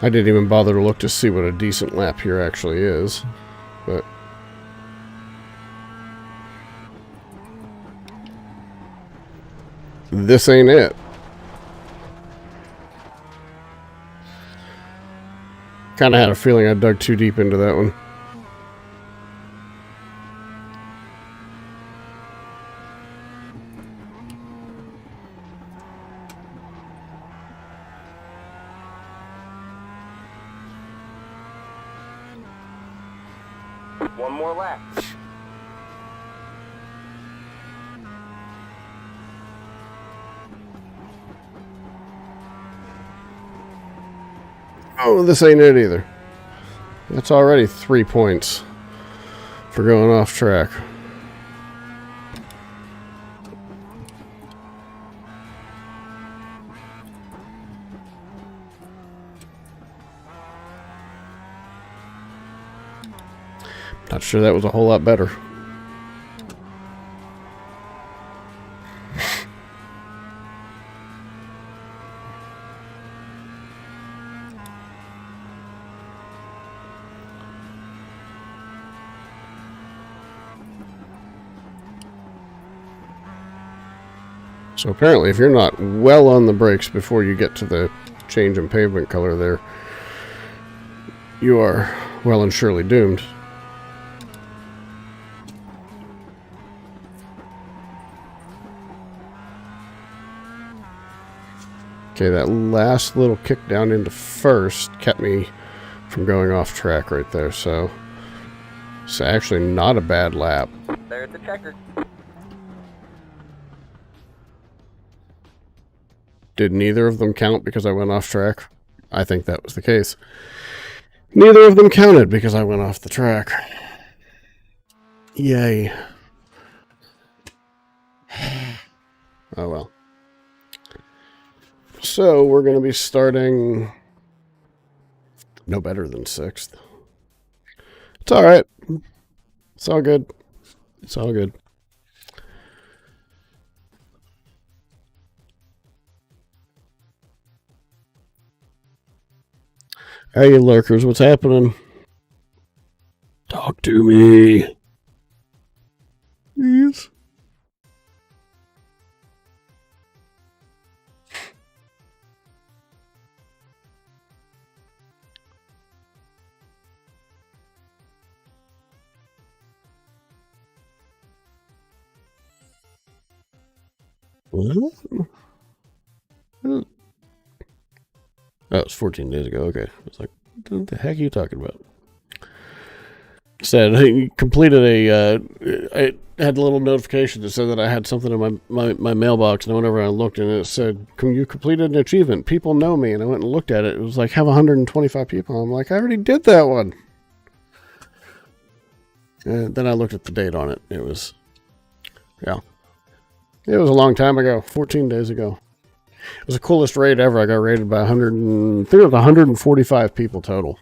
I didn't even bother to look to see what a decent lap here actually is, but this ain't it. Kind of had a feeling I dug too deep into that one. One more lap. Oh, this ain't it either. That's already 3 points for going off track. Not sure that was a whole lot better. So apparently, if you're not well on the brakes before you get to the change in pavement color there, you are well and surely doomed. Okay, that last little kick down into first kept me from going off track right there, so it's actually not a bad lap. There's the checker. Did neither of them count because I went off track? I think that was the case. Neither of them counted because I went off the track. Yay. Oh well. So we're going to be starting no better than 6th. It's all right. It's all good. It's all good. Hey, lurkers, what's happening? Talk to me. Please. What? Oh, it was 14 days ago. Okay. I was like, what the heck are you talking about? Said he completed I had a little notification that said that I had something in my mailbox, and I went over and I looked, and it said, you completed an achievement. People know me. And I went and looked at it. It was like, have 125 people. I'm like, I already did that one. And then I looked at the date on it. It was, yeah. It was a long time ago, 14 days ago. It was the coolest raid ever. I got raided by 145 people total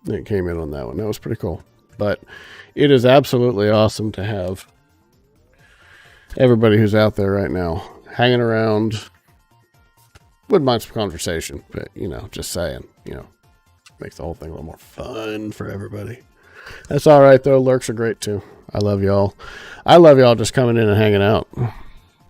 that came in on that one. That was pretty cool. But it is absolutely awesome to have everybody who's out there right now hanging around. Wouldn't mind some conversation, but, just saying, makes the whole thing a little more fun for everybody. That's all right, though. Lurks are great, too. I love y'all. I love y'all just coming in and hanging out.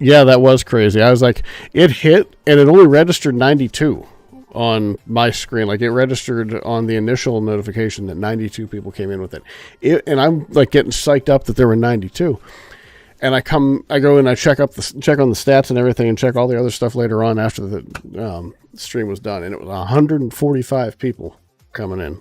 Yeah, that was crazy. I was like, it hit, and it only registered 92 on my screen. Like, it registered on the initial notification that 92 people came in with it. And I'm, like, getting psyched up that there were 92. And I go and I check on the stats and everything and check all the other stuff later on after the stream was done. And it was 145 people coming in.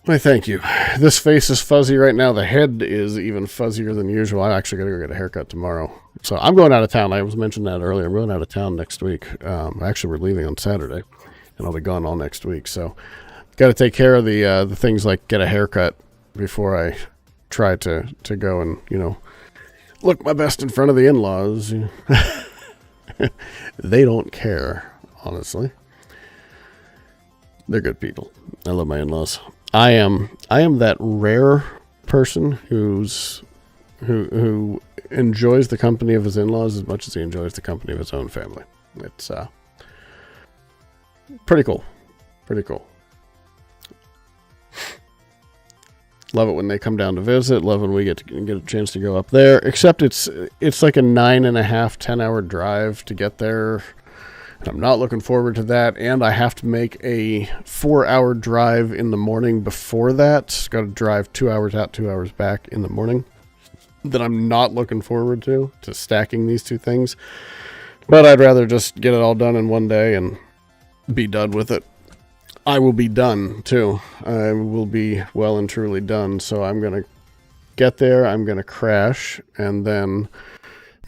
Why, thank you. This face is fuzzy right now. The head is even fuzzier than usual. I actually got to go get a haircut tomorrow. So I'm going out of town. I was mentioning that earlier. I'm going out of town next week. Actually, we're leaving on Saturday, and I'll be gone all next week. So got to take care of the things like get a haircut before I try to go and, look my best in front of the in-laws. They don't care, honestly. They're good people. I love my in-laws. I am that rare person who enjoys the company of his in-laws as much as he enjoys the company of his own family. It's pretty cool. Pretty cool. Love it when they come down to visit. Love when we get a chance to go up there. Except it's like a 9.5, 10-hour drive to get there. And I'm not looking forward to that. And I have to make a 4-hour drive in the morning before that. Got to drive 2 hours out, 2 hours back in the morning. That I'm not looking forward to stacking these two things. But I'd rather just get it all done in one day and be done with it. I will be done, too. I will be well and truly done. So I'm going to get there, I'm going to crash, and then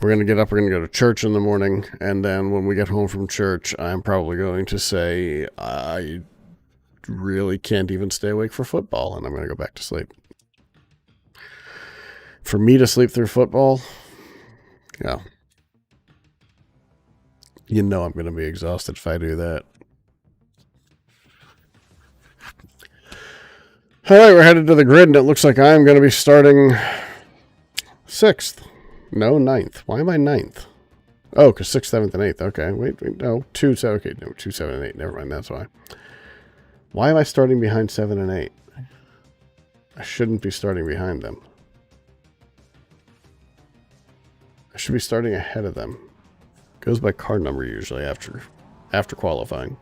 we're going to get up, we're going to go to church in the morning, and then when we get home from church, I'm probably going to say, I really can't even stay awake for football, and I'm going to go back to sleep. For me to sleep through football, yeah. You know I'm going to be exhausted if I do that. All right, we're headed to the grid, and it looks like I'm going to be starting 6th. No, 9th. Why am I 9th? Oh, because 6th, 7th, and 8th. Okay, wait, no. 2, 7, okay, no, 2, 7, and 8. Never mind, that's why. Why am I starting behind 7 and 8? I shouldn't be starting behind them. I should be starting ahead of them. Goes by car number usually after qualifying.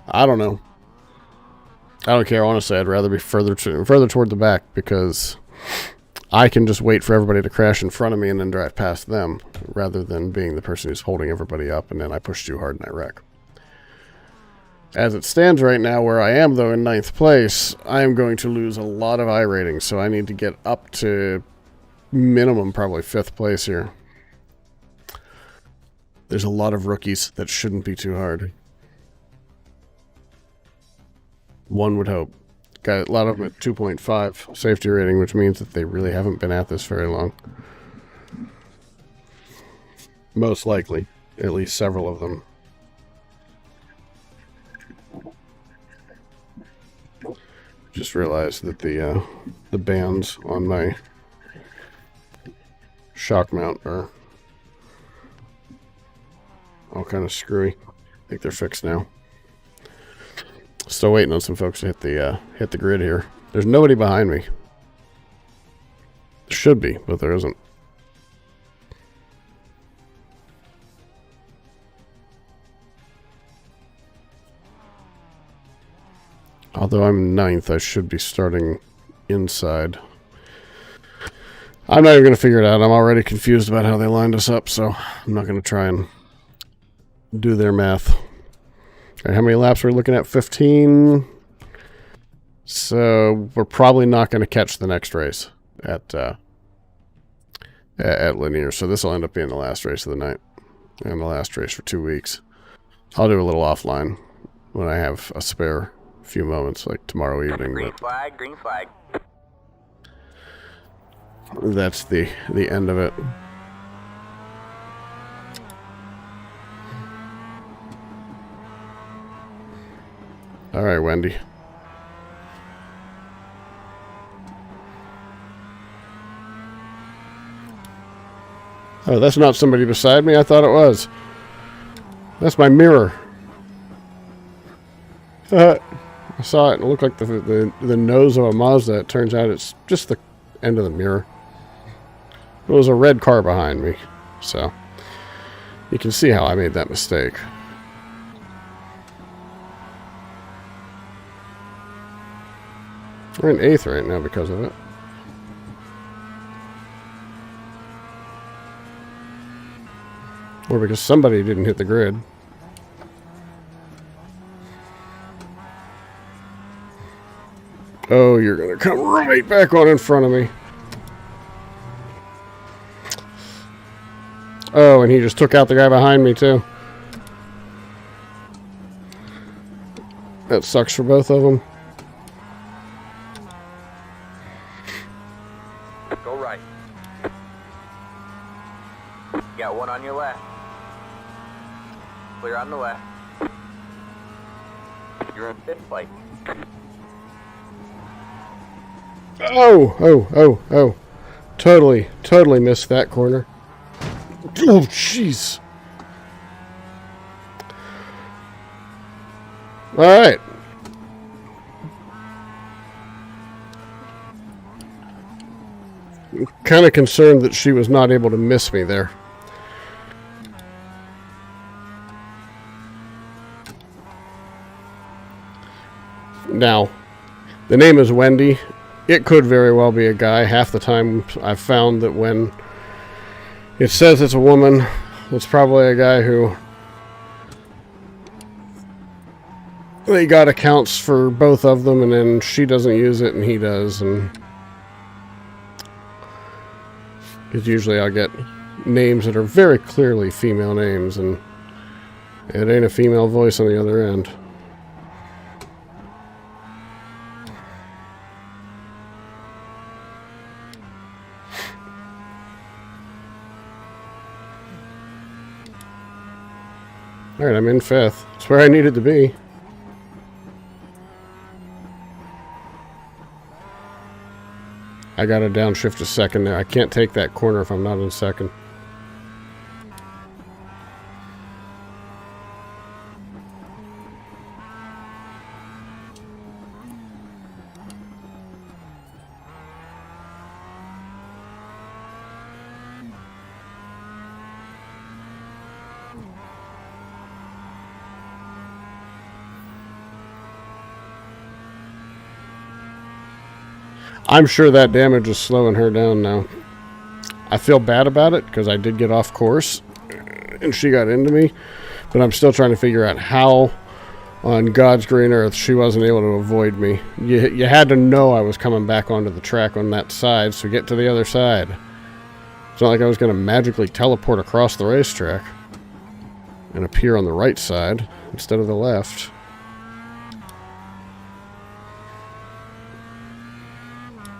I don't know. I don't care, honestly. I'd rather be further toward the back because I can just wait for everybody to crash in front of me and then drive past them rather than being the person who's holding everybody up and then I push too hard and I wreck. As it stands right now, where I am, though, in 9th place, I am going to lose a lot of iRating, so I need to get up to minimum probably 5th place here. There's a lot of rookies that shouldn't be too hard. One would hope. Got a lot of them at 2.5 safety rating, which means that they really haven't been at this very long. Most likely. At least several of them. Just realized that the bands on my shock mount are all kind of screwy. I think they're fixed now. Still waiting on some folks to hit the grid here. There's nobody behind me. There should be, but there isn't. Although I'm 9th, I should be starting inside. I'm not even going to figure it out. I'm already confused about how they lined us up, so I'm not going to try and do their math. All right, how many laps are we looking at? 15. So we're probably not going to catch the next race at Lanier. So this will end up being the last race of the night and the last race for 2 weeks. I'll do a little offline when I have a spare few moments, like tomorrow evening. Green flag, green flag. That's the end of it. All right, Wendy. Oh, that's not somebody beside me. I thought it was. That's my mirror. I saw it and it looked like the nose of a Mazda. It turns out it's just the end of the mirror. It was a red car behind me, so you can see how I made that mistake. We're in 8th right now because of it. Or because somebody didn't hit the grid. Oh, you're going to come right back on in front of me. Oh, and he just took out the guy behind me, too. That sucks for both of them. Go right. Got one on your left. Clear on the left. You're in 5th place. Oh. Totally missed that corner. Oh, jeez. All right. I'm kind of concerned that she was not able to miss me there. Now, the name is Wendy. It could very well be a guy. Half the time I've found that when it says it's a woman, it's probably a guy who they got accounts for both of them, and then she doesn't use it and he does, and because usually I'll get names that are very clearly female names, and it ain't a female voice on the other end. Alright, I'm in 5th. It's where I needed to be. I gotta downshift to 2nd there. I can't take that corner if I'm not in 2nd. I'm sure that damage is slowing her down now. I feel bad about it because I did get off course and she got into me, but I'm still trying to figure out how on God's green earth she wasn't able to avoid me. You had to know I was coming back onto the track on that side, so get to the other side. It's not like I was going to magically teleport across the racetrack and appear on the right side instead of the left.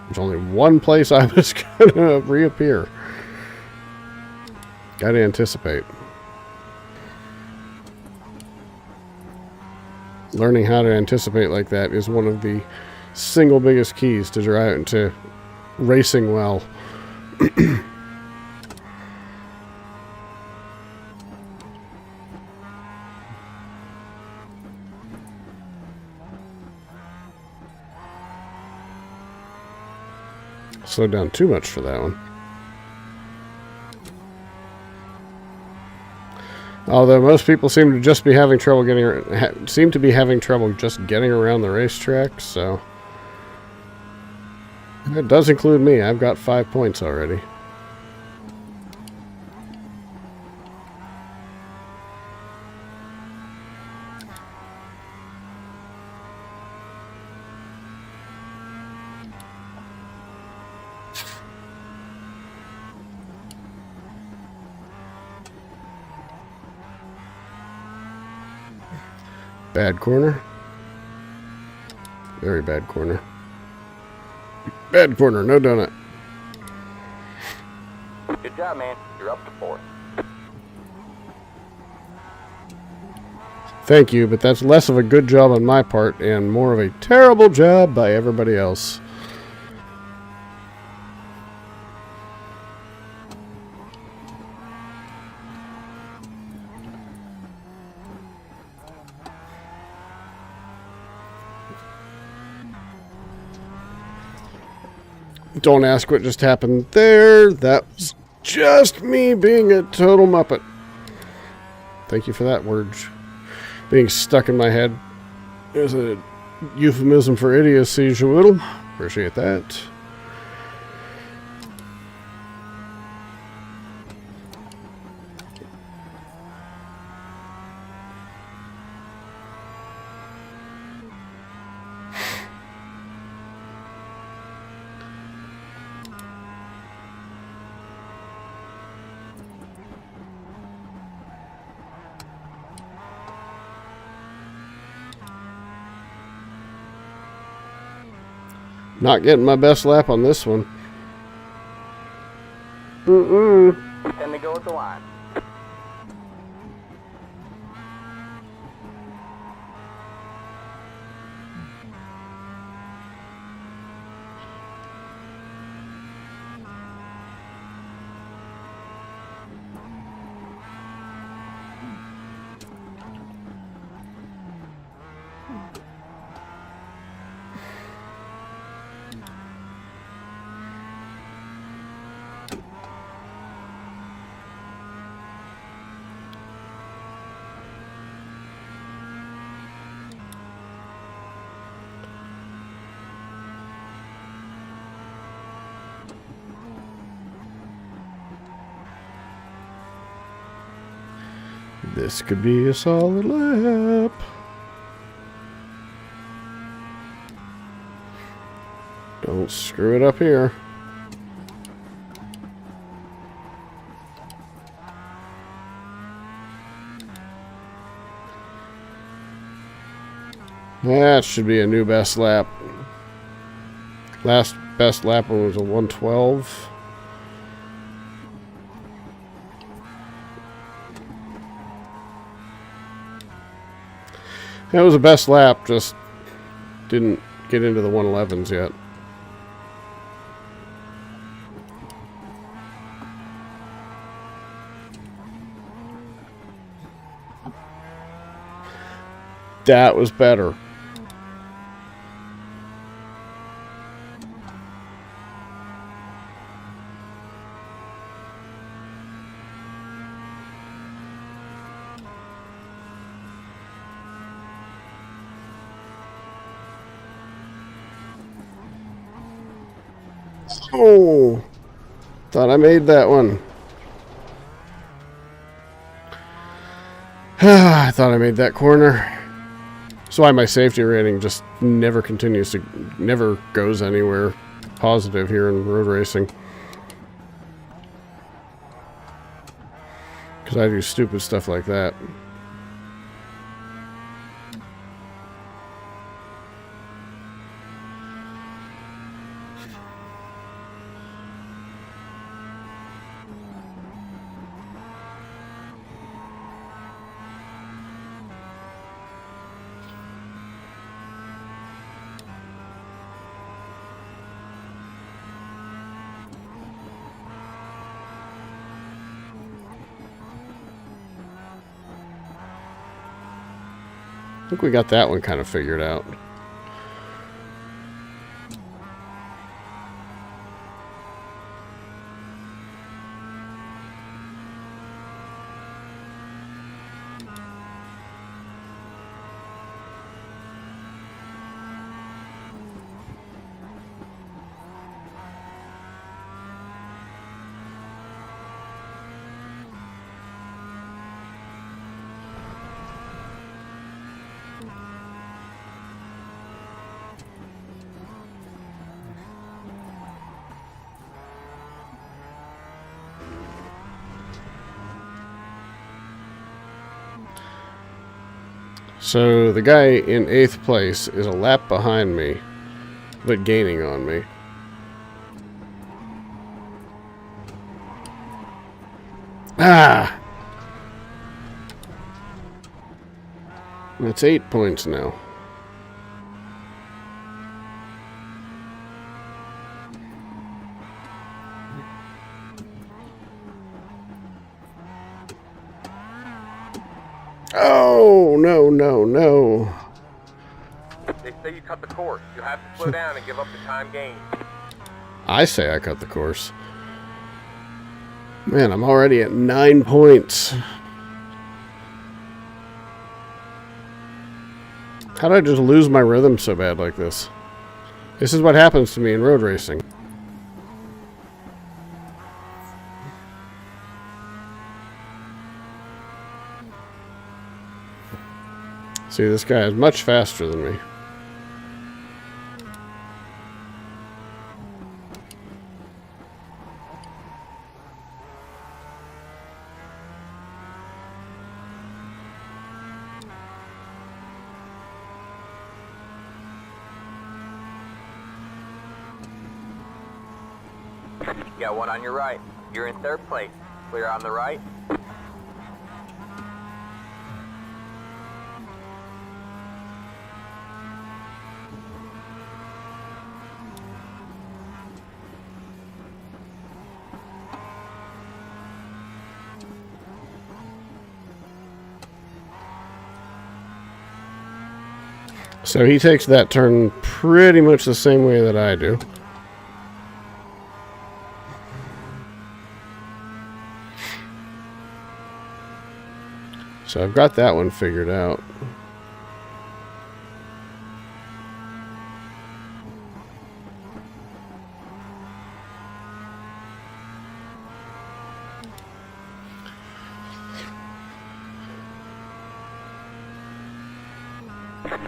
There's only one place I was going to reappear. Got to anticipate. Learning how to anticipate like that is one of the single biggest keys to racing well. Slowed down too much for that one. Although most people seem to just be having trouble getting just getting around the racetrack, so it does include me. I've got 5 points already. Bad corner. Very bad corner. Bad corner, no donut. Good job, man. You're up to 4th. Thank you, but that's less of a good job on my part and more of a terrible job by everybody else. Don't ask what just happened there. That was just me being a total muppet. Thank you for that word. Being stuck in my head. There's a euphemism for idiocy, Joodle. Appreciate that. Not getting my best lap on this one. 10 to go at the line. This could be a solid lap. Don't screw it up here. That should be a new best lap. Last best lap one was a 112. That was a best lap, just didn't get into the 111s yet. That was better. Oh, thought I made that one. I thought I made that corner. That's why my safety rating just never goes anywhere positive here in road racing. Because I do stupid stuff like that. I think we got that one kind of figured out. So the guy in 8th place is a lap behind me, but gaining on me. Ah! That's 8 points now. Oh, no, no, no. They say you cut the course. You have to slow down and give up the time gained. I say I cut the course. Man, I'm already at 9 points. How did I just lose my rhythm so bad like this? This is what happens to me in road racing. See, this guy is much faster than me. You got one on your right. You're in 3rd place. Clear on the right. So he takes that turn pretty much the same way that I do. So I've got that one figured out.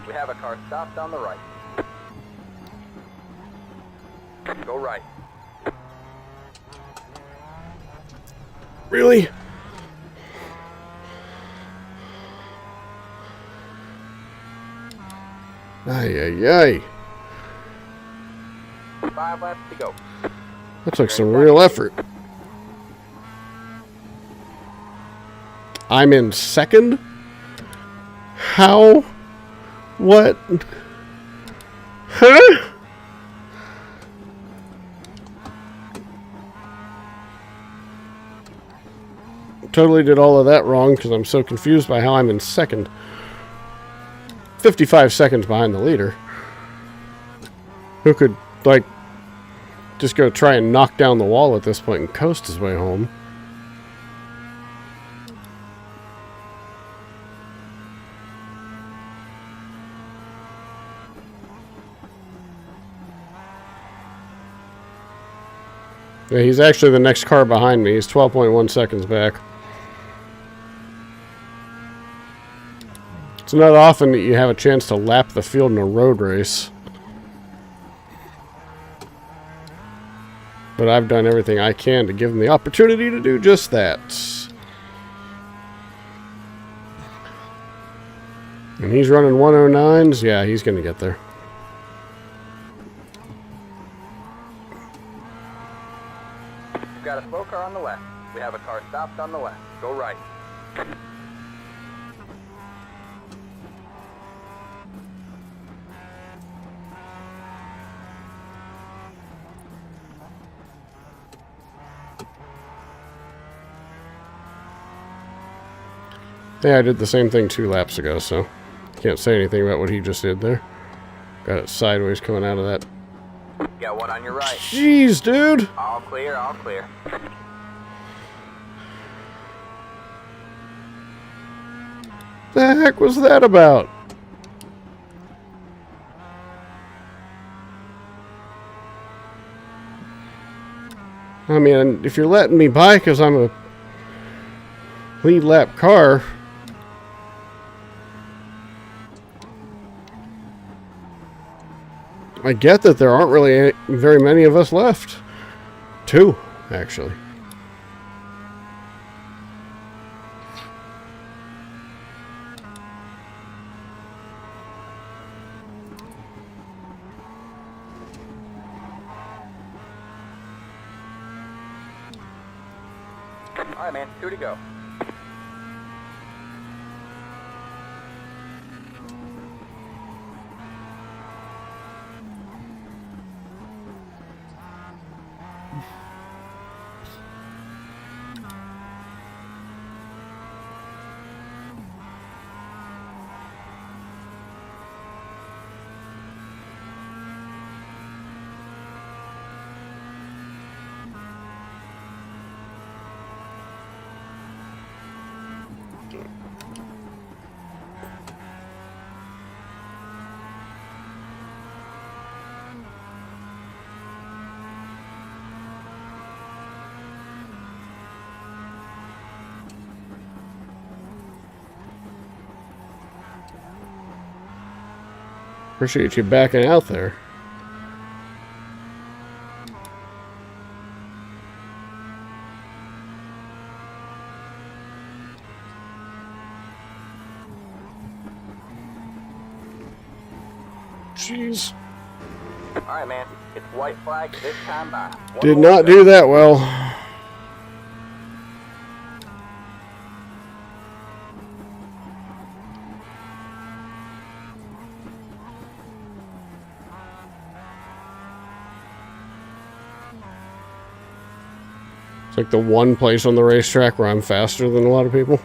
We have a car stopped on the right. Go right. Really? Ay, ay, ay. 5 laps to go. That took some real effort. I'm in second? How? What? Huh? Totally did all of that wrong because I'm so confused by how I'm in second. 55 seconds behind the leader. Who could, like, just go try and knock down the wall at this point and coast his way home. Yeah, he's actually the next car behind me. He's 12.1 seconds back. It's not often that you have a chance to lap the field in a road race. But I've done everything I can to give him the opportunity to do just that. And he's running 109s. Yeah, he's going to get there. We've got a slow car on the left. We have a car stopped on the left. Go right. Yeah, I did the same thing 2 laps ago, so can't say anything about what he just did there. Got it sideways coming out of that. Got one on your right. Jeez, dude! All clear, all clear. The heck was that about? I mean, if you're letting me by because I'm a lead lap car, I get that there aren't really very many of us left. 2, actually. All right, man. 2 to go. Appreciate you backing out there. Jeez. All right, man. It's white flag this time by. Did not do that well. It's like the one place on the racetrack where I'm faster than a lot of people.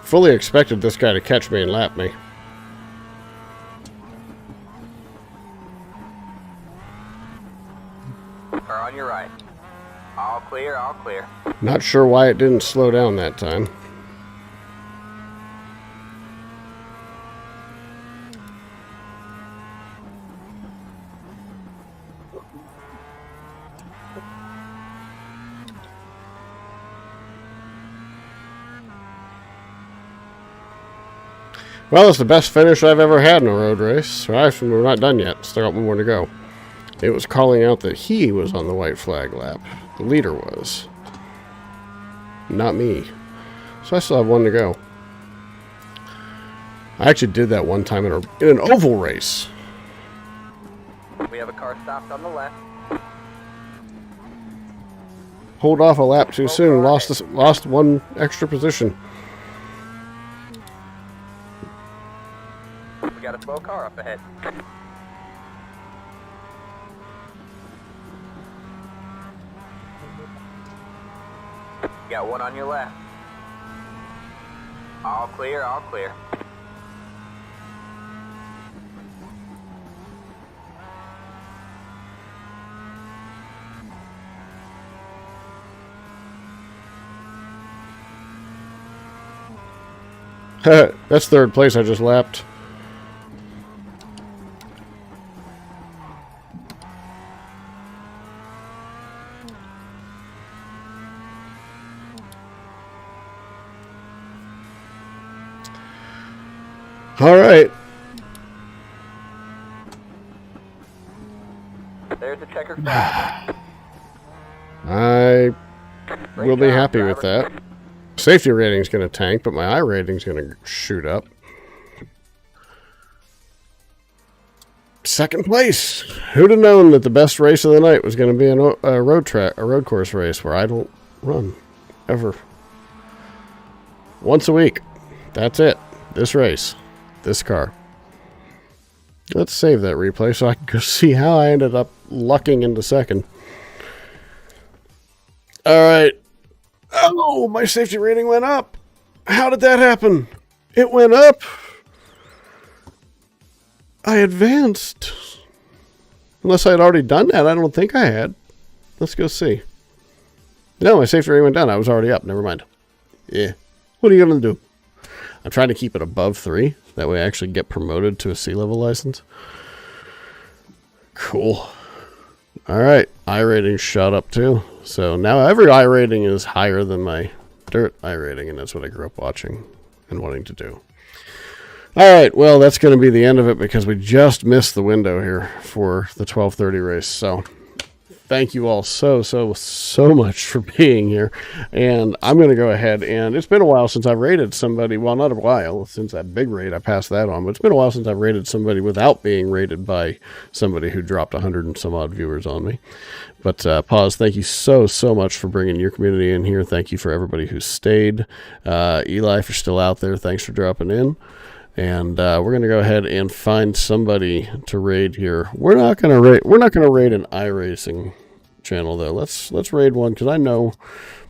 Fully expected this guy to catch me and lap me. Car on your right. All clear, all clear. Not sure why it didn't slow down that time. Well, it's the best finish I've ever had in a road race. Actually, we're not done yet. Still got one more to go. It was calling out that he was on the white flag lap. The leader was. Not me. So I still have one to go. I actually did that one time in an oval race. We have a car stopped on the left. Pulled off a lap too soon. Lost one extra position. We got a slow car up ahead. Got one on your left. All clear, all clear. That's third place I just lapped. All right. There's a checker flag. I will be happy with that. Safety rating's going to tank, but my I rating's going to shoot up. Second place. Who'd have known that the best race of the night was going to be a road course race where I don't run ever. Once a week. That's it. This race. This car. Let's save that replay so I can go see how I ended up lucking into second. Alright. Oh, my safety rating went up. How did that happen? It went up. I advanced. Unless I had already done that. I don't think I had. Let's go see. No, my safety rating went down. I was already up. Never mind. Yeah. What are you going to do? I'm trying to keep it above 3. That way I actually get promoted to a C-level license. Cool. Alright. I rating shot up too. So now every I rating is higher than my dirt I rating, and that's what I grew up watching and wanting to do. Alright, well, that's going to be the end of it because we just missed the window here for the 12:30 race. So thank you all so much for being here. And I'm going to go ahead, and it's been a while since I've rated somebody. Well, not a while, since that big raid, I passed that on. But it's been a while since I've rated somebody without being rated by somebody who dropped 100 and some odd viewers on me. But Pause, thank you so much for bringing your community in here. Thank you for everybody who stayed. Eli, if you're still out there, thanks for dropping in. And we're going to go ahead and find somebody to raid here. We're not going to raid an iRacing channel though. Let's raid one because I know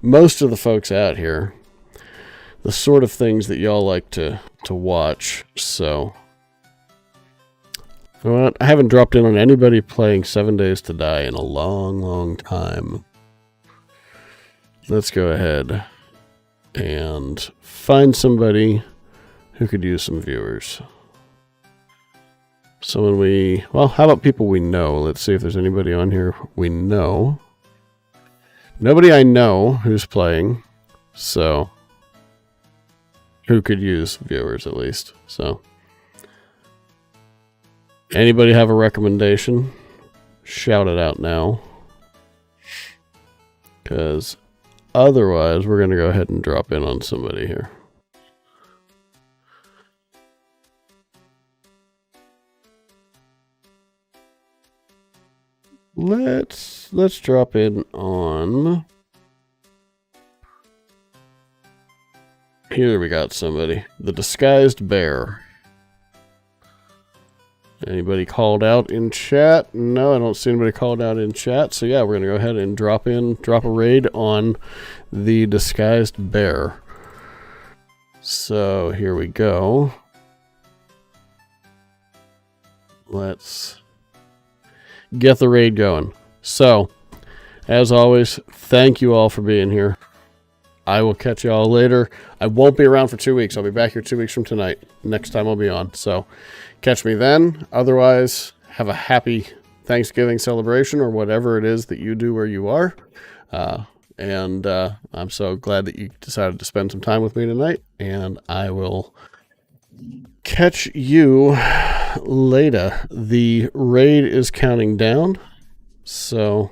most of the folks out here, the sort of things that y'all like to watch. So you know what? I haven't dropped in on anybody playing 7 Days to Die in a long time. Let's go ahead and find somebody who could use some viewers. Someone how about people we know? Let's see if there's anybody on here we know. Nobody I know who's playing, so who could use viewers at least. So anybody have a recommendation? Shout it out now. Because otherwise we're going to go ahead and drop in on somebody here. Let's drop in on. Here we got somebody. The Disguised Bear. Anybody called out in chat? No, I don't see anybody called out in chat. So yeah, we're gonna go ahead and drop a raid on the Disguised Bear. So here we go. Let's get the raid going. So, as always, thank you all for being here. I will catch you all later. I won't be around for 2 weeks. I'll be back here 2 weeks from tonight. Next time I'll be on. So, catch me then. Otherwise, have a happy Thanksgiving celebration or whatever it is that you do where you are. I'm so glad that you decided to spend some time with me tonight. And I will catch you later. The raid is counting down, so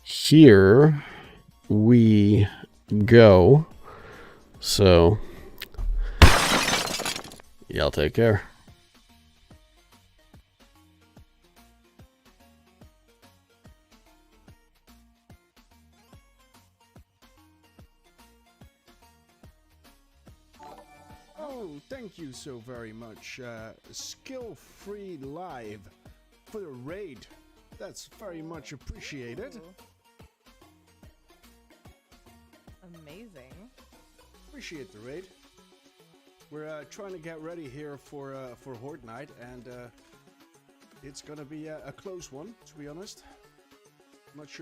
here we go. So y'all take care. Oh, thank you so very much, Skill Free Live, for the raid. That's very much appreciated. Amazing. Appreciate the raid. We're trying to get ready here for Horde Night, and it's gonna be a close one, to be honest. I'm not sure